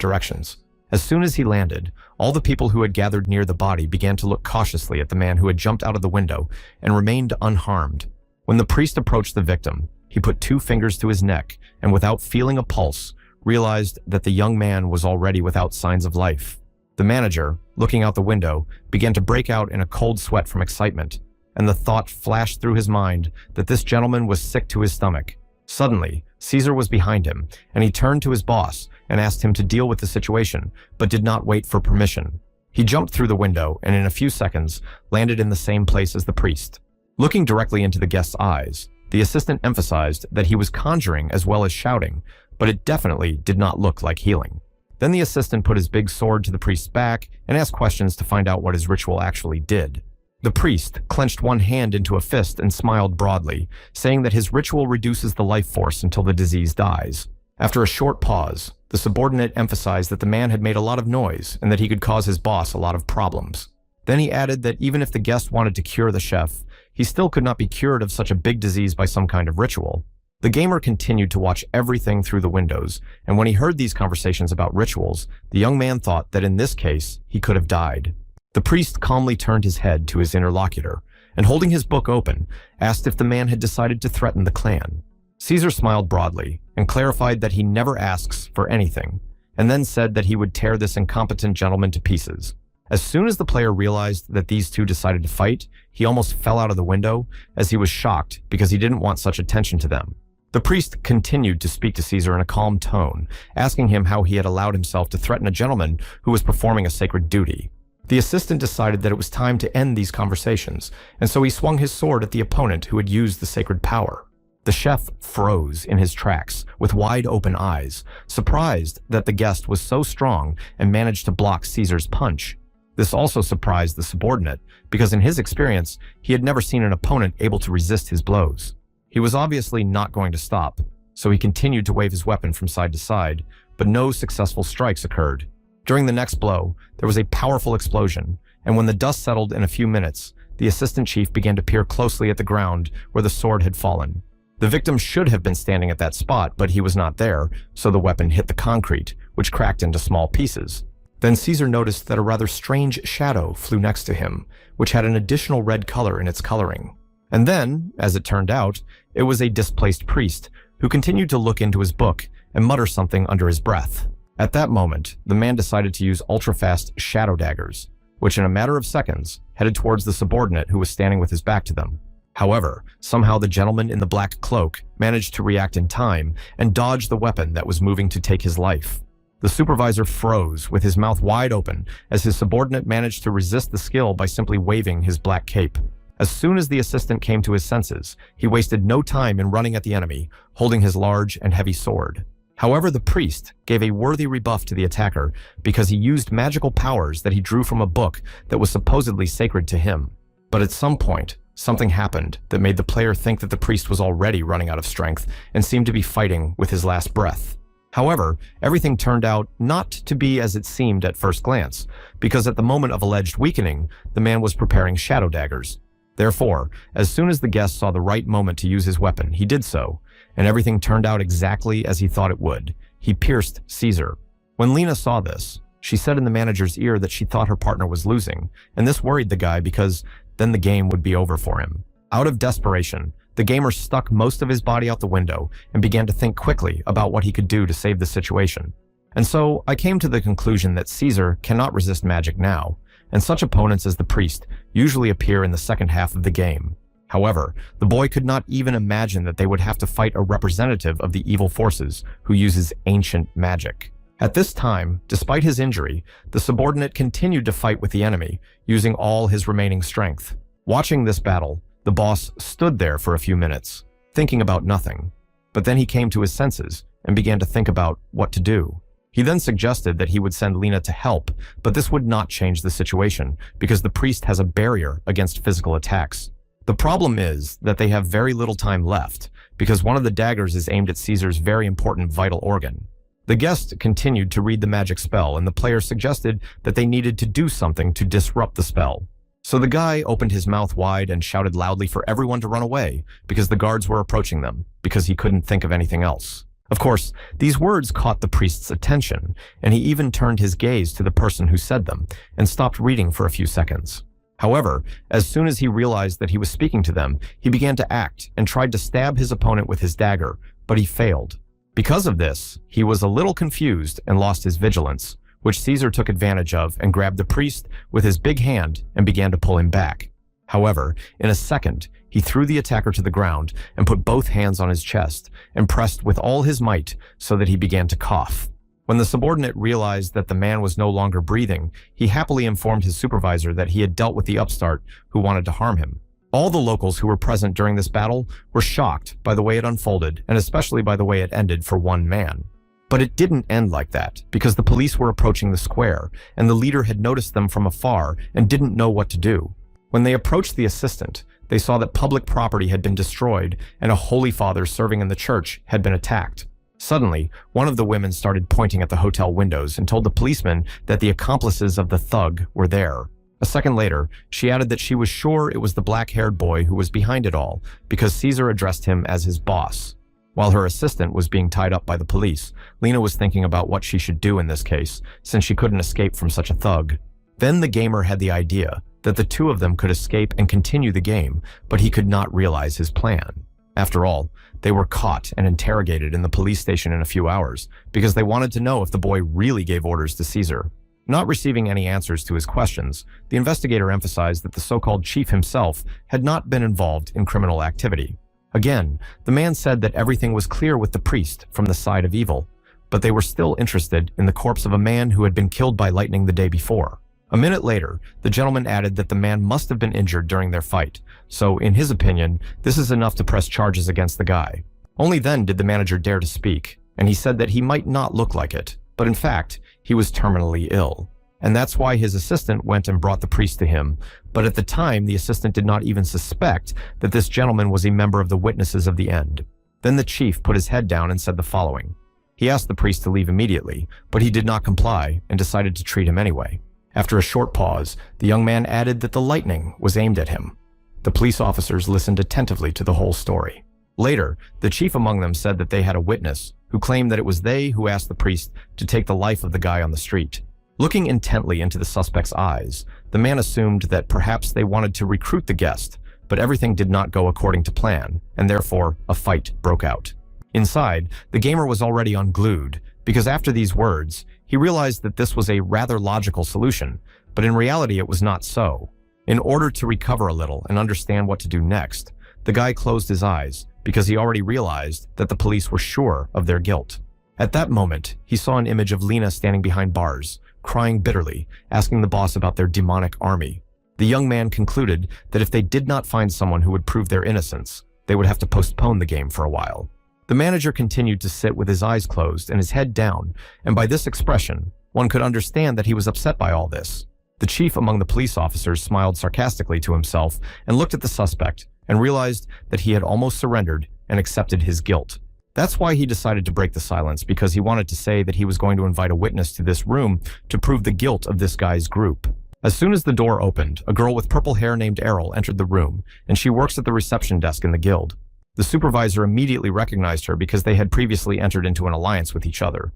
directions. As soon as he landed, all the people who had gathered near the body began to look cautiously at the man who had jumped out of the window and remained unharmed. When the priest approached the victim, he put 2 fingers to his neck and without feeling a pulse, realized that the young man was already without signs of life. The manager, looking out the window, began to break out in a cold sweat from excitement, and the thought flashed through his mind that this gentleman was sick to his stomach. Suddenly, Caesar was behind him, and he turned to his boss and asked him to deal with the situation, but did not wait for permission. He jumped through the window and in a few seconds landed in the same place as the priest. Looking directly into the guest's eyes, the assistant emphasized that he was conjuring as well as shouting, but it definitely did not look like healing. Then the assistant put his big sword to the priest's back and asked questions to find out what his ritual actually did. The priest clenched one hand into a fist and smiled broadly, saying that his ritual reduces the life force until the disease dies. After a short pause, the subordinate emphasized that the man had made a lot of noise and that he could cause his boss a lot of problems. Then he added that even if the guest wanted to cure the chef, he still could not be cured of such a big disease by some kind of ritual. The gamer continued to watch everything through the windows, and when he heard these conversations about rituals, the young man thought that in this case, he could have died. The priest calmly turned his head to his interlocutor, and holding his book open, asked if the man had decided to threaten the clan. Caesar smiled broadly and clarified that he never asks for anything, and then said that he would tear this incompetent gentleman to pieces. As soon as the player realized that these two decided to fight, he almost fell out of the window as he was shocked because he didn't want such attention to them. The priest continued to speak to Caesar in a calm tone, asking him how he had allowed himself to threaten a gentleman who was performing a sacred duty. The assistant decided that it was time to end these conversations, and so he swung his sword at the opponent who had used the sacred power. The chef froze in his tracks with wide open eyes, surprised that the guest was so strong and managed to block Caesar's punch. This also surprised the subordinate, because in his experience, he had never seen an opponent able to resist his blows. He was obviously not going to stop, so he continued to wave his weapon from side to side, but no successful strikes occurred. During the next blow, there was a powerful explosion, and when the dust settled in a few minutes, the assistant chief began to peer closely at the ground where the sword had fallen. The victim should have been standing at that spot, but he was not there, so the weapon hit the concrete, which cracked into small pieces. Then Caesar noticed that a rather strange shadow flew next to him, which had an additional red color in its coloring. And then, as it turned out, it was a displaced priest who continued to look into his book and mutter something under his breath. At that moment, the man decided to use ultra-fast shadow daggers, which in a matter of seconds headed towards the subordinate who was standing with his back to them. However, somehow the gentleman in the black cloak managed to react in time and dodge the weapon that was moving to take his life. The supervisor froze with his mouth wide open as his subordinate managed to resist the skill by simply waving his black cape. As soon as the assistant came to his senses, he wasted no time in running at the enemy, holding his large and heavy sword. However, the priest gave a worthy rebuff to the attacker because he used magical powers that he drew from a book that was supposedly sacred to him. But at some point, something happened that made the player think that the priest was already running out of strength and seemed to be fighting with his last breath. However, everything turned out not to be as it seemed at first glance, because at the moment of alleged weakening, the man was preparing shadow daggers. Therefore, as soon as the guest saw the right moment to use his weapon, he did so, and everything turned out exactly as he thought it would. He pierced Caesar. When Lena saw this, she said in the manager's ear that she thought her partner was losing, and this worried the guy because then the game would be over for him. Out of desperation, the gamer stuck most of his body out the window and began to think quickly about what he could do to save the situation. And so I came to the conclusion that Caesar cannot resist magic now, and such opponents as the priest usually appear in the second half of the game. However, the boy could not even imagine that they would have to fight a representative of the evil forces who uses ancient magic. At this time, despite his injury, the subordinate continued to fight with the enemy, using all his remaining strength. Watching this battle, the boss stood there for a few minutes, thinking about nothing. But then he came to his senses and began to think about what to do. He then suggested that he would send Lena to help, but this would not change the situation because the priest has a barrier against physical attacks. The problem is that they have very little time left because one of the daggers is aimed at Caesar's very important vital organ. The guest continued to read the magic spell, and the player suggested that they needed to do something to disrupt the spell. So the guy opened his mouth wide and shouted loudly for everyone to run away because the guards were approaching them, because he couldn't think of anything else. Of course, these words caught the priest's attention, and he even turned his gaze to the person who said them and stopped reading for a few seconds. However, as soon as he realized that he was speaking to them, he began to act and tried to stab his opponent with his dagger, but he failed. Because of this, he was a little confused and lost his vigilance, which Caesar took advantage of and grabbed the priest with his big hand and began to pull him back. However, in a second, he threw the attacker to the ground and put both hands on his chest and pressed with all his might so that he began to cough. When the subordinate realized that the man was no longer breathing, he happily informed his supervisor that he had dealt with the upstart who wanted to harm him. All the locals who were present during this battle were shocked by the way it unfolded, and especially by the way it ended for one man. But it didn't end like that, because the police were approaching the square, and the leader had noticed them from afar and didn't know what to do. When they approached the assistant, they saw that public property had been destroyed and a holy father serving in the church had been attacked. Suddenly, one of the women started pointing at the hotel windows and told the policeman that the accomplices of the thug were there. A second later, she added that she was sure it was the black-haired boy who was behind it all because Caesar addressed him as his boss. While her assistant was being tied up by the police, Lena was thinking about what she should do in this case, since she couldn't escape from such a thug. Then the gamer had the idea that the two of them could escape and continue the game, but he could not realize his plan. After all, they were caught and interrogated in the police station in a few hours because they wanted to know if the boy really gave orders to Caesar. Not receiving any answers to his questions, the investigator emphasized that the so-called chief himself had not been involved in criminal activity. Again, the man said that everything was clear with the priest from the side of evil, but they were still interested in the corpse of a man who had been killed by lightning the day before. A minute later, the gentleman added that the man must have been injured during their fight, so in his opinion, this is enough to press charges against the guy. Only then did the manager dare to speak, and he said that he might not look like it, but in fact, he was terminally ill. And that's why his assistant went and brought the priest to him, but at the time, the assistant did not even suspect that this gentleman was a member of the witnesses of the end. Then the chief put his head down and said the following. He asked the priest to leave immediately, but he did not comply and decided to treat him anyway. After a short pause, the young man added that the lightning was aimed at him. The police officers listened attentively to the whole story. Later, the chief among them said that they had a witness who claimed that it was they who asked the priest to take the life of the guy on the street. Looking intently into the suspect's eyes, the man assumed that perhaps they wanted to recruit the guest, but everything did not go according to plan, and therefore a fight broke out. Inside, the gamer was already unglued, because after these words, he realized that this was a rather logical solution, but in reality it was not so. In order to recover a little and understand what to do next, the guy closed his eyes because he already realized that the police were sure of their guilt. At that moment, he saw an image of Lena standing behind bars, crying bitterly, asking the boss about their demonic army. The young man concluded that if they did not find someone who would prove their innocence, they would have to postpone the game for a while. The manager continued to sit with his eyes closed and his head down, and by this expression, one could understand that he was upset by all this. The chief among the police officers smiled sarcastically to himself and looked at the suspect and realized that he had almost surrendered and accepted his guilt. That's why he decided to break the silence, because he wanted to say that he was going to invite a witness to this room to prove the guilt of this guy's group. As soon as the door opened, a girl with purple hair named Errol entered the room, and she works at the reception desk in the guild. The supervisor immediately recognized her because they had previously entered into an alliance with each other.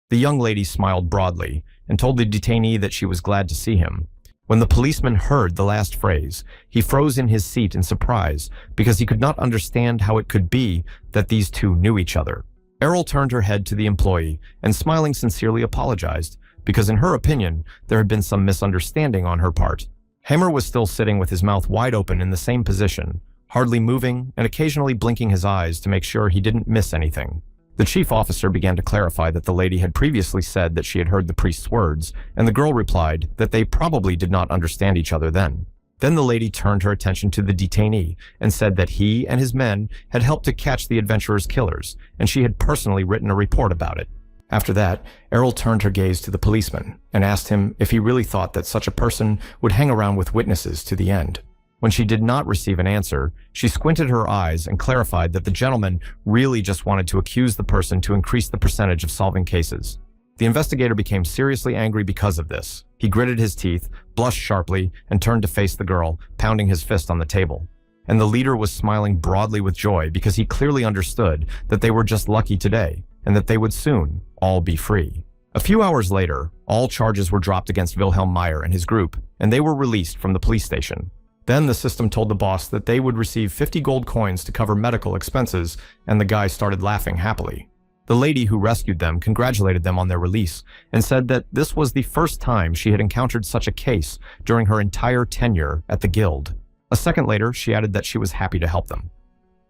The young lady smiled broadly and told the detainee that she was glad to see him. When the policeman heard the last phrase, he froze in his seat in surprise because he could not understand how it could be that these two knew each other. Errol turned her head to the employee and smiling sincerely apologized because in her opinion, there had been some misunderstanding on her part. Hammer was still sitting with his mouth wide open in the same position, hardly moving and occasionally blinking his eyes to make sure he didn't miss anything. The chief officer began to clarify that the lady had previously said that she had heard the priest's words, and the girl replied that they probably did not understand each other then. Then the lady turned her attention to the detainee and said that he and his men had helped to catch the adventurer's killers, and she had personally written a report about it. After that, Errol turned her gaze to the policeman and asked him if he really thought that such a person would hang around with witnesses to the end. When she did not receive an answer, she squinted her eyes and clarified that the gentleman really just wanted to accuse the person to increase the percentage of solving cases. The investigator became seriously angry because of this. He gritted his teeth, blushed sharply, and turned to face the girl, pounding his fist on the table. And the leader was smiling broadly with joy because he clearly understood that they were just lucky today, and that they would soon all be free. A few hours later, all charges were dropped against Wilhelm Meyer and his group, and they were released from the police station. Then the system told the boss that they would receive 50 gold coins to cover medical expenses, and the guy started laughing happily. The lady who rescued them congratulated them on their release and said that this was the first time she had encountered such a case during her entire tenure at the guild. A second later, she added that she was happy to help them.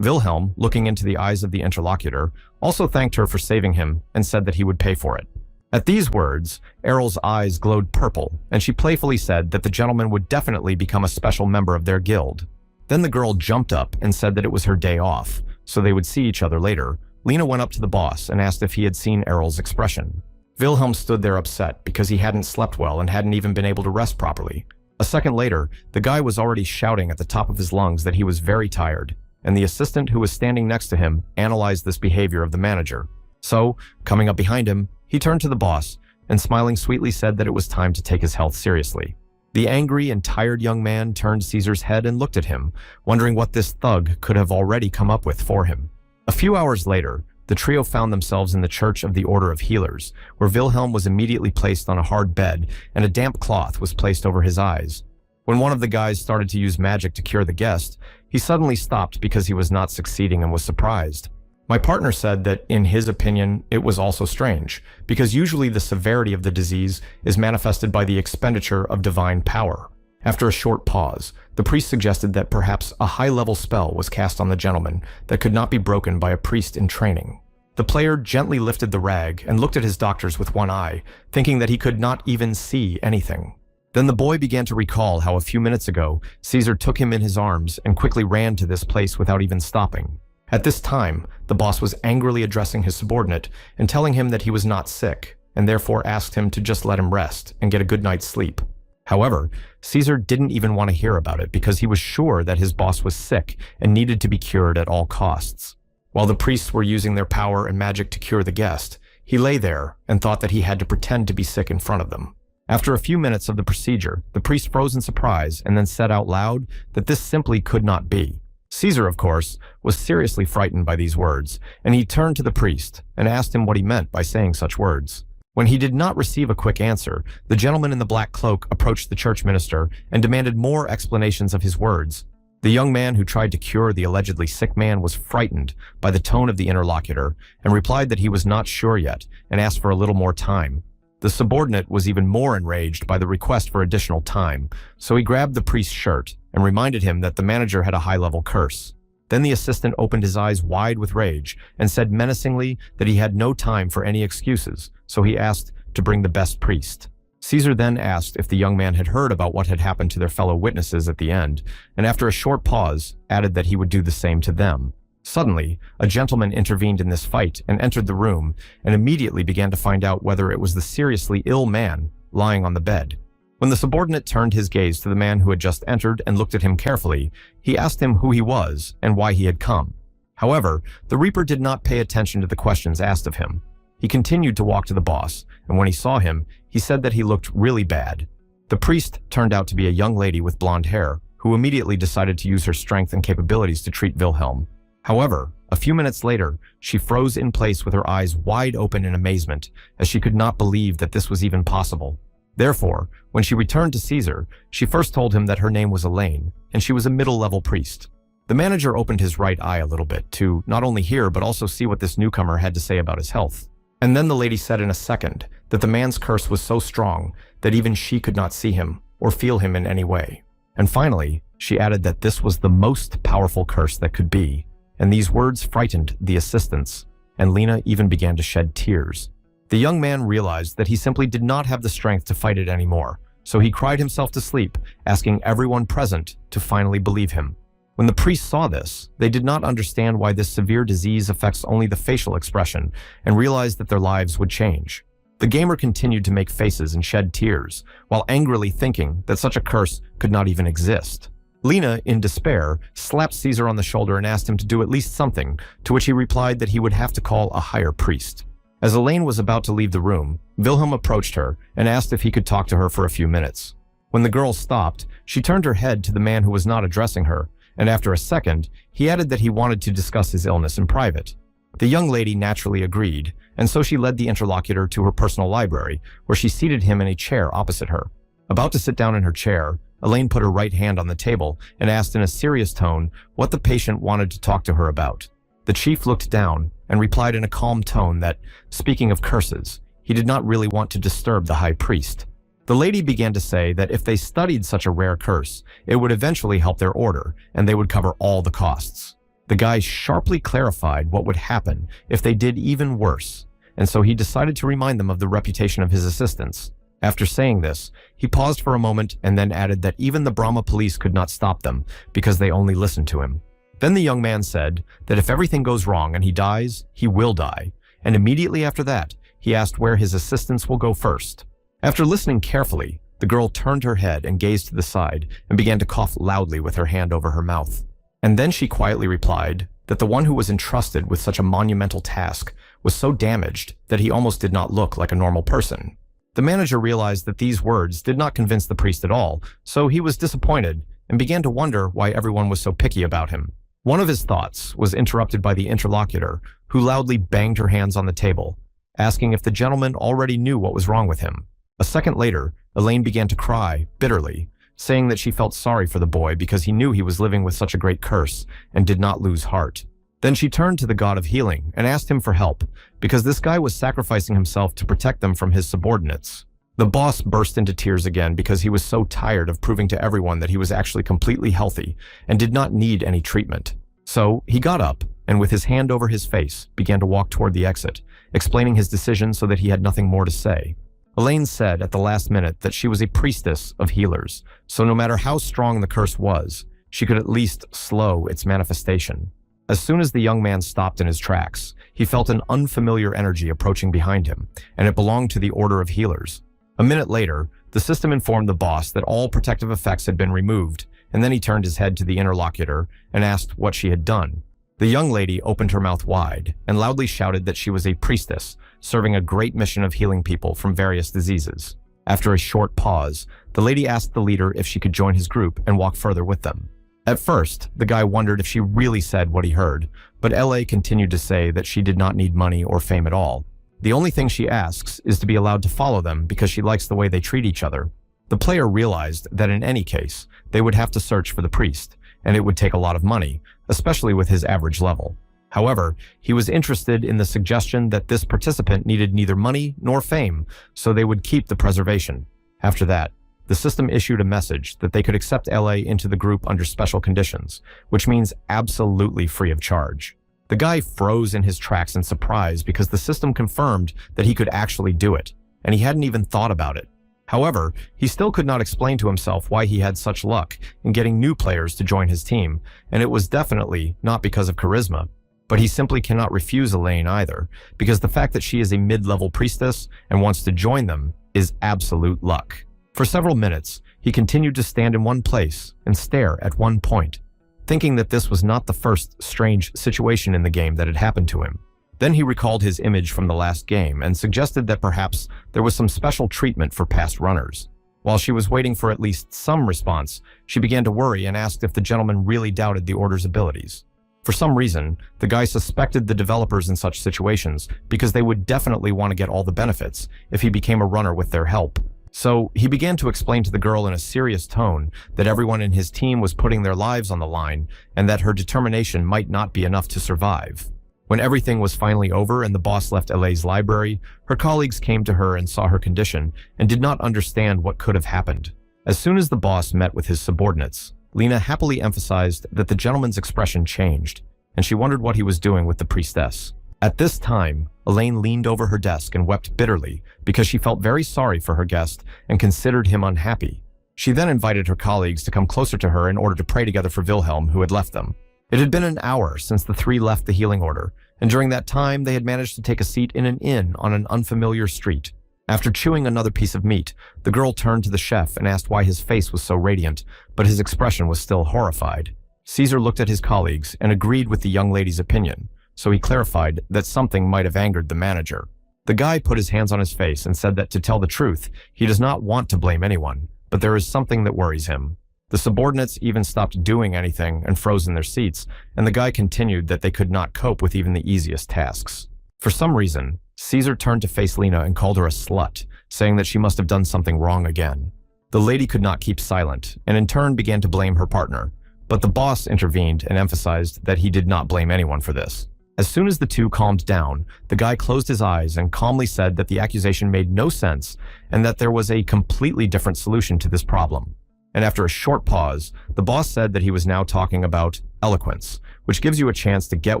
Wilhelm, looking into the eyes of the interlocutor, also thanked her for saving him and said that he would pay for it. At these words, Errol's eyes glowed purple, and she playfully said that the gentleman would definitely become a special member of their guild. Then the girl jumped up and said that it was her day off, so they would see each other later. Lena went up to the boss and asked if he had seen Errol's expression. Wilhelm stood there upset because he hadn't slept well and hadn't even been able to rest properly. A second later, the guy was already shouting at the top of his lungs that he was very tired, and the assistant who was standing next to him analyzed this behavior of the manager. So, coming up behind him, he turned to the boss and smiling sweetly said that it was time to take his health seriously. The angry and tired young man turned Caesar's head and looked at him, wondering what this thug could have already come up with for him. A few hours later, the trio found themselves in the Church of the Order of Healers, where Wilhelm was immediately placed on a hard bed and a damp cloth was placed over his eyes. When one of the guys started to use magic to cure the guest, he suddenly stopped because he was not succeeding and was surprised. My partner said that, in his opinion, it was also strange, because usually the severity of the disease is manifested by the expenditure of divine power. After a short pause, the priest suggested that perhaps a high-level spell was cast on the gentleman that could not be broken by a priest in training. The player gently lifted the rag and looked at his doctors with one eye, thinking that he could not even see anything. Then the boy began to recall how a few minutes ago, Caesar took him in his arms and quickly ran to this place without even stopping. At this time, the boss was angrily addressing his subordinate and telling him that he was not sick, and therefore asked him to just let him rest and get a good night's sleep. However, Caesar didn't even want to hear about it because he was sure that his boss was sick and needed to be cured at all costs. While the priests were using their power and magic to cure the guest, he lay there and thought that he had to pretend to be sick in front of them. After a few minutes of the procedure, the priest froze in surprise and then said out loud that this simply could not be. Caesar, of course, was seriously frightened by these words, and he turned to the priest and asked him what he meant by saying such words. When he did not receive a quick answer, the gentleman in the black cloak approached the church minister and demanded more explanations of his words. The young man who tried to cure the allegedly sick man was frightened by the tone of the interlocutor and replied that he was not sure yet and asked for a little more time. The subordinate was even more enraged by the request for additional time, so he grabbed the priest's shirt and reminded him that the manager had a high-level curse. Then the assistant opened his eyes wide with rage and said menacingly that he had no time for any excuses, so he asked to bring the best priest. Caesar then asked if the young man had heard about what had happened to their fellow witnesses at the end, and after a short pause, added that he would do the same to them. Suddenly, a gentleman intervened in this fight and entered the room and immediately began to find out whether it was the seriously ill man lying on the bed. When the subordinate turned his gaze to the man who had just entered and looked at him carefully, he asked him who he was and why he had come. However, the Reaper did not pay attention to the questions asked of him. He continued to walk to the boss, and when he saw him, he said that he looked really bad. The priest turned out to be a young lady with blonde hair, who immediately decided to use her strength and capabilities to treat Wilhelm. However, a few minutes later, she froze in place with her eyes wide open in amazement, as she could not believe that this was even possible. Therefore, when she returned to Caesar, she first told him that her name was Elaine, and she was a middle-level priest. The manager opened his right eye a little bit to not only hear but also see what this newcomer had to say about his health. And then the lady said in a second that the man's curse was so strong that even she could not see him or feel him in any way. And finally, she added that this was the most powerful curse that could be, and these words frightened the assistants, and Lena even began to shed tears. The young man realized that he simply did not have the strength to fight it anymore, so he cried himself to sleep, asking everyone present to finally believe him. When the priests saw this, they did not understand why this severe disease affects only the facial expression, and realized that their lives would change. The gamer continued to make faces and shed tears, while angrily thinking that such a curse could not even exist. Lena, in despair, slapped Caesar on the shoulder and asked him to do at least something, to which he replied that he would have to call a higher priest. As Elaine was about to leave the room, Wilhelm approached her and asked if he could talk to her for a few minutes. When the girl stopped, she turned her head to the man who was not addressing her, and after a second, he added that he wanted to discuss his illness in private. The young lady naturally agreed, and so she led the interlocutor to her personal library, where she seated him in a chair opposite her. About to sit down in her chair, Elaine put her right hand on the table and asked in a serious tone what the patient wanted to talk to her about. The chief looked down and replied in a calm tone that, speaking of curses, he did not really want to disturb the high priest. The lady began to say that if they studied such a rare curse, it would eventually help their order, and they would cover all the costs. The guy sharply clarified what would happen if they did even worse, and so he decided to remind them of the reputation of his assistants. After saying this, he paused for a moment and then added that even the Braum police could not stop them because they only listened to him. Then the young man said that if everything goes wrong and he dies, he will die, and immediately after that, he asked where his assistants will go first. After listening carefully, the girl turned her head and gazed to the side and began to cough loudly with her hand over her mouth. And then she quietly replied that the one who was entrusted with such a monumental task was so damaged that he almost did not look like a normal person. The manager realized that these words did not convince the priest at all, so he was disappointed and began to wonder why everyone was so picky about him. One of his thoughts was interrupted by the interlocutor, who loudly banged her hands on the table, asking if the gentleman already knew what was wrong with him. A second later, Elaine began to cry, bitterly, saying that she felt sorry for the boy because he knew he was living with such a great curse and did not lose heart. Then she turned to the god of healing and asked him for help, because this guy was sacrificing himself to protect them from his subordinates. The boss burst into tears again because he was so tired of proving to everyone that he was actually completely healthy and did not need any treatment. So he got up and with his hand over his face began to walk toward the exit, explaining his decision so that he had nothing more to say. Elaine said at the last minute that she was a priestess of healers, so no matter how strong the curse was, she could at least slow its manifestation. As soon as the young man stopped in his tracks, he felt an unfamiliar energy approaching behind him, and it belonged to the Order of Healers. A minute later, the system informed the boss that all protective effects had been removed, and then he turned his head to the interlocutor and asked what she had done. The young lady opened her mouth wide and loudly shouted that she was a priestess, serving a great mission of healing people from various diseases. After a short pause, the lady asked the leader if she could join his group and walk further with them. At first, the guy wondered if she really said what he heard, but LA continued to say that she did not need money or fame at all. The only thing she asks is to be allowed to follow them because she likes the way they treat each other. The player realized that in any case, they would have to search for the priest, and it would take a lot of money, especially with his average level. However, he was interested in the suggestion that this participant needed neither money nor fame, so they would keep the preservation. After that, the system issued a message that they could accept LA into the group under special conditions, which means absolutely free of charge. The guy froze in his tracks in surprise because the system confirmed that he could actually do it, and he hadn't even thought about it. However, he still could not explain to himself why he had such luck in getting new players to join his team, and it was definitely not because of charisma. But he simply cannot refuse Elaine either, because the fact that she is a mid-level priestess and wants to join them is absolute luck. For several minutes, he continued to stand in one place and stare at one point, thinking that this was not the first strange situation in the game that had happened to him. Then he recalled his image from the last game and suggested that perhaps there was some special treatment for past runners. While she was waiting for at least some response, she began to worry and asked if the gentleman really doubted the Order's abilities. For some reason, the guy suspected the developers in such situations because they would definitely want to get all the benefits if he became a runner with their help. So he began to explain to the girl in a serious tone that everyone in his team was putting their lives on the line and that her determination might not be enough to survive. When everything was finally over and the boss left LA's library, her colleagues came to her and saw her condition and did not understand what could have happened. As soon as the boss met with his subordinates, Lena happily emphasized that the gentleman's expression changed, and she wondered what he was doing with the priestess. At this time, Elaine leaned over her desk and wept bitterly because she felt very sorry for her guest and considered him unhappy. She then invited her colleagues to come closer to her in order to pray together for Wilhelm, who had left them. It had been an hour since the three left the healing order, and during that time they had managed to take a seat in an inn on an unfamiliar street. After chewing another piece of meat, the girl turned to the chef and asked why his face was so radiant, but his expression was still horrified. Caesar looked at his colleagues and agreed with the young lady's opinion, so he clarified that something might have angered the manager. The guy put his hands on his face and said that to tell the truth, he does not want to blame anyone, but there is something that worries him. The subordinates even stopped doing anything and froze in their seats, and the guy continued that they could not cope with even the easiest tasks. For some reason, Caesar turned to face Lena and called her a slut, saying that she must have done something wrong again. The lady could not keep silent, and in turn began to blame her partner, but the boss intervened and emphasized that he did not blame anyone for this. As soon as the two calmed down, the guy closed his eyes and calmly said that the accusation made no sense and that there was a completely different solution to this problem. And after a short pause, the boss said that he was now talking about eloquence, which gives you a chance to get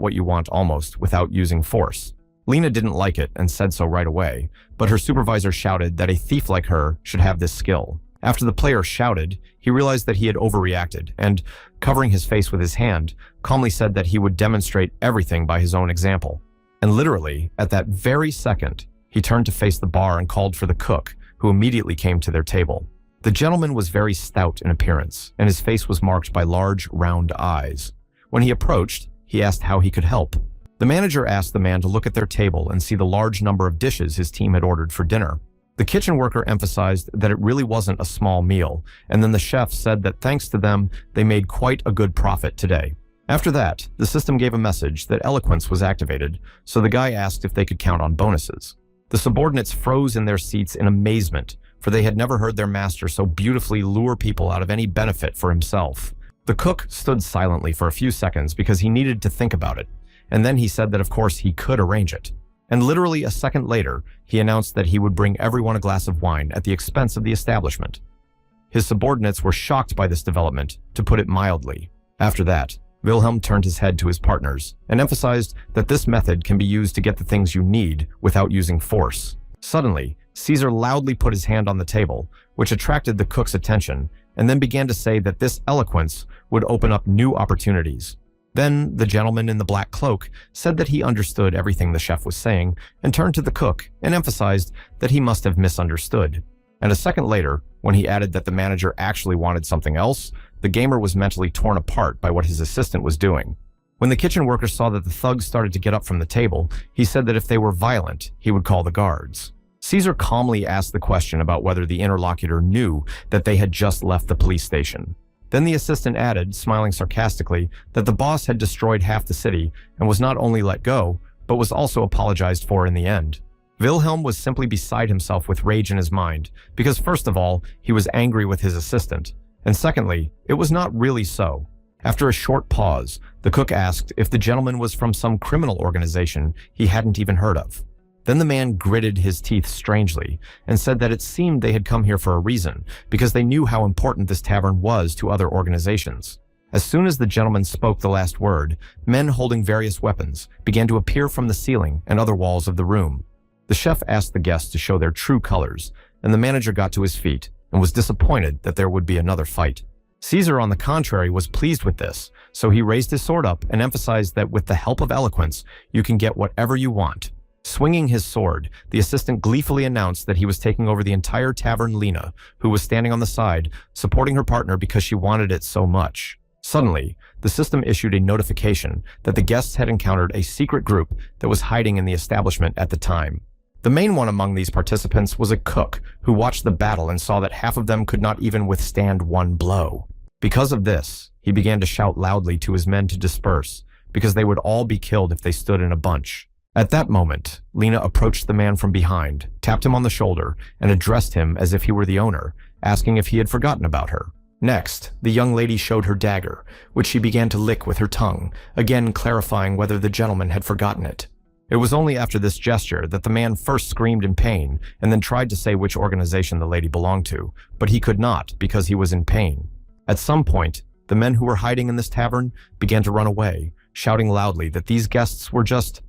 what you want almost without using force. Lena didn't like it and said so right away, but her supervisor shouted that a thief like her should have this skill. After the player shouted, he realized that he had overreacted and, covering his face with his hand, calmly said that he would demonstrate everything by his own example. And literally, at that very second, he turned to face the bar and called for the cook, who immediately came to their table. The gentleman was very stout in appearance, and his face was marked by large, round eyes. When he approached, he asked how he could help. The manager asked the man to look at their table and see the large number of dishes his team had ordered for dinner. The kitchen worker emphasized that it really wasn't a small meal, and then the chef said that thanks to them, they made quite a good profit today. After that, the system gave a message that eloquence was activated, so the guy asked if they could count on bonuses. The subordinates froze in their seats in amazement, for they had never heard their master so beautifully lure people out of any benefit for himself. The cook stood silently for a few seconds because he needed to think about it, and then he said that of course he could arrange it. And literally a second later, he announced that he would bring everyone a glass of wine at the expense of the establishment. His subordinates were shocked by this development, to put it mildly. After that, Wilhelm turned his head to his partners and emphasized that this method can be used to get the things you need without using force. Suddenly, Caesar loudly put his hand on the table, which attracted the cook's attention, and then began to say that this eloquence would open up new opportunities. Then, the gentleman in the black cloak said that he understood everything the chef was saying and turned to the cook and emphasized that he must have misunderstood. And a second later, when he added that the manager actually wanted something else, the gamer was mentally torn apart by what his assistant was doing. When the kitchen worker saw that the thugs started to get up from the table, he said that if they were violent, he would call the guards. Caesar calmly asked the question about whether the interlocutor knew that they had just left the police station. Then the assistant added, smiling sarcastically, that the boss had destroyed half the city and was not only let go, but was also apologized for in the end. Wilhelm was simply beside himself with rage in his mind, because first of all, he was angry with his assistant, and secondly, it was not really so. After a short pause, the cook asked if the gentleman was from some criminal organization he hadn't even heard of. Then the man gritted his teeth strangely and said that it seemed they had come here for a reason, because they knew how important this tavern was to other organizations. As soon as the gentleman spoke the last word, men holding various weapons began to appear from the ceiling and other walls of the room. The chef asked the guests to show their true colors, and the manager got to his feet and was disappointed that there would be another fight. Caesar, on the contrary, was pleased with this, so he raised his sword up and emphasized that with the help of eloquence, you can get whatever you want. Swinging his sword, the assistant gleefully announced that he was taking over the entire tavern. Lena, who was standing on the side, supporting her partner because she wanted it so much. Suddenly, the system issued a notification that the guests had encountered a secret group that was hiding in the establishment at the time. The main one among these participants was a cook who watched the battle and saw that half of them could not even withstand one blow. Because of this, he began to shout loudly to his men to disperse, because they would all be killed if they stood in a bunch. At that moment, Lena approached the man from behind, tapped him on the shoulder, and addressed him as if he were the owner, asking if he had forgotten about her. Next, the young lady showed her dagger, which she began to lick with her tongue, again clarifying whether the gentleman had forgotten it. It was only after this gesture that the man first screamed in pain and then tried to say which organization the lady belonged to, but he could not because he was in pain. At some point, the men who were hiding in this tavern began to run away, shouting loudly that these guests were just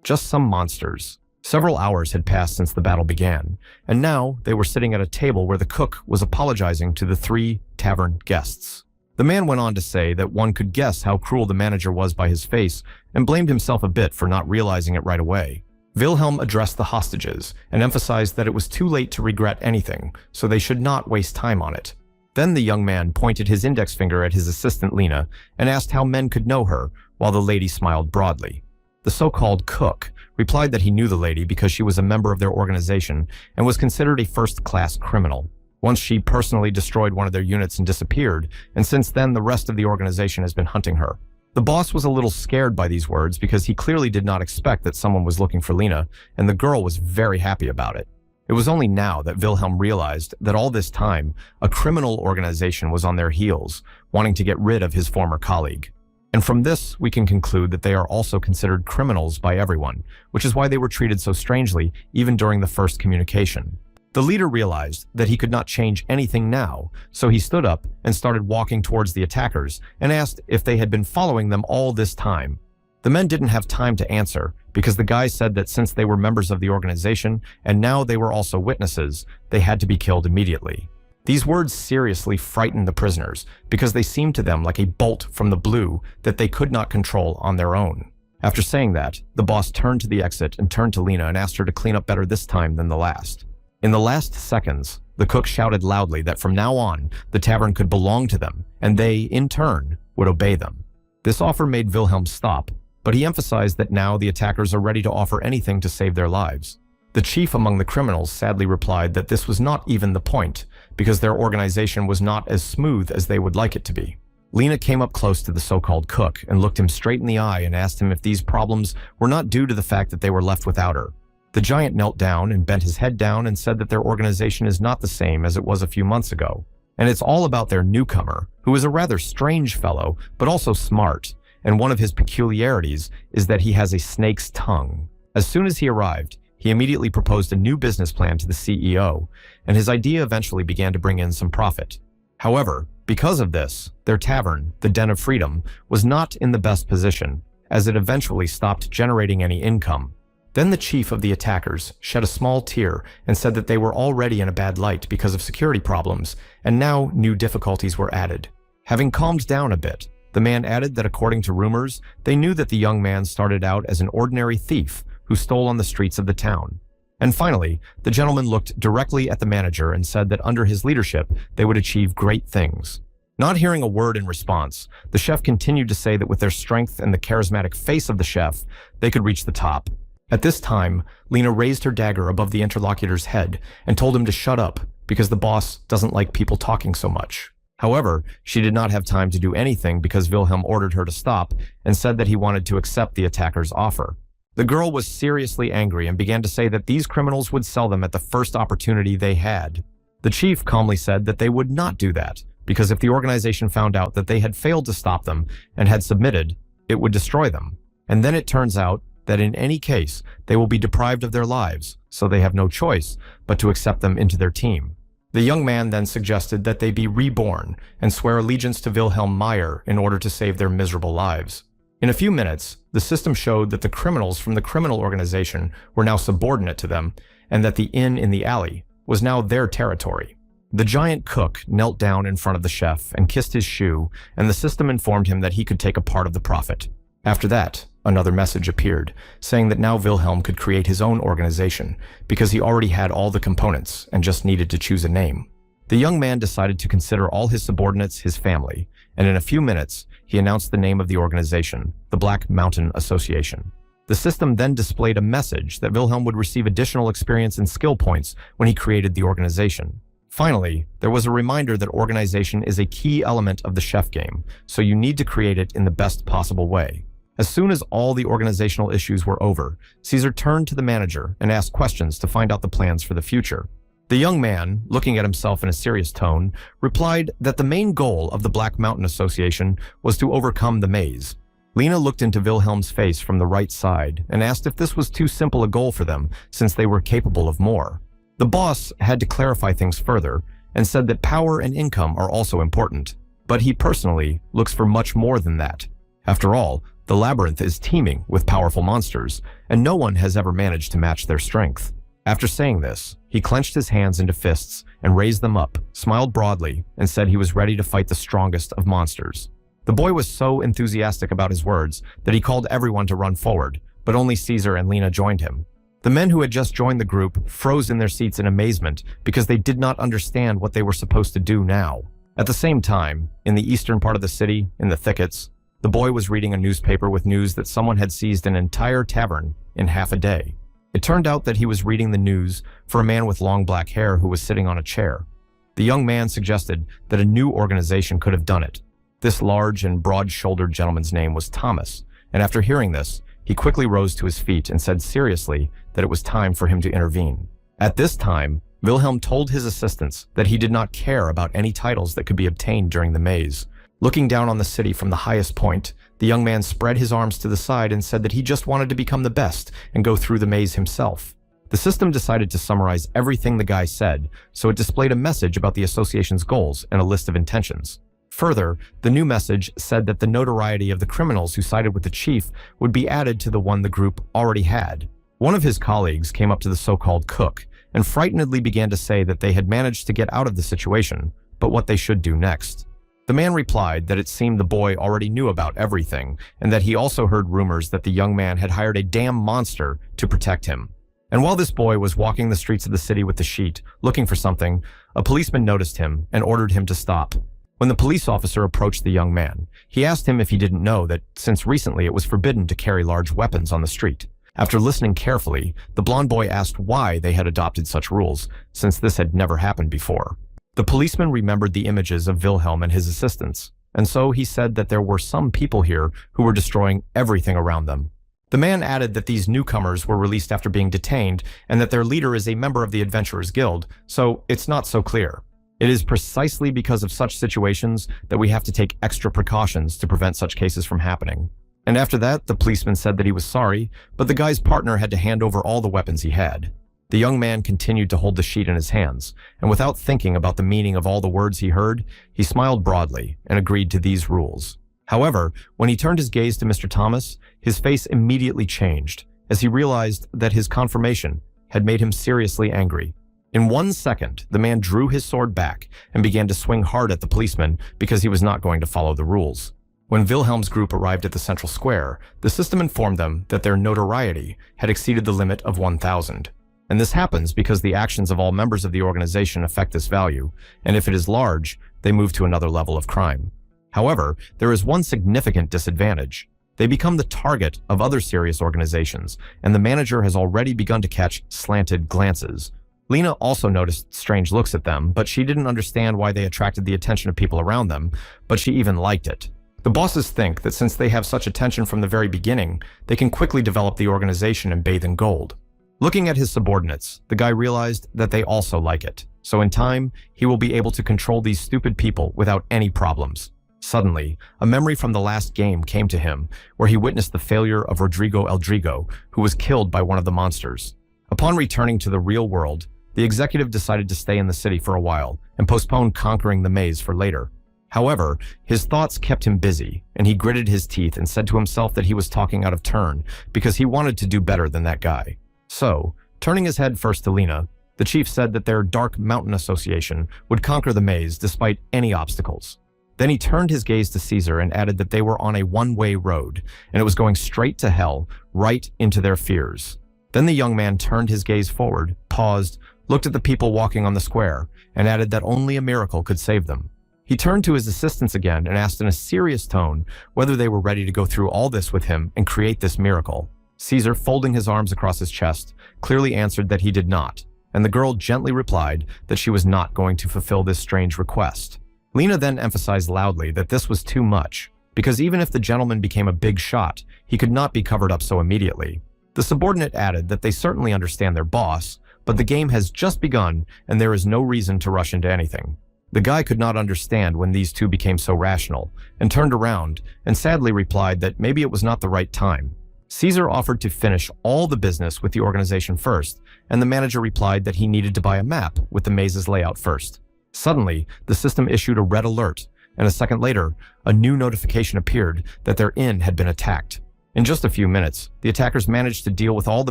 some monsters. Several hours had passed since the battle began, and now they were sitting at a table where the cook was apologizing to the 3 tavern guests. The man went on to say that one could guess how cruel the manager was by his face and blamed himself a bit for not realizing it right away. Wilhelm addressed the hostages and emphasized that it was too late to regret anything, so they should not waste time on it. Then the young man pointed his index finger at his assistant Lena and asked how men could know her, while the lady smiled broadly. The so-called cook replied that he knew the lady because she was a member of their organization and was considered a first-class criminal. Once she personally destroyed one of their units and disappeared, and since then the rest of the organization has been hunting her. The boss was a little scared by these words because he clearly did not expect that someone was looking for Lena, and the girl was very happy about it. It was only now that Wilhelm realized that all this time, a criminal organization was on their heels, wanting to get rid of his former colleague. And from this, we can conclude that they are also considered criminals by everyone, which is why they were treated so strangely even during the first communication. The leader realized that he could not change anything now, so he stood up and started walking towards the attackers and asked if they had been following them all this time. The men didn't have time to answer because the guy said that since they were members of the organization and now they were also witnesses, they had to be killed immediately. These words seriously frightened the prisoners because they seemed to them like a bolt from the blue that they could not control on their own. After saying that, the boss turned to the exit and turned to Lena and asked her to clean up better this time than the last. In the last seconds, the cook shouted loudly that from now on, the tavern could belong to them, and they, in turn, would obey them. This offer made Wilhelm stop, but he emphasized that now the attackers are ready to offer anything to save their lives. The chief among the criminals sadly replied that this was not even the point, because their organization was not as smooth as they would like it to be. Lena came up close to the so-called cook and looked him straight in the eye and asked him if these problems were not due to the fact that they were left without her. The giant knelt down and bent his head down and said that their organization is not the same as it was a few months ago. And it's all about their newcomer, who is a rather strange fellow, but also smart. And one of his peculiarities is that he has a snake's tongue. As soon as he arrived, he immediately proposed a new business plan to the CEO, and his idea eventually began to bring in some profit. However, because of this, their tavern, the Den of Freedom, was not in the best position, as it eventually stopped generating any income. Then the chief of the attackers shed a small tear and said that they were already in a bad light because of security problems, and now new difficulties were added. Having calmed down a bit, the man added that according to rumors, they knew that the young man started out as an ordinary thief who stole on the streets of the town. And finally, the gentleman looked directly at the manager and said that under his leadership, they would achieve great things. Not hearing a word in response, the chef continued to say that with their strength and the charismatic face of the chef, they could reach the top. At this time, Lena raised her dagger above the interlocutor's head and told him to shut up because the boss doesn't like people talking so much. However, she did not have time to do anything because Wilhelm ordered her to stop and said that he wanted to accept the attacker's offer. The girl was seriously angry and began to say that these criminals would sell them at the first opportunity they had. The chief calmly said that they would not do that, because if the organization found out that they had failed to stop them and had submitted, it would destroy them. And then it turns out that in any case, they will be deprived of their lives, so they have no choice but to accept them into their team. The young man then suggested that they be reborn and swear allegiance to Wilhelm Meyer in order to save their miserable lives. In a few minutes, the system showed that the criminals from the criminal organization were now subordinate to them, and that the inn in the alley was now their territory. The giant cook knelt down in front of the chef and kissed his shoe, and the system informed him that he could take a part of the profit. After that, another message appeared, saying that now Wilhelm could create his own organization, because he already had all the components and just needed to choose a name. The young man decided to consider all his subordinates his family, and in a few minutes, he announced the name of the organization, the Black Mountain Association. The system then displayed a message that Wilhelm would receive additional experience and skill points when he created the organization. Finally, there was a reminder that organization is a key element of the chef game, so you need to create it in the best possible way. As soon as all the organizational issues were over, Caesar turned to the manager and asked questions to find out the plans for the future. The young man, looking at himself in a serious tone, replied that the main goal of the Black Mountain Association was to overcome the maze. Lena looked into Wilhelm's face from the right side and asked if this was too simple a goal for them, since they were capable of more. The boss had to clarify things further and said that power and income are also important, but he personally looks for much more than that. After all, the labyrinth is teeming with powerful monsters, and no one has ever managed to match their strength. After saying this, he clenched his hands into fists and raised them up, smiled broadly, and said he was ready to fight the strongest of monsters. The boy was so enthusiastic about his words that he called everyone to run forward, but only Caesar and Lena joined him. The men who had just joined the group froze in their seats in amazement because they did not understand what they were supposed to do now. At the same time, in the eastern part of the city, in the thickets, the boy was reading a newspaper with news that someone had seized an entire tavern in half a day. It turned out that he was reading the news for a man with long black hair who was sitting on a chair. The young man suggested that a new organization could have done it. This large and broad-shouldered gentleman's name was Thomas, and after hearing this, he quickly rose to his feet and said seriously that it was time for him to intervene. At this time, Wilhelm told his assistants that he did not care about any titles that could be obtained during the maze. Looking down on the city from the highest point, the young man spread his arms to the side and said that he just wanted to become the best and go through the maze himself. The system decided to summarize everything the guy said, so it displayed a message about the association's goals and a list of intentions. Further, the new message said that the notoriety of the criminals who sided with the chief would be added to the one the group already had. One of his colleagues came up to the so-called cook and frightenedly began to say that they had managed to get out of the situation, but what they should do next. The man replied that it seemed the boy already knew about everything, and that he also heard rumors that the young man had hired a damn monster to protect him. And while this boy was walking the streets of the city with the sheet, looking for something, a policeman noticed him and ordered him to stop. When the police officer approached the young man, he asked him if he didn't know that since recently it was forbidden to carry large weapons on the street. After listening carefully, the blonde boy asked why they had adopted such rules, since this had never happened before. The policeman remembered the images of Wilhelm and his assistants, and so he said that there were some people here who were destroying everything around them. The man added that these newcomers were released after being detained and that their leader is a member of the Adventurers Guild, so it's not so clear. It is precisely because of such situations that we have to take extra precautions to prevent such cases from happening. And after that, the policeman said that he was sorry, but the guy's partner had to hand over all the weapons he had. The young man continued to hold the sheet in his hands, and without thinking about the meaning of all the words he heard, he smiled broadly and agreed to these rules. However, when he turned his gaze to Mr. Thomas, his face immediately changed, as he realized that his confirmation had made him seriously angry. In 1 second, the man drew his sword back and began to swing hard at the policeman because he was not going to follow the rules. When Wilhelm's group arrived at the central square, the system informed them that their notoriety had exceeded the limit of 1,000. And this happens because the actions of all members of the organization affect this value, and if it is large, they move to another level of crime. However, there is one significant disadvantage. They become the target of other serious organizations, and the manager has already begun to catch slanted glances. Lena also noticed strange looks at them, but she didn't understand why they attracted the attention of people around them, but she even liked it. The bosses think that since they have such attention from the very beginning, they can quickly develop the organization and bathe in gold. Looking at his subordinates, the guy realized that they also like it, so in time, he will be able to control these stupid people without any problems. Suddenly, a memory from the last game came to him, where he witnessed the failure of Rodrigo Eldrigo, who was killed by one of the monsters. Upon returning to the real world, the executive decided to stay in the city for a while and postpone conquering the maze for later. However, his thoughts kept him busy, and he gritted his teeth and said to himself that he was talking out of turn because he wanted to do better than that guy. So, turning his head first to Lena, the chief said that their Dark Mountain Association would conquer the maze despite any obstacles. Then he turned his gaze to Caesar and added that they were on a one-way road, and it was going straight to hell, right into their fears. Then the young man turned his gaze forward, paused, looked at the people walking on the square, and added that only a miracle could save them. He turned to his assistants again and asked in a serious tone whether they were ready to go through all this with him and create this miracle. Caesar, folding his arms across his chest, clearly answered that he did not, and the girl gently replied that she was not going to fulfill this strange request. Lena then emphasized loudly that this was too much, because even if the gentleman became a big shot, he could not be covered up so immediately. The subordinate added that they certainly understand their boss, but the game has just begun and there is no reason to rush into anything. The guy could not understand when these two became so rational, and turned around and sadly replied that maybe it was not the right time. Caesar offered to finish all the business with the organization first, and the manager replied that he needed to buy a map with the maze's layout first. Suddenly, the system issued a red alert, and a second later, a new notification appeared that their inn had been attacked. In just a few minutes, the attackers managed to deal with all the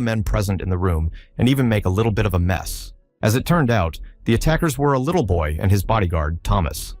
men present in the room and even make a little bit of a mess. As it turned out, the attackers were a little boy and his bodyguard, Thomas.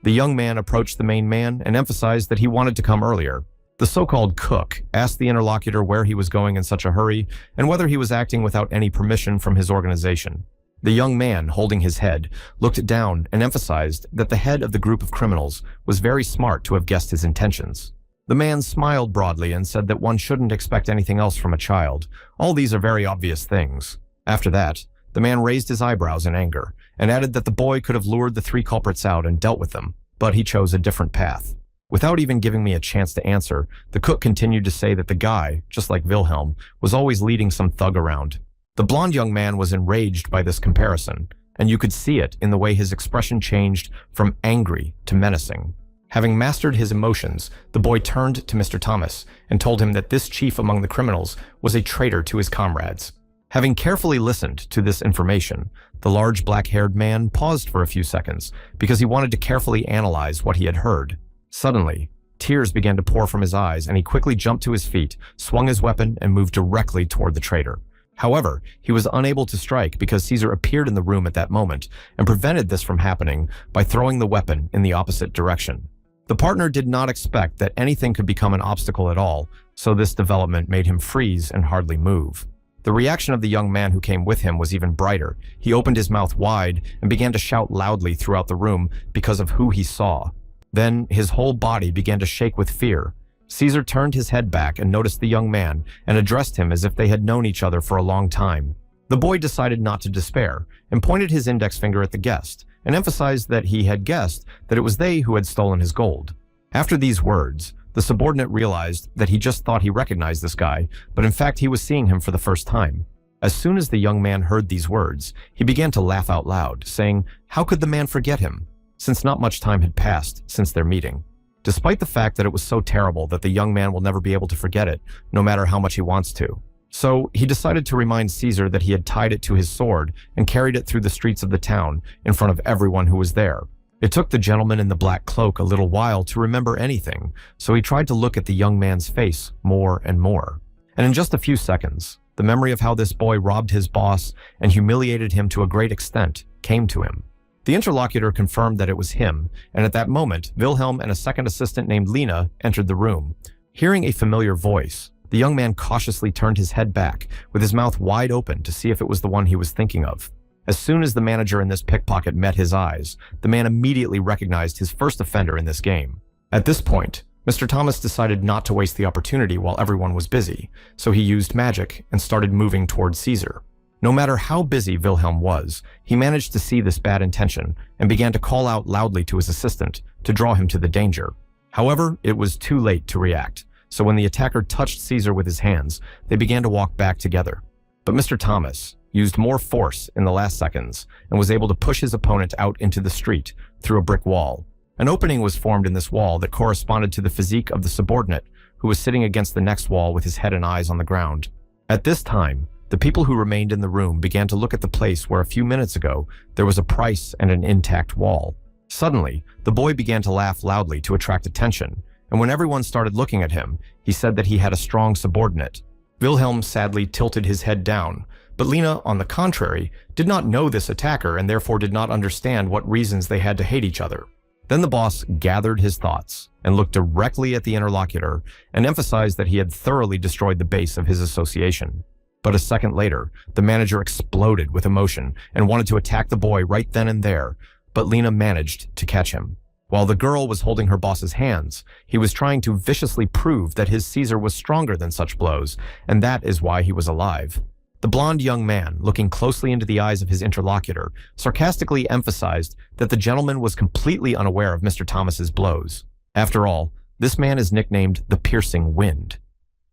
The young man approached the main man and emphasized that he wanted to come earlier. The so-called cook asked the interlocutor where he was going in such a hurry and whether he was acting without any permission from his organization. The young man, holding his head, looked down and emphasized that the head of the group of criminals was very smart to have guessed his intentions. The man smiled broadly and said that one shouldn't expect anything else from a child. All these are very obvious things. After that, the man raised his eyebrows in anger and added that the boy could have lured the three culprits out and dealt with them, but he chose a different path. Without even giving me a chance to answer, the cook continued to say that the guy, just like Wilhelm, was always leading some thug around. The blonde young man was enraged by this comparison, and you could see it in the way his expression changed from angry to menacing. Having mastered his emotions, the boy turned to Mr. Thomas and told him that this chief among the criminals was a traitor to his comrades. Having carefully listened to this information, the large black-haired man paused for a few seconds because he wanted to carefully analyze what he had heard. Suddenly, tears began to pour from his eyes, and he quickly jumped to his feet, swung his weapon, and moved directly toward the traitor. However, he was unable to strike because Caesar appeared in the room at that moment and prevented this from happening by throwing the weapon in the opposite direction. The partner did not expect that anything could become an obstacle at all, so this development made him freeze and hardly move. The reaction of the young man who came with him was even brighter. He opened his mouth wide and began to shout loudly throughout the room because of who he saw. Then his whole body began to shake with fear. Caesar turned his head back and noticed the young man and addressed him as if they had known each other for a long time. The boy decided not to despair and pointed his index finger at the guest and emphasized that he had guessed that it was they who had stolen his gold. After these words, the subordinate realized that he just thought he recognized this guy, but in fact he was seeing him for the first time. As soon as the young man heard these words, he began to laugh out loud, saying, "How could the man forget him?" Since not much time had passed since their meeting. Despite the fact that it was so terrible that the young man will never be able to forget it, no matter how much he wants to. So he decided to remind Caesar that he had tied it to his sword and carried it through the streets of the town in front of everyone who was there. It took the gentleman in the black cloak a little while to remember anything, so he tried to look at the young man's face more and more. And in just a few seconds, the memory of how this boy robbed his boss and humiliated him to a great extent came to him. The interlocutor confirmed that it was him, and at that moment, Wilhelm and a second assistant named Lena entered the room. Hearing a familiar voice, the young man cautiously turned his head back, with his mouth wide open to see if it was the one he was thinking of. As soon as the manager in this pickpocket met his eyes, the man immediately recognized his first offender in this game. At this point, Mr. Thomas decided not to waste the opportunity while everyone was busy, so he used magic and started moving towards Caesar. No matter how busy Wilhelm was, he managed to see this bad intention and began to call out loudly to his assistant to draw him to the danger. However, it was too late to react, so when the attacker touched Caesar with his hands, they began to walk back together. But Mr. Thomas used more force in the last seconds and was able to push his opponent out into the street through a brick wall. An opening was formed in this wall that corresponded to the physique of the subordinate, who was sitting against the next wall with his head and eyes on the ground. At this time, the people who remained in the room began to look at the place where a few minutes ago there was a price and an intact wall. Suddenly, the boy began to laugh loudly to attract attention, and when everyone started looking at him, he said that he had a strong subordinate. Wilhelm sadly tilted his head down, but Lena, on the contrary, did not know this attacker and therefore did not understand what reasons they had to hate each other. Then the boss gathered his thoughts and looked directly at the interlocutor and emphasized that he had thoroughly destroyed the base of his association. But a second later, the manager exploded with emotion and wanted to attack the boy right then and there, but Lena managed to catch him. While the girl was holding her boss's hands, he was trying to viciously prove that his Caesar was stronger than such blows, and that is why he was alive. The blonde young man, looking closely into the eyes of his interlocutor, sarcastically emphasized that the gentleman was completely unaware of Mr. Thomas's blows. After all, this man is nicknamed the Piercing Wind.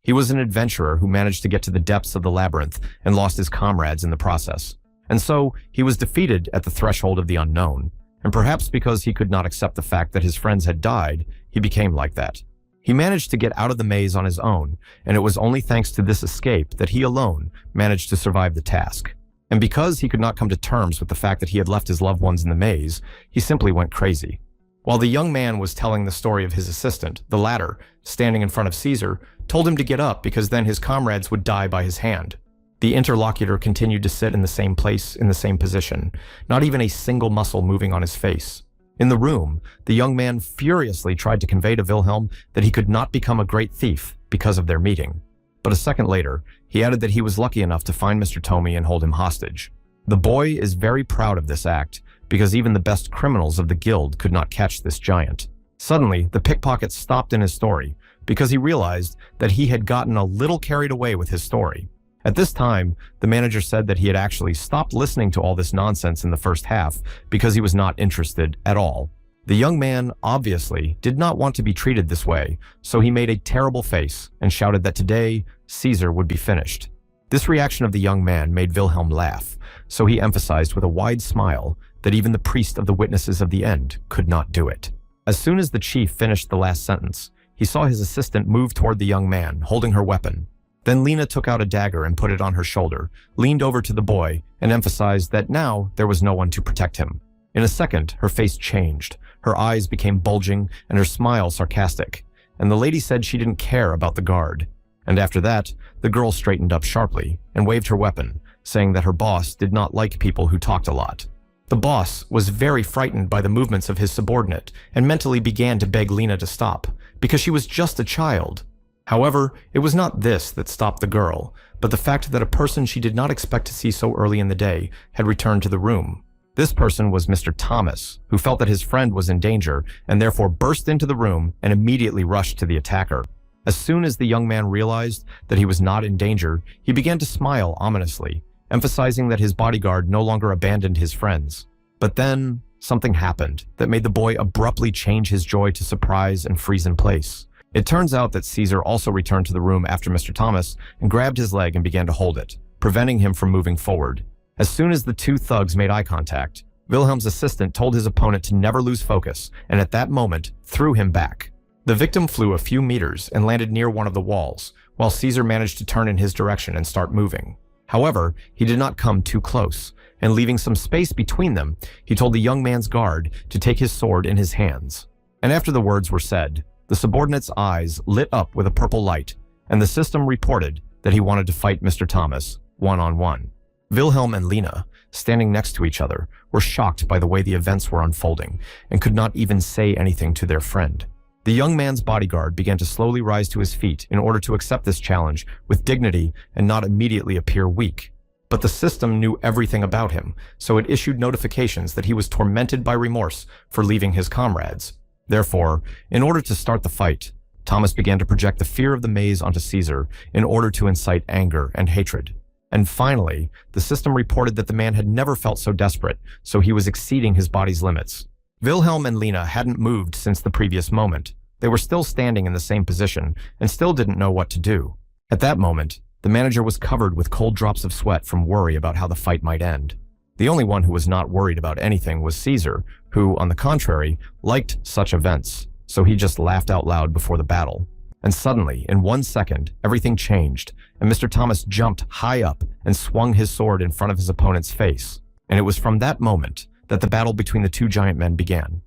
He was an adventurer who managed to get to the depths of the labyrinth and lost his comrades in the process. And so, he was defeated at the threshold of the unknown. And perhaps because he could not accept the fact that his friends had died, he became like that. He managed to get out of the maze on his own, and it was only thanks to this escape that he alone managed to survive the task. And because he could not come to terms with the fact that he had left his loved ones in the maze, he simply went crazy. While the young man was telling the story of his assistant, the latter, standing in front of Caesar, told him to get up because then his comrades would die by his hand. The interlocutor continued to sit in the same place, in the same position, not even a single muscle moving on his face. In the room, the young man furiously tried to convey to Wilhelm that he could not become a great thief because of their meeting. But a second later, he added that he was lucky enough to find Mr. Tomey and hold him hostage. The boy is very proud of this act, because even the best criminals of the guild could not catch this giant. Suddenly, the pickpocket stopped in his story, because he realized that he had gotten a little carried away with his story. At this time, the manager said that he had actually stopped listening to all this nonsense in the first half because he was not interested at all. The young man, obviously, did not want to be treated this way, so he made a terrible face and shouted that today, Caesar would be finished. This reaction of the young man made Wilhelm laugh, so he emphasized with a wide smile that even the priest of the witnesses of the end could not do it. As soon as the chief finished the last sentence, he saw his assistant move toward the young man, holding her weapon. Then Lena took out a dagger and put it on her shoulder, leaned over to the boy, and emphasized that now there was no one to protect him. In a second, her face changed. Her eyes became bulging and her smile sarcastic, and the lady said she didn't care about the guard. And after that, the girl straightened up sharply and waved her weapon, saying that her boss did not like people who talked a lot. The boss was very frightened by the movements of his subordinate and mentally began to beg Lena to stop, because she was just a child. However, it was not this that stopped the girl, but the fact that a person she did not expect to see so early in the day had returned to the room. This person was Mr. Thomas, who felt that his friend was in danger and therefore burst into the room and immediately rushed to the attacker. As soon as the young man realized that he was not in danger, he began to smile ominously, emphasizing that his bodyguard no longer abandoned his friends. But then, something happened that made the boy abruptly change his joy to surprise and freeze in place. It turns out that Caesar also returned to the room after Mr. Thomas and grabbed his leg and began to hold it, preventing him from moving forward. As soon as the two thugs made eye contact, Wilhelm's assistant told his opponent to never lose focus and at that moment threw him back. The victim flew a few meters and landed near one of the walls, while Caesar managed to turn in his direction and start moving. However, he did not come too close, and leaving some space between them, he told the young man's guard to take his sword in his hands. And after the words were said, the subordinate's eyes lit up with a purple light, and the system reported that he wanted to fight Mr. Thomas one-on-one. Wilhelm and Lena, standing next to each other, were shocked by the way the events were unfolding and could not even say anything to their friend. The young man's bodyguard began to slowly rise to his feet in order to accept this challenge with dignity and not immediately appear weak. But the system knew everything about him, so it issued notifications that he was tormented by remorse for leaving his comrades. Therefore, in order to start the fight, Thomas began to project the fear of the maze onto Caesar in order to incite anger and hatred. And finally, the system reported that the man had never felt so desperate, so he was exceeding his body's limits. Wilhelm and Lena hadn't moved since the previous moment. They were still standing in the same position and still didn't know what to do. At that moment, the manager was covered with cold drops of sweat from worry about how the fight might end. The only one who was not worried about anything was Caesar, who, on the contrary, liked such events, so he just laughed out loud before the battle. And suddenly, in 1 second, everything changed, and Mr. Thomas jumped high up and swung his sword in front of his opponent's face. And it was from that moment that the battle between the two giant men began.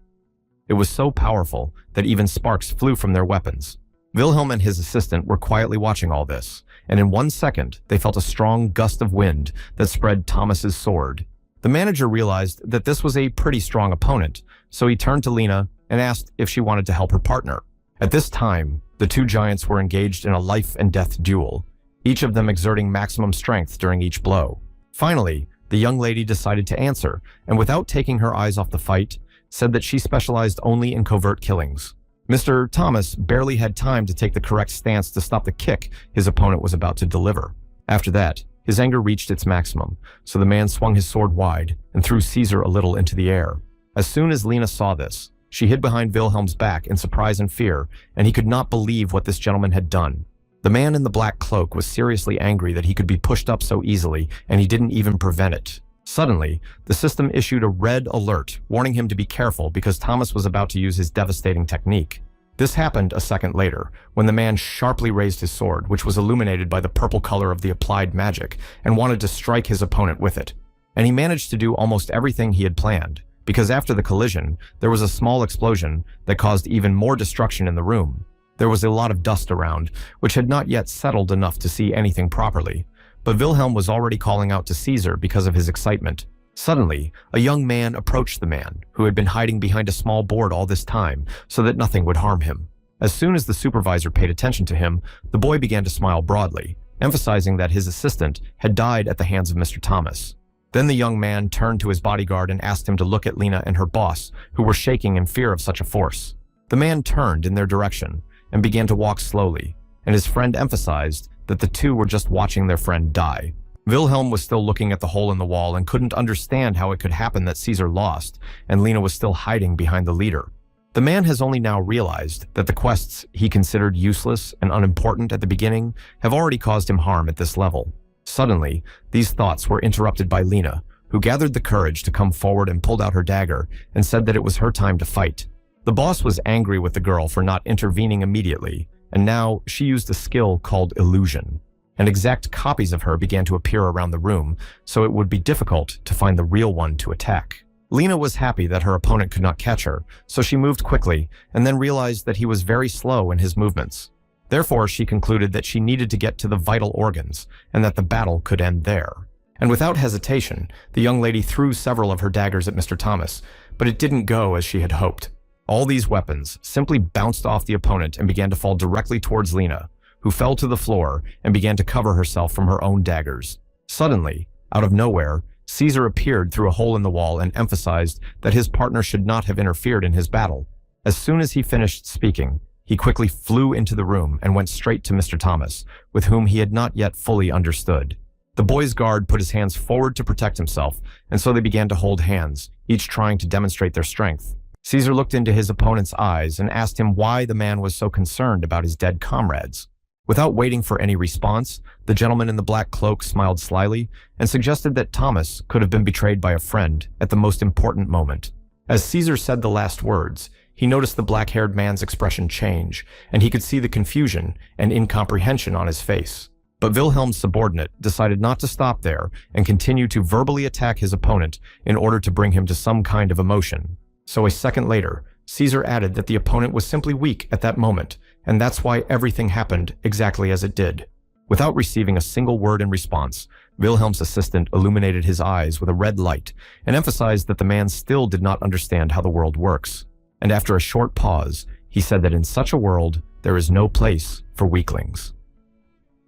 It was so powerful that even sparks flew from their weapons. Wilhelm and his assistant were quietly watching all this, and in 1 second, they felt a strong gust of wind that spread Thomas's sword. The manager realized that this was a pretty strong opponent, so he turned to Lena and asked if she wanted to help her partner. At this time, the two giants were engaged in a life-and-death duel, each of them exerting maximum strength during each blow. Finally, the young lady decided to answer, and without taking her eyes off the fight, said that she specialized only in covert killings. Mr. Thomas barely had time to take the correct stance to stop the kick his opponent was about to deliver. After that, his anger reached its maximum, so the man swung his sword wide and threw Caesar a little into the air. As soon as Lena saw this, she hid behind Wilhelm's back in surprise and fear, and he could not believe what this gentleman had done. The man in the black cloak was seriously angry that he could be pushed up so easily, and he didn't even prevent it. Suddenly, the system issued a red alert, warning him to be careful because Thomas was about to use his devastating technique. This happened a second later, when the man sharply raised his sword, which was illuminated by the purple color of the applied magic, and wanted to strike his opponent with it. And he managed to do almost everything he had planned, because after the collision, there was a small explosion that caused even more destruction in the room. There was a lot of dust around, which had not yet settled enough to see anything properly, but Wilhelm was already calling out to Caesar because of his excitement. Suddenly, a young man approached the man, who had been hiding behind a small board all this time so that nothing would harm him. As soon as the supervisor paid attention to him, the boy began to smile broadly, emphasizing that his assistant had died at the hands of Mr. Thomas. Then the young man turned to his bodyguard and asked him to look at Lena and her boss, who were shaking in fear of such a force. The man turned in their direction and began to walk slowly, and his friend emphasized that the two were just watching their friend die. Wilhelm was still looking at the hole in the wall and couldn't understand how it could happen that Caesar lost, and Lena was still hiding behind the leader. The man has only now realized that the quests he considered useless and unimportant at the beginning have already caused him harm at this level. Suddenly, these thoughts were interrupted by Lena, who gathered the courage to come forward and pulled out her dagger and said that it was her time to fight. The boss was angry with the girl for not intervening immediately, and now she used a skill called illusion. And exact copies of her began to appear around the room, so it would be difficult to find the real one to attack. Lena was happy that her opponent could not catch her, so she moved quickly and then realized that he was very slow in his movements. Therefore, she concluded that she needed to get to the vital organs and that the battle could end there. And without hesitation, the young lady threw several of her daggers at Mr. Thomas, but it didn't go as she had hoped. All these weapons simply bounced off the opponent and began to fall directly towards Lena, who fell to the floor and began to cover herself from her own daggers. Suddenly, out of nowhere, Caesar appeared through a hole in the wall and emphasized that his partner should not have interfered in his battle. As soon as he finished speaking, he quickly flew into the room and went straight to Mr. Thomas, with whom he had not yet fully understood. The boy's guard put his hands forward to protect himself, and so they began to hold hands, each trying to demonstrate their strength. Caesar looked into his opponent's eyes and asked him why the man was so concerned about his dead comrades. Without waiting for any response, the gentleman in the black cloak smiled slyly and suggested that Thomas could have been betrayed by a friend at the most important moment. As Caesar said the last words, he noticed the black-haired man's expression change, and he could see the confusion and incomprehension on his face. But Wilhelm's subordinate decided not to stop there and continued to verbally attack his opponent in order to bring him to some kind of emotion. So a second later, Caesar added that the opponent was simply weak at that moment, and that's why everything happened exactly as it did. Without receiving a single word in response, Wilhelm's assistant illuminated his eyes with a red light and emphasized that the man still did not understand how the world works. And after a short pause, he said that in such a world, there is no place for weaklings.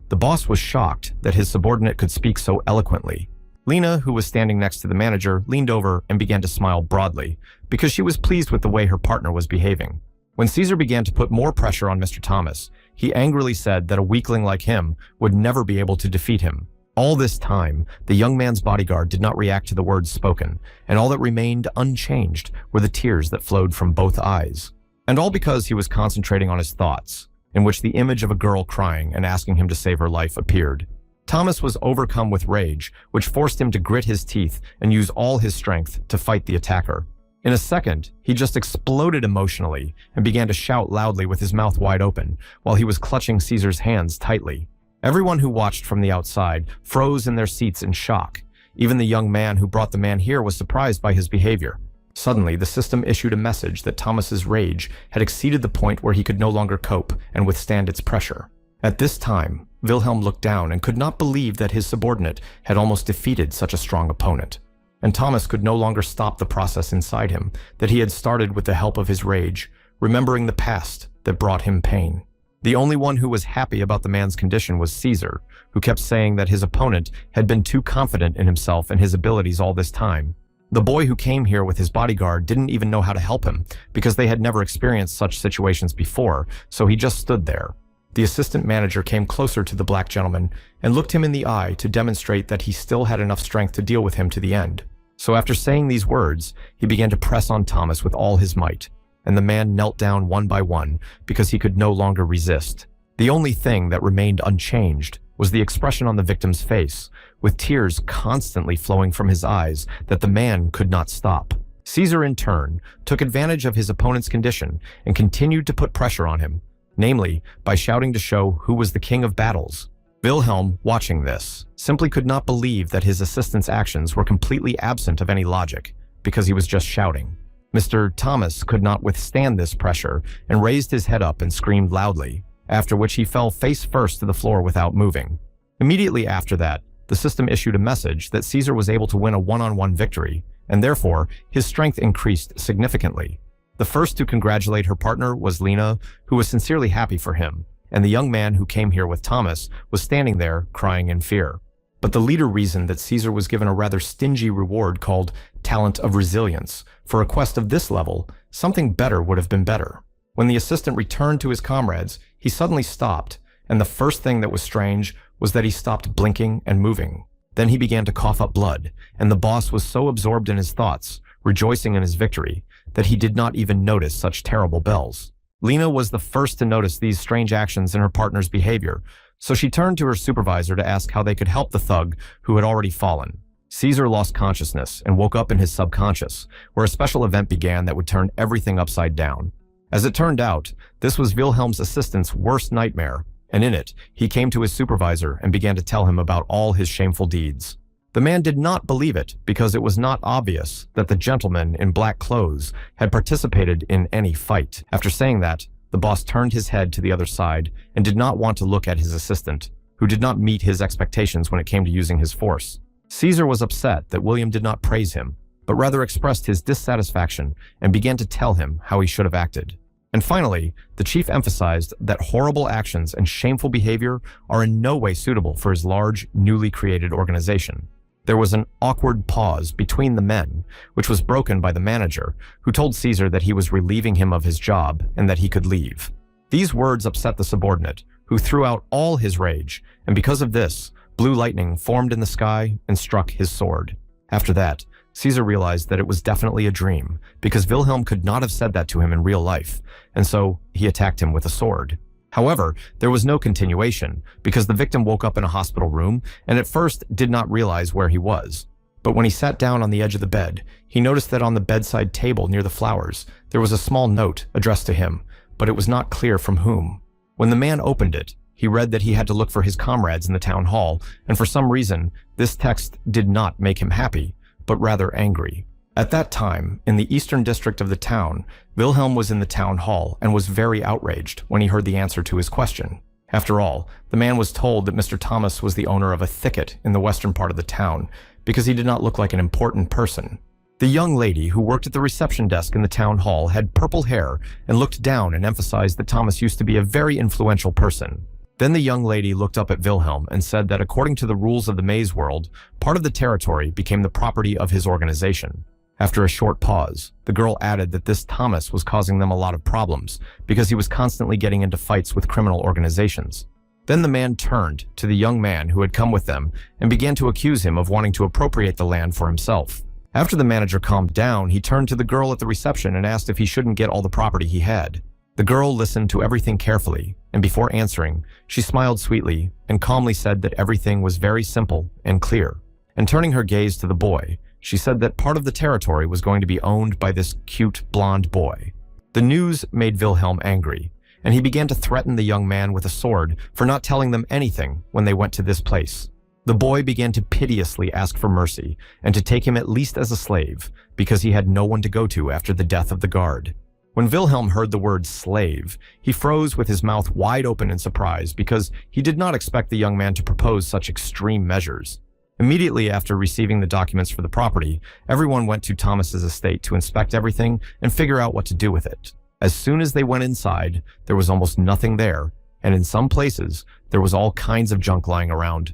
The boss was shocked that his subordinate could speak so eloquently. Lena, who was standing next to the manager, leaned over and began to smile broadly because she was pleased with the way her partner was behaving. When Caesar began to put more pressure on Mr. Thomas, he angrily said that a weakling like him would never be able to defeat him. All this time, the young man's bodyguard did not react to the words spoken, and all that remained unchanged were the tears that flowed from both eyes. And all because he was concentrating on his thoughts, in which the image of a girl crying and asking him to save her life appeared. Thomas was overcome with rage, which forced him to grit his teeth and use all his strength to fight the attacker. In a second, he just exploded emotionally and began to shout loudly with his mouth wide open, while he was clutching Caesar's hands tightly. Everyone who watched from the outside froze in their seats in shock. Even the young man who brought the man here was surprised by his behavior. Suddenly, the system issued a message that Thomas's rage had exceeded the point where he could no longer cope and withstand its pressure. At this time, Wilhelm looked down and could not believe that his subordinate had almost defeated such a strong opponent. And Thomas could no longer stop the process inside him that he had started with the help of his rage, remembering the past that brought him pain. The only one who was happy about the man's condition was Caesar, who kept saying that his opponent had been too confident in himself and his abilities all this time. The boy who came here with his bodyguard didn't even know how to help him because they had never experienced such situations before, so he just stood there. The assistant manager came closer to the black gentleman and looked him in the eye to demonstrate that he still had enough strength to deal with him to the end. So after saying these words, he began to press on Thomas with all his might, and the man knelt down one by one because he could no longer resist. The only thing that remained unchanged was the expression on the victim's face, with tears constantly flowing from his eyes that the man could not stop. Caesar, in turn, took advantage of his opponent's condition and continued to put pressure on him, namely by shouting to show who was the king of battles. Wilhelm, watching this, simply could not believe that his assistant's actions were completely absent of any logic, because he was just shouting. Mr. Thomas could not withstand this pressure and raised his head up and screamed loudly, after which he fell face first to the floor without moving. Immediately after that, the system issued a message that Caesar was able to win a one-on-one victory, and therefore his strength increased significantly. The first to congratulate her partner was Lena, who was sincerely happy for him, and the young man who came here with Thomas was standing there crying in fear. But the leader reasoned that Caesar was given a rather stingy reward called Talent of Resilience. For a quest of this level, something better would have been better. When the assistant returned to his comrades, he suddenly stopped, and the first thing that was strange was that he stopped blinking and moving. Then he began to cough up blood, and the boss was so absorbed in his thoughts, rejoicing in his victory, that he did not even notice such terrible bells. Lena was the first to notice these strange actions in her partner's behavior, so she turned to her supervisor to ask how they could help the thug who had already fallen. Caesar lost consciousness and woke up in his subconscious, where a special event began that would turn everything upside down. As it turned out, this was Wilhelm's assistant's worst nightmare, and in it, he came to his supervisor and began to tell him about all his shameful deeds. The man did not believe it because it was not obvious that the gentleman in black clothes had participated in any fight. After saying that, the boss turned his head to the other side and did not want to look at his assistant, who did not meet his expectations when it came to using his force. Caesar was upset that William did not praise him, but rather expressed his dissatisfaction and began to tell him how he should have acted. And finally, the chief emphasized that horrible actions and shameful behavior are in no way suitable for his large, newly created organization. There was an awkward pause between the men, which was broken by the manager, who told Caesar that he was relieving him of his job and that he could leave. These words upset the subordinate, who threw out all his rage, and because of this, blue lightning formed in the sky and struck his sword. After that, Caesar realized that it was definitely a dream, because Wilhelm could not have said that to him in real life, and so he attacked him with a sword. However, there was no continuation, because the victim woke up in a hospital room and at first did not realize where he was. But when he sat down on the edge of the bed, he noticed that on the bedside table near the flowers, there was a small note addressed to him, but it was not clear from whom. When the man opened it, he read that he had to look for his comrades in the town hall, and for some reason, this text did not make him happy, but rather angry. At that time, in the eastern district of the town, Wilhelm was in the town hall and was very outraged when he heard the answer to his question. After all, the man was told that Mr. Thomas was the owner of a thicket in the western part of the town, because he did not look like an important person. The young lady who worked at the reception desk in the town hall had purple hair and looked down and emphasized that Thomas used to be a very influential person. Then the young lady looked up at Wilhelm and said that according to the rules of the maze world, part of the territory became the property of his organization. After a short pause, the girl added that this Thomas was causing them a lot of problems because he was constantly getting into fights with criminal organizations. Then the man turned to the young man who had come with them and began to accuse him of wanting to appropriate the land for himself. After the manager calmed down, he turned to the girl at the reception and asked if he shouldn't get all the property he had. The girl listened to everything carefully, and before answering, she smiled sweetly and calmly said that everything was very simple and clear. And turning her gaze to the boy, she said that part of the territory was going to be owned by this cute blonde boy. The news made Wilhelm angry, and he began to threaten the young man with a sword for not telling them anything when they went to this place. The boy began to piteously ask for mercy and to take him at least as a slave, because he had no one to go to after the death of the guard. When Wilhelm heard the word slave, he froze with his mouth wide open in surprise because he did not expect the young man to propose such extreme measures. Immediately after receiving the documents for the property, everyone went to Thomas's estate to inspect everything and figure out what to do with it. As soon as they went inside, there was almost nothing there, and in some places, there was all kinds of junk lying around.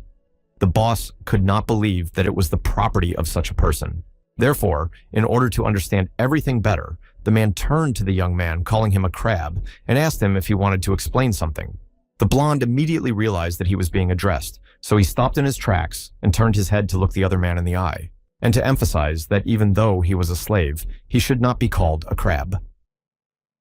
The boss could not believe that it was the property of such a person. Therefore, in order to understand everything better, the man turned to the young man, calling him a crab, and asked him if he wanted to explain something. The blonde immediately realized that he was being addressed, so he stopped in his tracks and turned his head to look the other man in the eye, and to emphasize that even though he was a slave, he should not be called a crab.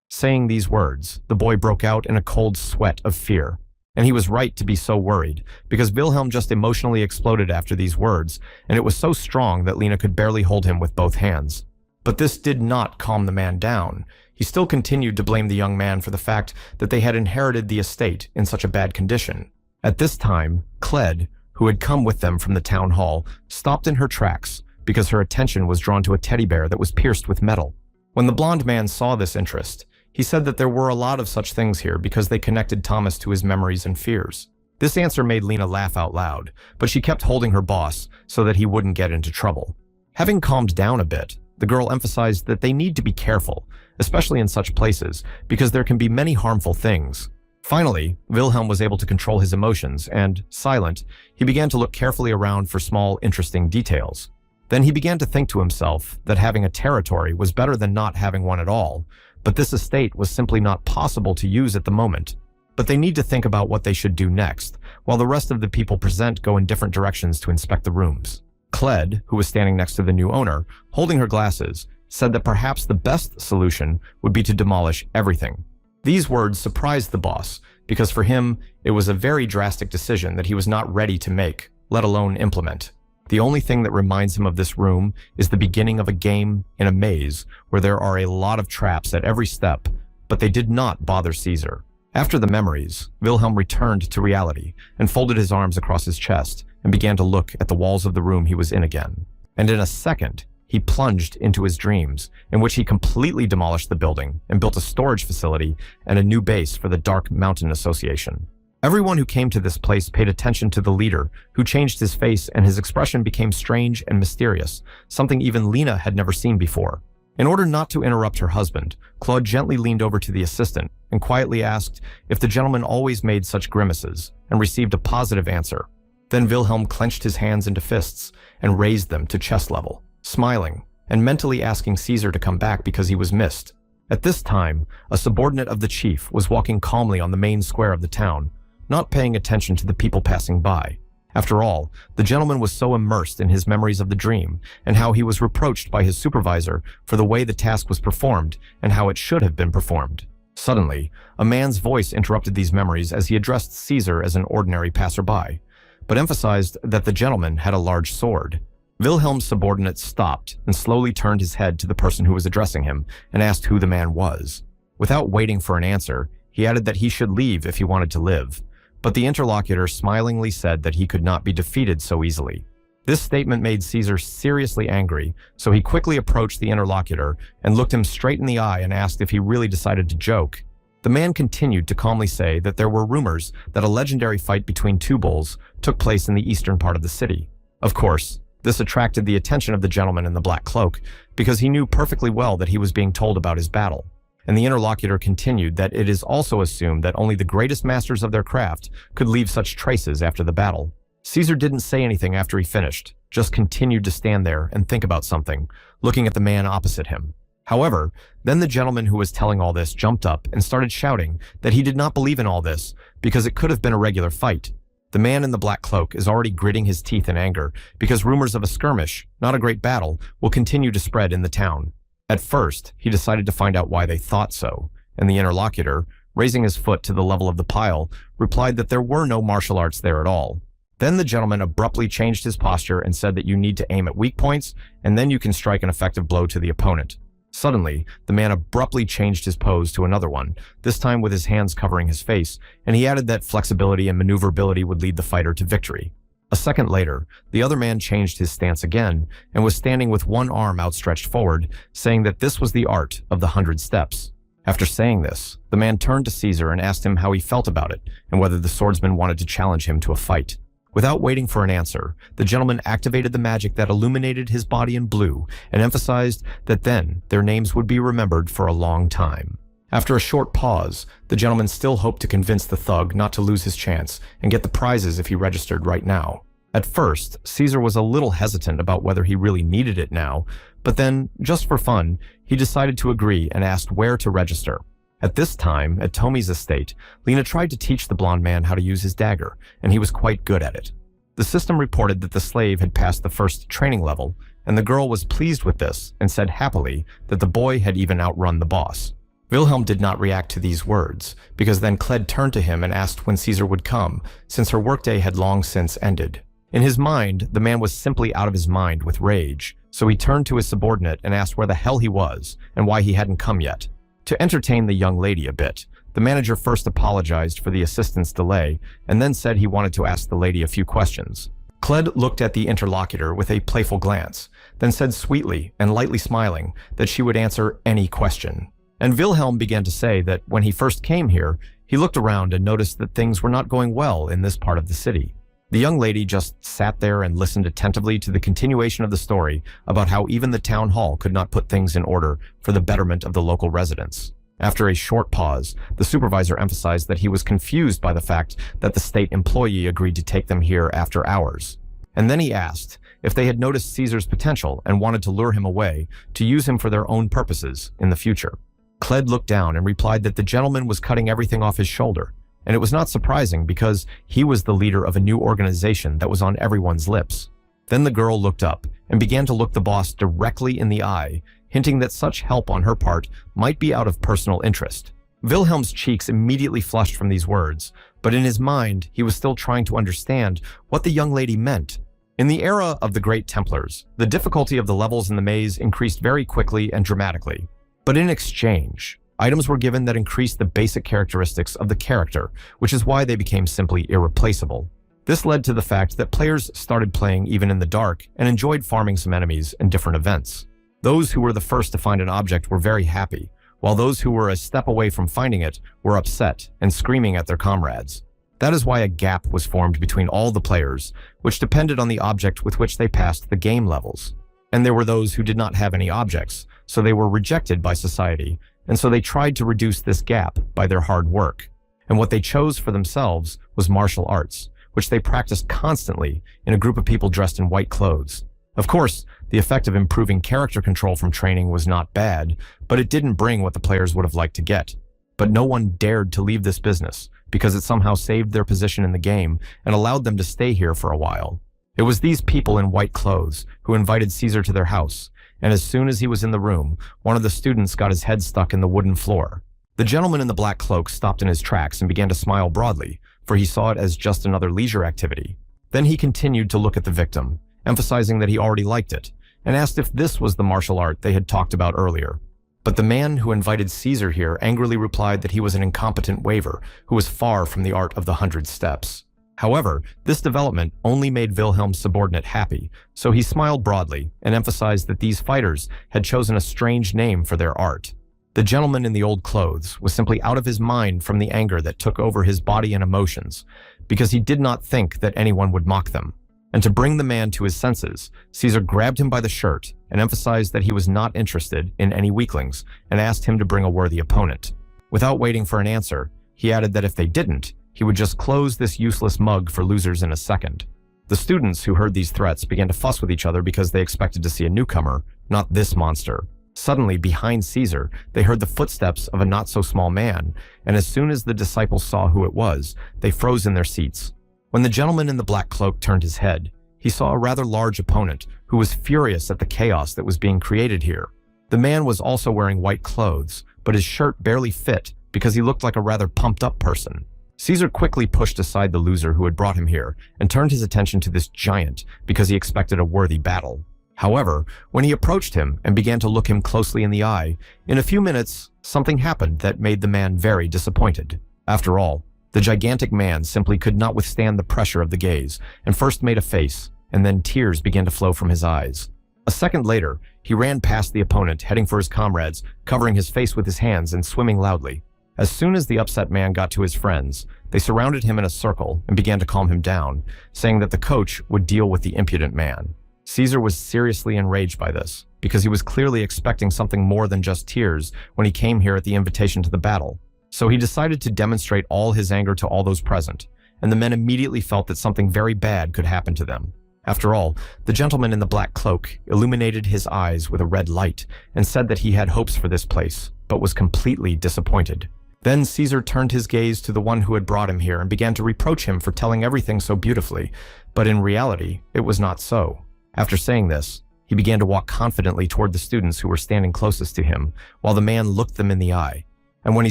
Saying these words, the boy broke out in a cold sweat of fear. And he was right to be so worried, because Wilhelm just emotionally exploded after these words, and it was so strong that Lena could barely hold him with both hands. But this did not calm the man down. He still continued to blame the young man for the fact that they had inherited the estate in such a bad condition. At this time, Cled, who had come with them from the town hall, stopped in her tracks because her attention was drawn to a teddy bear that was pierced with metal. When the blonde man saw this interest, he said that there were a lot of such things here because they connected Thomas to his memories and fears. This answer made Lena laugh out loud, but she kept holding her boss so that he wouldn't get into trouble. Having calmed down a bit, the girl emphasized that they need to be careful, especially in such places, because there can be many harmful things. Finally, Wilhelm was able to control his emotions, and, silent, he began to look carefully around for small, interesting details. Then he began to think to himself that having a territory was better than not having one at all, but this estate was simply not possible to use at the moment. But they need to think about what they should do next, while the rest of the people present go in different directions to inspect the rooms. Cled, who was standing next to the new owner, holding her glasses, said that perhaps the best solution would be to demolish everything. These words surprised the boss, because for him, it was a very drastic decision that he was not ready to make, let alone implement. The only thing that reminds him of this room is the beginning of a game in a maze where there are a lot of traps at every step, but they did not bother Caesar. After the memories, Wilhelm returned to reality and folded his arms across his chest and began to look at the walls of the room he was in again. And in a second, he plunged into his dreams, in which he completely demolished the building and built a storage facility and a new base for the Dark Mountain Association. Everyone who came to this place paid attention to the leader, who changed his face and his expression became strange and mysterious, something even Lena had never seen before. In order not to interrupt her husband, Claude gently leaned over to the assistant and quietly asked if the gentleman always made such grimaces and received a positive answer. Then Wilhelm clenched his hands into fists and raised them to chest level, smiling and mentally asking Caesar to come back because he was missed. At this time, a subordinate of the chief was walking calmly on the main square of the town, not paying attention to the people passing by. After all, the gentleman was so immersed in his memories of the dream and how he was reproached by his supervisor for the way the task was performed and how it should have been performed. Suddenly, a man's voice interrupted these memories as he addressed Caesar as an ordinary passerby, but emphasized that the gentleman had a large sword. Wilhelm's subordinate stopped and slowly turned his head to the person who was addressing him and asked who the man was. Without waiting for an answer, he added that he should leave if he wanted to live. But the interlocutor smilingly said that he could not be defeated so easily. This statement made Caesar seriously angry, so he quickly approached the interlocutor and looked him straight in the eye and asked if he really decided to joke. The man continued to calmly say that there were rumors that a legendary fight between two bulls took place in the eastern part of the city. Of course, this attracted the attention of the gentleman in the black cloak because he knew perfectly well that he was being told about his battle. And the interlocutor continued that it is also assumed that only the greatest masters of their craft could leave such traces after the battle. Caesar didn't say anything after he finished, just continued to stand there and think about something, looking at the man opposite him. However, then the gentleman who was telling all this jumped up and started shouting that he did not believe in all this because it could have been a regular fight. The man in the black cloak is already gritting his teeth in anger because rumors of a skirmish, not a great battle, will continue to spread in the town. At first, he decided to find out why they thought so, and the interlocutor, raising his foot to the level of the pile, replied that there were no martial arts there at all. Then the gentleman abruptly changed his posture and said that you need to aim at weak points, and then you can strike an effective blow to the opponent. Suddenly, the man abruptly changed his pose to another one, this time with his hands covering his face, and he added that flexibility and maneuverability would lead the fighter to victory. A second later, the other man changed his stance again and was standing with one arm outstretched forward, saying that this was the art of the 100 steps. After saying this, the man turned to Caesar and asked him how he felt about it and whether the swordsman wanted to challenge him to a fight. Without waiting for an answer, the gentleman activated the magic that illuminated his body in blue and emphasized that then their names would be remembered for a long time. After a short pause, the gentleman still hoped to convince the thug not to lose his chance and get the prizes if he registered right now. At first, Caesar was a little hesitant about whether he really needed it now, but then, just for fun, he decided to agree and asked where to register. At this time, at Tomi's estate, Lena tried to teach the blonde man how to use his dagger, and he was quite good at it. The system reported that the slave had passed the first training level, and the girl was pleased with this and said happily that the boy had even outrun the boss. Wilhelm did not react to these words, because then Cled turned to him and asked when Caesar would come, since her workday had long since ended. In his mind, the man was simply out of his mind with rage, so he turned to his subordinate and asked where the hell he was and why he hadn't come yet. To entertain the young lady a bit, the manager first apologized for the assistant's delay and then said he wanted to ask the lady a few questions. Cled looked at the interlocutor with a playful glance, then said sweetly and lightly smiling that she would answer any question. And Wilhelm began to say that when he first came here, he looked around and noticed that things were not going well in this part of the city. The young lady just sat there and listened attentively to the continuation of the story about how even the town hall could not put things in order for the betterment of the local residents. After a short pause, the supervisor emphasized that he was confused by the fact that the state employee agreed to take them here after hours. And then he asked if they had noticed Caesar's potential and wanted to lure him away to use him for their own purposes in the future. Cled looked down and replied that the gentleman was cutting everything off his shoulder, and it was not surprising because he was the leader of a new organization that was on everyone's lips. Then the girl looked up and began to look the boss directly in the eye, hinting that such help on her part might be out of personal interest. Wilhelm's cheeks immediately flushed from these words, but in his mind, he was still trying to understand what the young lady meant. In the era of the Great Templars, the difficulty of the levels in the maze increased very quickly and dramatically. But in exchange, items were given that increased the basic characteristics of the character, which is why they became simply irreplaceable. This led to the fact that players started playing even in the dark and enjoyed farming some enemies and different events. Those who were the first to find an object were very happy, while those who were a step away from finding it were upset and screaming at their comrades. That is why a gap was formed between all the players, which depended on the object with which they passed the game levels. And there were those who did not have any objects, so they were rejected by society, and so they tried to reduce this gap by their hard work. And what they chose for themselves was martial arts, which they practiced constantly in a group of people dressed in white clothes. Of course, the effect of improving character control from training was not bad, but it didn't bring what the players would have liked to get. But no one dared to leave this business, because it somehow saved their position in the game and allowed them to stay here for a while. It was these people in white clothes who invited Caesar to their house, and as soon as he was in the room, one of the students got his head stuck in the wooden floor. The gentleman in the black cloak stopped in his tracks and began to smile broadly, for he saw it as just another leisure activity. Then he continued to look at the victim, emphasizing that he already liked it, and asked if this was the martial art they had talked about earlier. But the man who invited Caesar here angrily replied that he was an incompetent waver who was far from the art of the 100 steps. However, this development only made Wilhelm's subordinate happy, so he smiled broadly and emphasized that these fighters had chosen a strange name for their art. The gentleman in the old clothes was simply out of his mind from the anger that took over his body and emotions, because he did not think that anyone would mock them. And to bring the man to his senses, Caesar grabbed him by the shirt and emphasized that he was not interested in any weaklings and asked him to bring a worthy opponent. Without waiting for an answer, he added that if they didn't, he would just close this useless mug for losers in a second. The students who heard these threats began to fuss with each other because they expected to see a newcomer, not this monster. Suddenly, behind Caesar, they heard the footsteps of a not-so-small man, and as soon as the disciples saw who it was, they froze in their seats. When the gentleman in the black cloak turned his head, he saw a rather large opponent who was furious at the chaos that was being created here. The man was also wearing white clothes, but his shirt barely fit because he looked like a rather pumped-up person. Caesar quickly pushed aside the loser who had brought him here and turned his attention to this giant because he expected a worthy battle. However, when he approached him and began to look him closely in the eye, in a few minutes, something happened that made the man very disappointed. After all, the gigantic man simply could not withstand the pressure of the gaze, and first made a face, and then tears began to flow from his eyes. A second later, he ran past the opponent, heading for his comrades, covering his face with his hands and swimming loudly. As soon as the upset man got to his friends, they surrounded him in a circle and began to calm him down, saying that the coach would deal with the impudent man. Caesar was seriously enraged by this, because he was clearly expecting something more than just tears when he came here at the invitation to the battle. So he decided to demonstrate all his anger to all those present, and the men immediately felt that something very bad could happen to them. After all, the gentleman in the black cloak illuminated his eyes with a red light and said that he had hopes for this place, but was completely disappointed. Then Caesar turned his gaze to the one who had brought him here and began to reproach him for telling everything so beautifully, but in reality, it was not so. After saying this, he began to walk confidently toward the students who were standing closest to him, while the man looked them in the eye. And when he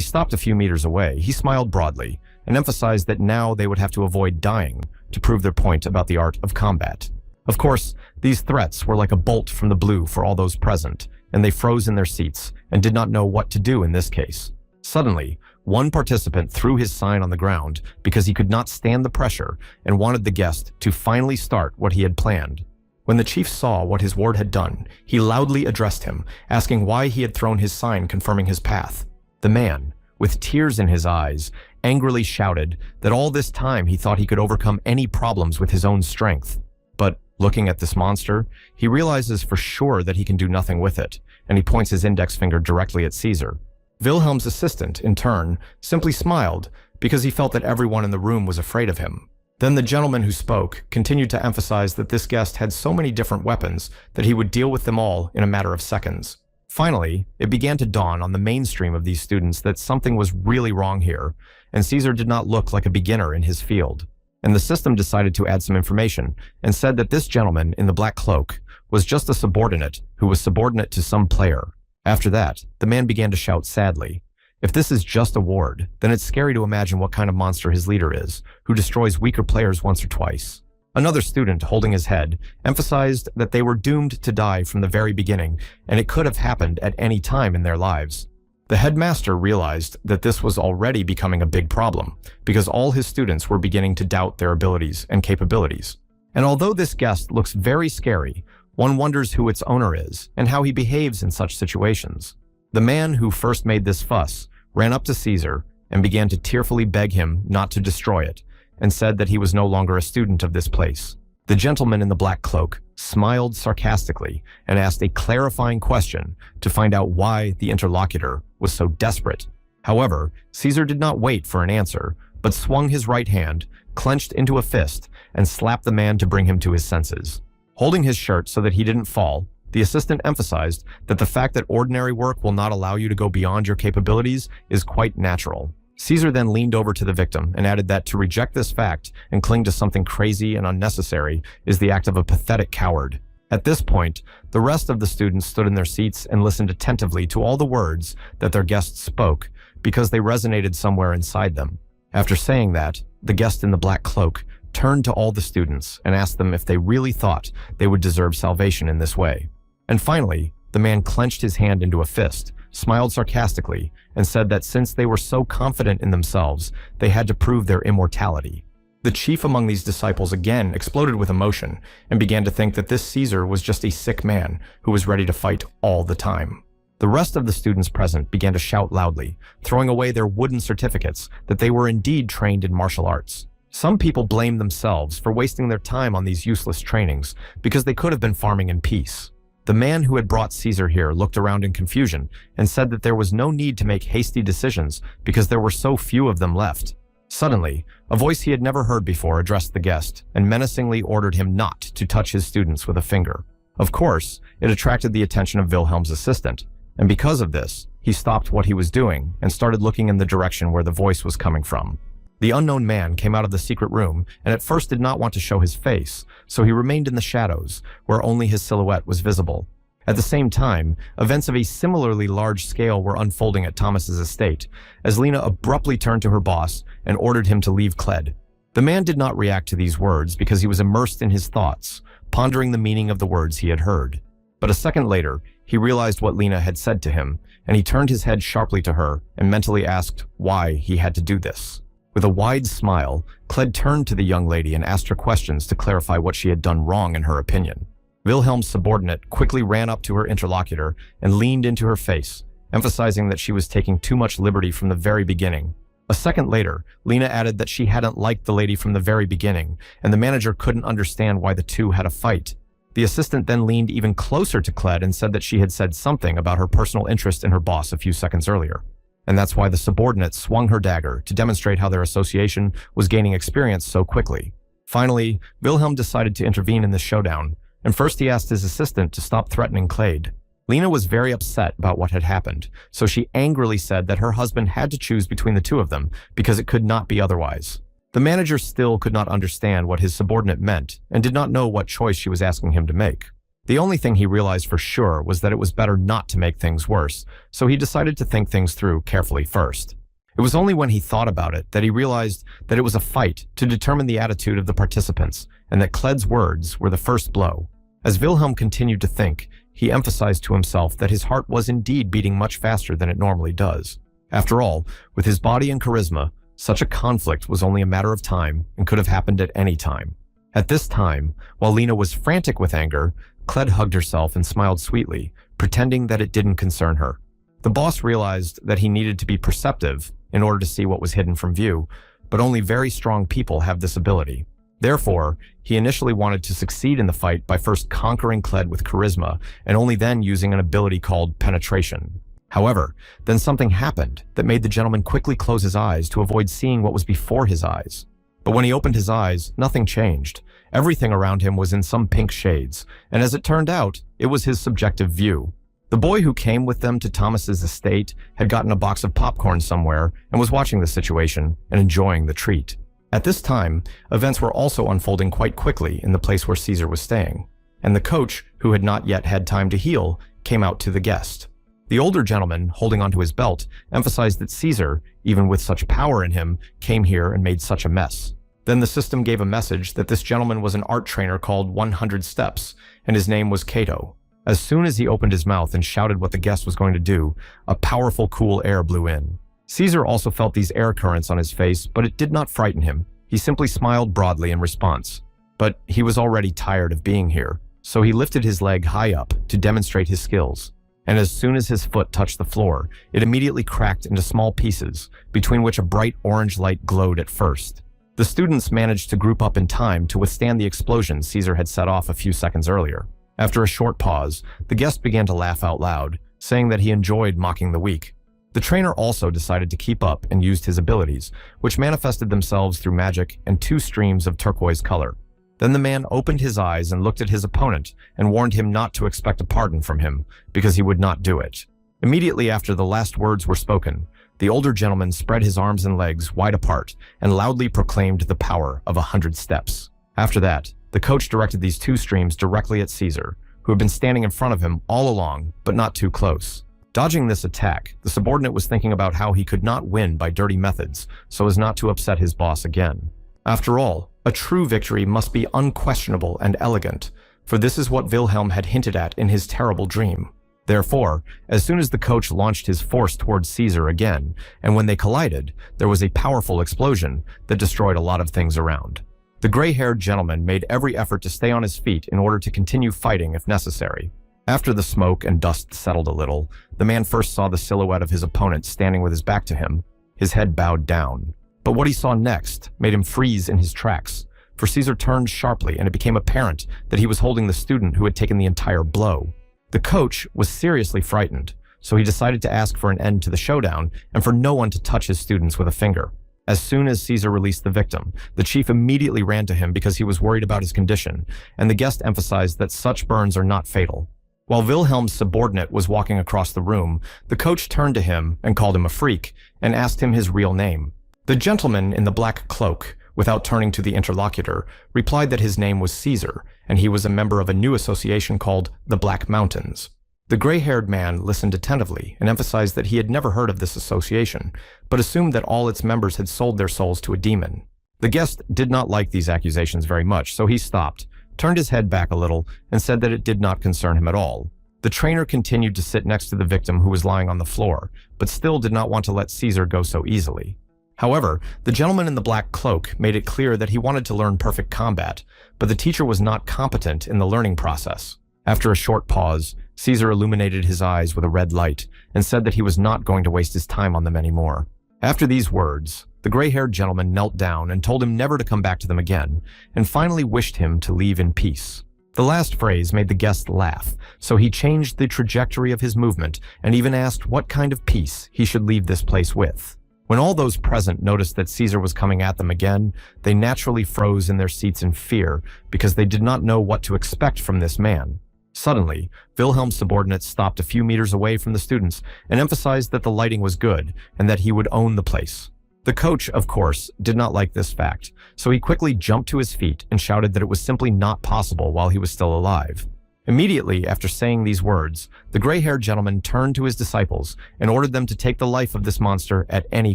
stopped a few meters away, he smiled broadly and emphasized that now they would have to avoid dying to prove their point about the art of combat. Of course, these threats were like a bolt from the blue for all those present, and they froze in their seats and did not know what to do in this case. Suddenly, one participant threw his sign on the ground because he could not stand the pressure and wanted the guest to finally start what he had planned. When the chief saw what his ward had done, he loudly addressed him, asking why he had thrown his sign confirming his path. The man, with tears in his eyes, angrily shouted that all this time he thought he could overcome any problems with his own strength. But looking at this monster, he realizes for sure that he can do nothing with it, and he points his index finger directly at Caesar. Wilhelm's assistant, in turn, simply smiled because he felt that everyone in the room was afraid of him. Then the gentleman who spoke continued to emphasize that this guest had so many different weapons that he would deal with them all in a matter of seconds. Finally, it began to dawn on the mainstream of these students that something was really wrong here, and Caesar did not look like a beginner in his field. And the system decided to add some information and said that this gentleman in the black cloak was just a subordinate who was subordinate to some player. After that, the man began to shout sadly, "If this is just a ward, then it's scary to imagine what kind of monster his leader is, who destroys weaker players once or twice." Another student, holding his head, emphasized that they were doomed to die from the very beginning, and it could have happened at any time in their lives. The headmaster realized that this was already becoming a big problem, because all his students were beginning to doubt their abilities and capabilities. And although this guest looks very scary, one wonders who its owner is and how he behaves in such situations. The man who first made this fuss ran up to Caesar and began to tearfully beg him not to destroy it, and said that he was no longer a student of this place. The gentleman in the black cloak smiled sarcastically and asked a clarifying question to find out why the interlocutor was so desperate. However, Caesar did not wait for an answer, but swung his right hand, clenched into a fist, and slapped the man to bring him to his senses. Holding his shirt so that he didn't fall, the assistant emphasized that the fact that ordinary work will not allow you to go beyond your capabilities is quite natural. Caesar then leaned over to the victim and added that to reject this fact and cling to something crazy and unnecessary is the act of a pathetic coward. At this point, the rest of the students stood in their seats and listened attentively to all the words that their guest spoke because they resonated somewhere inside them. After saying that, the guest in the black cloak turned to all the students and asked them if they really thought they would deserve salvation in this way. And finally, the man clenched his hand into a fist, smiled sarcastically, and said that since they were so confident in themselves, they had to prove their immortality. The chief among these disciples again exploded with emotion and began to think that this Caesar was just a sick man who was ready to fight all the time. The rest of the students present began to shout loudly, throwing away their wooden certificates that they were indeed trained in martial arts. Some people blamed themselves for wasting their time on these useless trainings because they could have been farming in peace. The man who had brought Caesar here looked around in confusion and said that there was no need to make hasty decisions because there were so few of them left. Suddenly, a voice he had never heard before addressed the guest and menacingly ordered him not to touch his students with a finger. Of course, it attracted the attention of Wilhelm's assistant, and because of this, he stopped what he was doing and started looking in the direction where the voice was coming from. The unknown man came out of the secret room and at first did not want to show his face, so he remained in the shadows, where only his silhouette was visible. At the same time, events of a similarly large scale were unfolding at Thomas's estate, as Lena abruptly turned to her boss and ordered him to leave Cled. The man did not react to these words because he was immersed in his thoughts, pondering the meaning of the words he had heard. But a second later, he realized what Lena had said to him, and he turned his head sharply to her and mentally asked why he had to do this. With a wide smile, Cled turned to the young lady and asked her questions to clarify what she had done wrong in her opinion. Wilhelm's subordinate quickly ran up to her interlocutor and leaned into her face, emphasizing that she was taking too much liberty from the very beginning. A second later, Lena added that she hadn't liked the lady from the very beginning, and the manager couldn't understand why the two had a fight. The assistant then leaned even closer to Cled and said that she had said something about her personal interest in her boss a few seconds earlier. And that's why the subordinate swung her dagger to demonstrate how their association was gaining experience so quickly. Finally, Wilhelm decided to intervene in this showdown, and first he asked his assistant to stop threatening Clade. Lena was very upset about what had happened, so she angrily said that her husband had to choose between the two of them because it could not be otherwise. The manager still could not understand what his subordinate meant and did not know what choice she was asking him to make. The only thing he realized for sure was that it was better not to make things worse, so he decided to think things through carefully first. It was only when he thought about it that he realized that it was a fight to determine the attitude of the participants, and that Cled's words were the first blow. As Wilhelm continued to think, he emphasized to himself that his heart was indeed beating much faster than it normally does. After all, with his body and charisma, such a conflict was only a matter of time and could have happened at any time. At this time, while Lena was frantic with anger, Cled hugged herself and smiled sweetly, pretending that it didn't concern her. The boss realized that he needed to be perceptive in order to see what was hidden from view, but only very strong people have this ability. Therefore, he initially wanted to succeed in the fight by first conquering Cled with charisma and only then using an ability called penetration. However, then something happened that made the gentleman quickly close his eyes to avoid seeing what was before his eyes. But when he opened his eyes, nothing changed. Everything around him was in some pink shades, and as it turned out, it was his subjective view. The boy who came with them to Thomas's estate had gotten a box of popcorn somewhere and was watching the situation and enjoying the treat. At this time, events were also unfolding quite quickly in the place where Caesar was staying, and the coach, who had not yet had time to heal, came out to the guest. The older gentleman, holding onto his belt, emphasized that Caesar, even with such power in him, came here and made such a mess. Then the system gave a message that this gentleman was an art trainer called 100 Steps, and his name was Cato. As soon as he opened his mouth and shouted what the guest was going to do, a powerful, cool air blew in. Caesar also felt these air currents on his face, but it did not frighten him. He simply smiled broadly in response. But he was already tired of being here, so he lifted his leg high up to demonstrate his skills. And as soon as his foot touched the floor, it immediately cracked into small pieces, between which a bright orange light glowed at first. The students managed to group up in time to withstand the explosion Caesar had set off a few seconds earlier. After a short pause, the guest began to laugh out loud, saying that he enjoyed mocking the weak. The trainer also decided to keep up and used his abilities, which manifested themselves through magic and 2 streams of turquoise color. Then the man opened his eyes and looked at his opponent and warned him not to expect a pardon from him, because he would not do it. Immediately after the last words were spoken, the older gentleman spread his arms and legs wide apart and loudly proclaimed the power of 100 steps. After that, the coach directed these 2 streams directly at Caesar, who had been standing in front of him all along, but not too close. Dodging this attack, the subordinate was thinking about how he could not win by dirty methods so as not to upset his boss again. After all, a true victory must be unquestionable and elegant, for this is what Wilhelm had hinted at in his terrible dream. Therefore, as soon as the coach launched his force towards Caesar again, and when they collided, there was a powerful explosion that destroyed a lot of things around. The gray-haired gentleman made every effort to stay on his feet in order to continue fighting if necessary. After the smoke and dust settled a little, the man first saw the silhouette of his opponent standing with his back to him, his head bowed down. But what he saw next made him freeze in his tracks, for Caesar turned sharply and it became apparent that he was holding the student who had taken the entire blow. The coach was seriously frightened, so he decided to ask for an end to the showdown and for no one to touch his students with a finger. As soon as Caesar released the victim, the chief immediately ran to him because he was worried about his condition, and the guest emphasized that such burns are not fatal. While Wilhelm's subordinate was walking across the room, the coach turned to him and called him a freak and asked him his real name. The gentleman in the black cloak, without turning to the interlocutor, replied that his name was Caesar, and he was a member of a new association called the Black Mountains. The gray-haired man listened attentively and emphasized that he had never heard of this association, but assumed that all its members had sold their souls to a demon. The guest did not like these accusations very much, so he stopped, turned his head back a little, and said that it did not concern him at all. The trainer continued to sit next to the victim who was lying on the floor, but still did not want to let Caesar go so easily. However, the gentleman in the black cloak made it clear that he wanted to learn perfect combat, but the teacher was not competent in the learning process. After a short pause, Caesar illuminated his eyes with a red light and said that he was not going to waste his time on them anymore. After these words, the gray-haired gentleman knelt down and told him never to come back to them again, and finally wished him to leave in peace. The last phrase made the guest laugh, so he changed the trajectory of his movement and even asked what kind of peace he should leave this place with. When all those present noticed that Caesar was coming at them again, they naturally froze in their seats in fear because they did not know what to expect from this man. Suddenly, Wilhelm's subordinate stopped a few meters away from the students and emphasized that the lighting was good and that he would own the place. The coach, of course, did not like this fact, so he quickly jumped to his feet and shouted that it was simply not possible while he was still alive. Immediately after saying these words, the gray-haired gentleman turned to his disciples and ordered them to take the life of this monster at any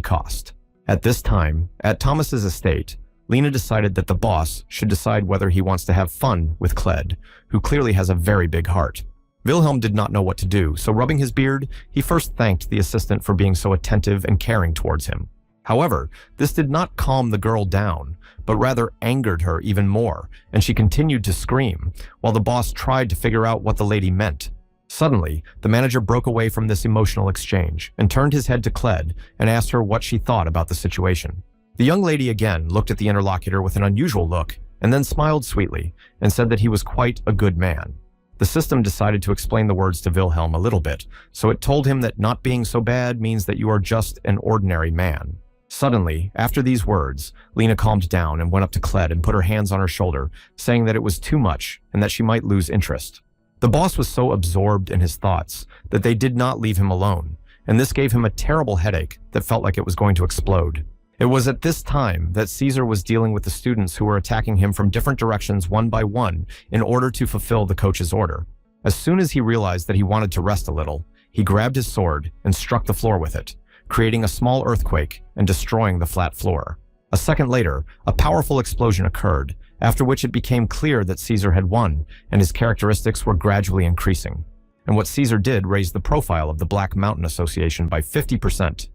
cost. At this time, at Thomas's estate, Lena decided that the boss should decide whether he wants to have fun with Cled, who clearly has a very big heart. Wilhelm did not know what to do, so rubbing his beard, he first thanked the assistant for being so attentive and caring towards him. However, this did not calm the girl down, but rather angered her even more, and she continued to scream, while the boss tried to figure out what the lady meant. Suddenly, the manager broke away from this emotional exchange and turned his head to Cled and asked her what she thought about the situation. The young lady again looked at the interlocutor with an unusual look and then smiled sweetly and said that he was quite a good man. The system decided to explain the words to Wilhelm a little bit, so it told him that not being so bad means that you are just an ordinary man. Suddenly, after these words, Lena calmed down and went up to Cled and put her hands on her shoulder, saying that it was too much and that she might lose interest. The boss was so absorbed in his thoughts that they did not leave him alone, and this gave him a terrible headache that felt like it was going to explode. It was at this time that Caesar was dealing with the students who were attacking him from different directions one by one in order to fulfill the coach's order. As soon as he realized that he wanted to rest a little, he grabbed his sword and struck the floor with it, creating a small earthquake and destroying the flat floor. A second later, a powerful explosion occurred, after which it became clear that Caesar had won and his characteristics were gradually increasing. And what Caesar did raised the profile of the Black Mountain Association by 50%.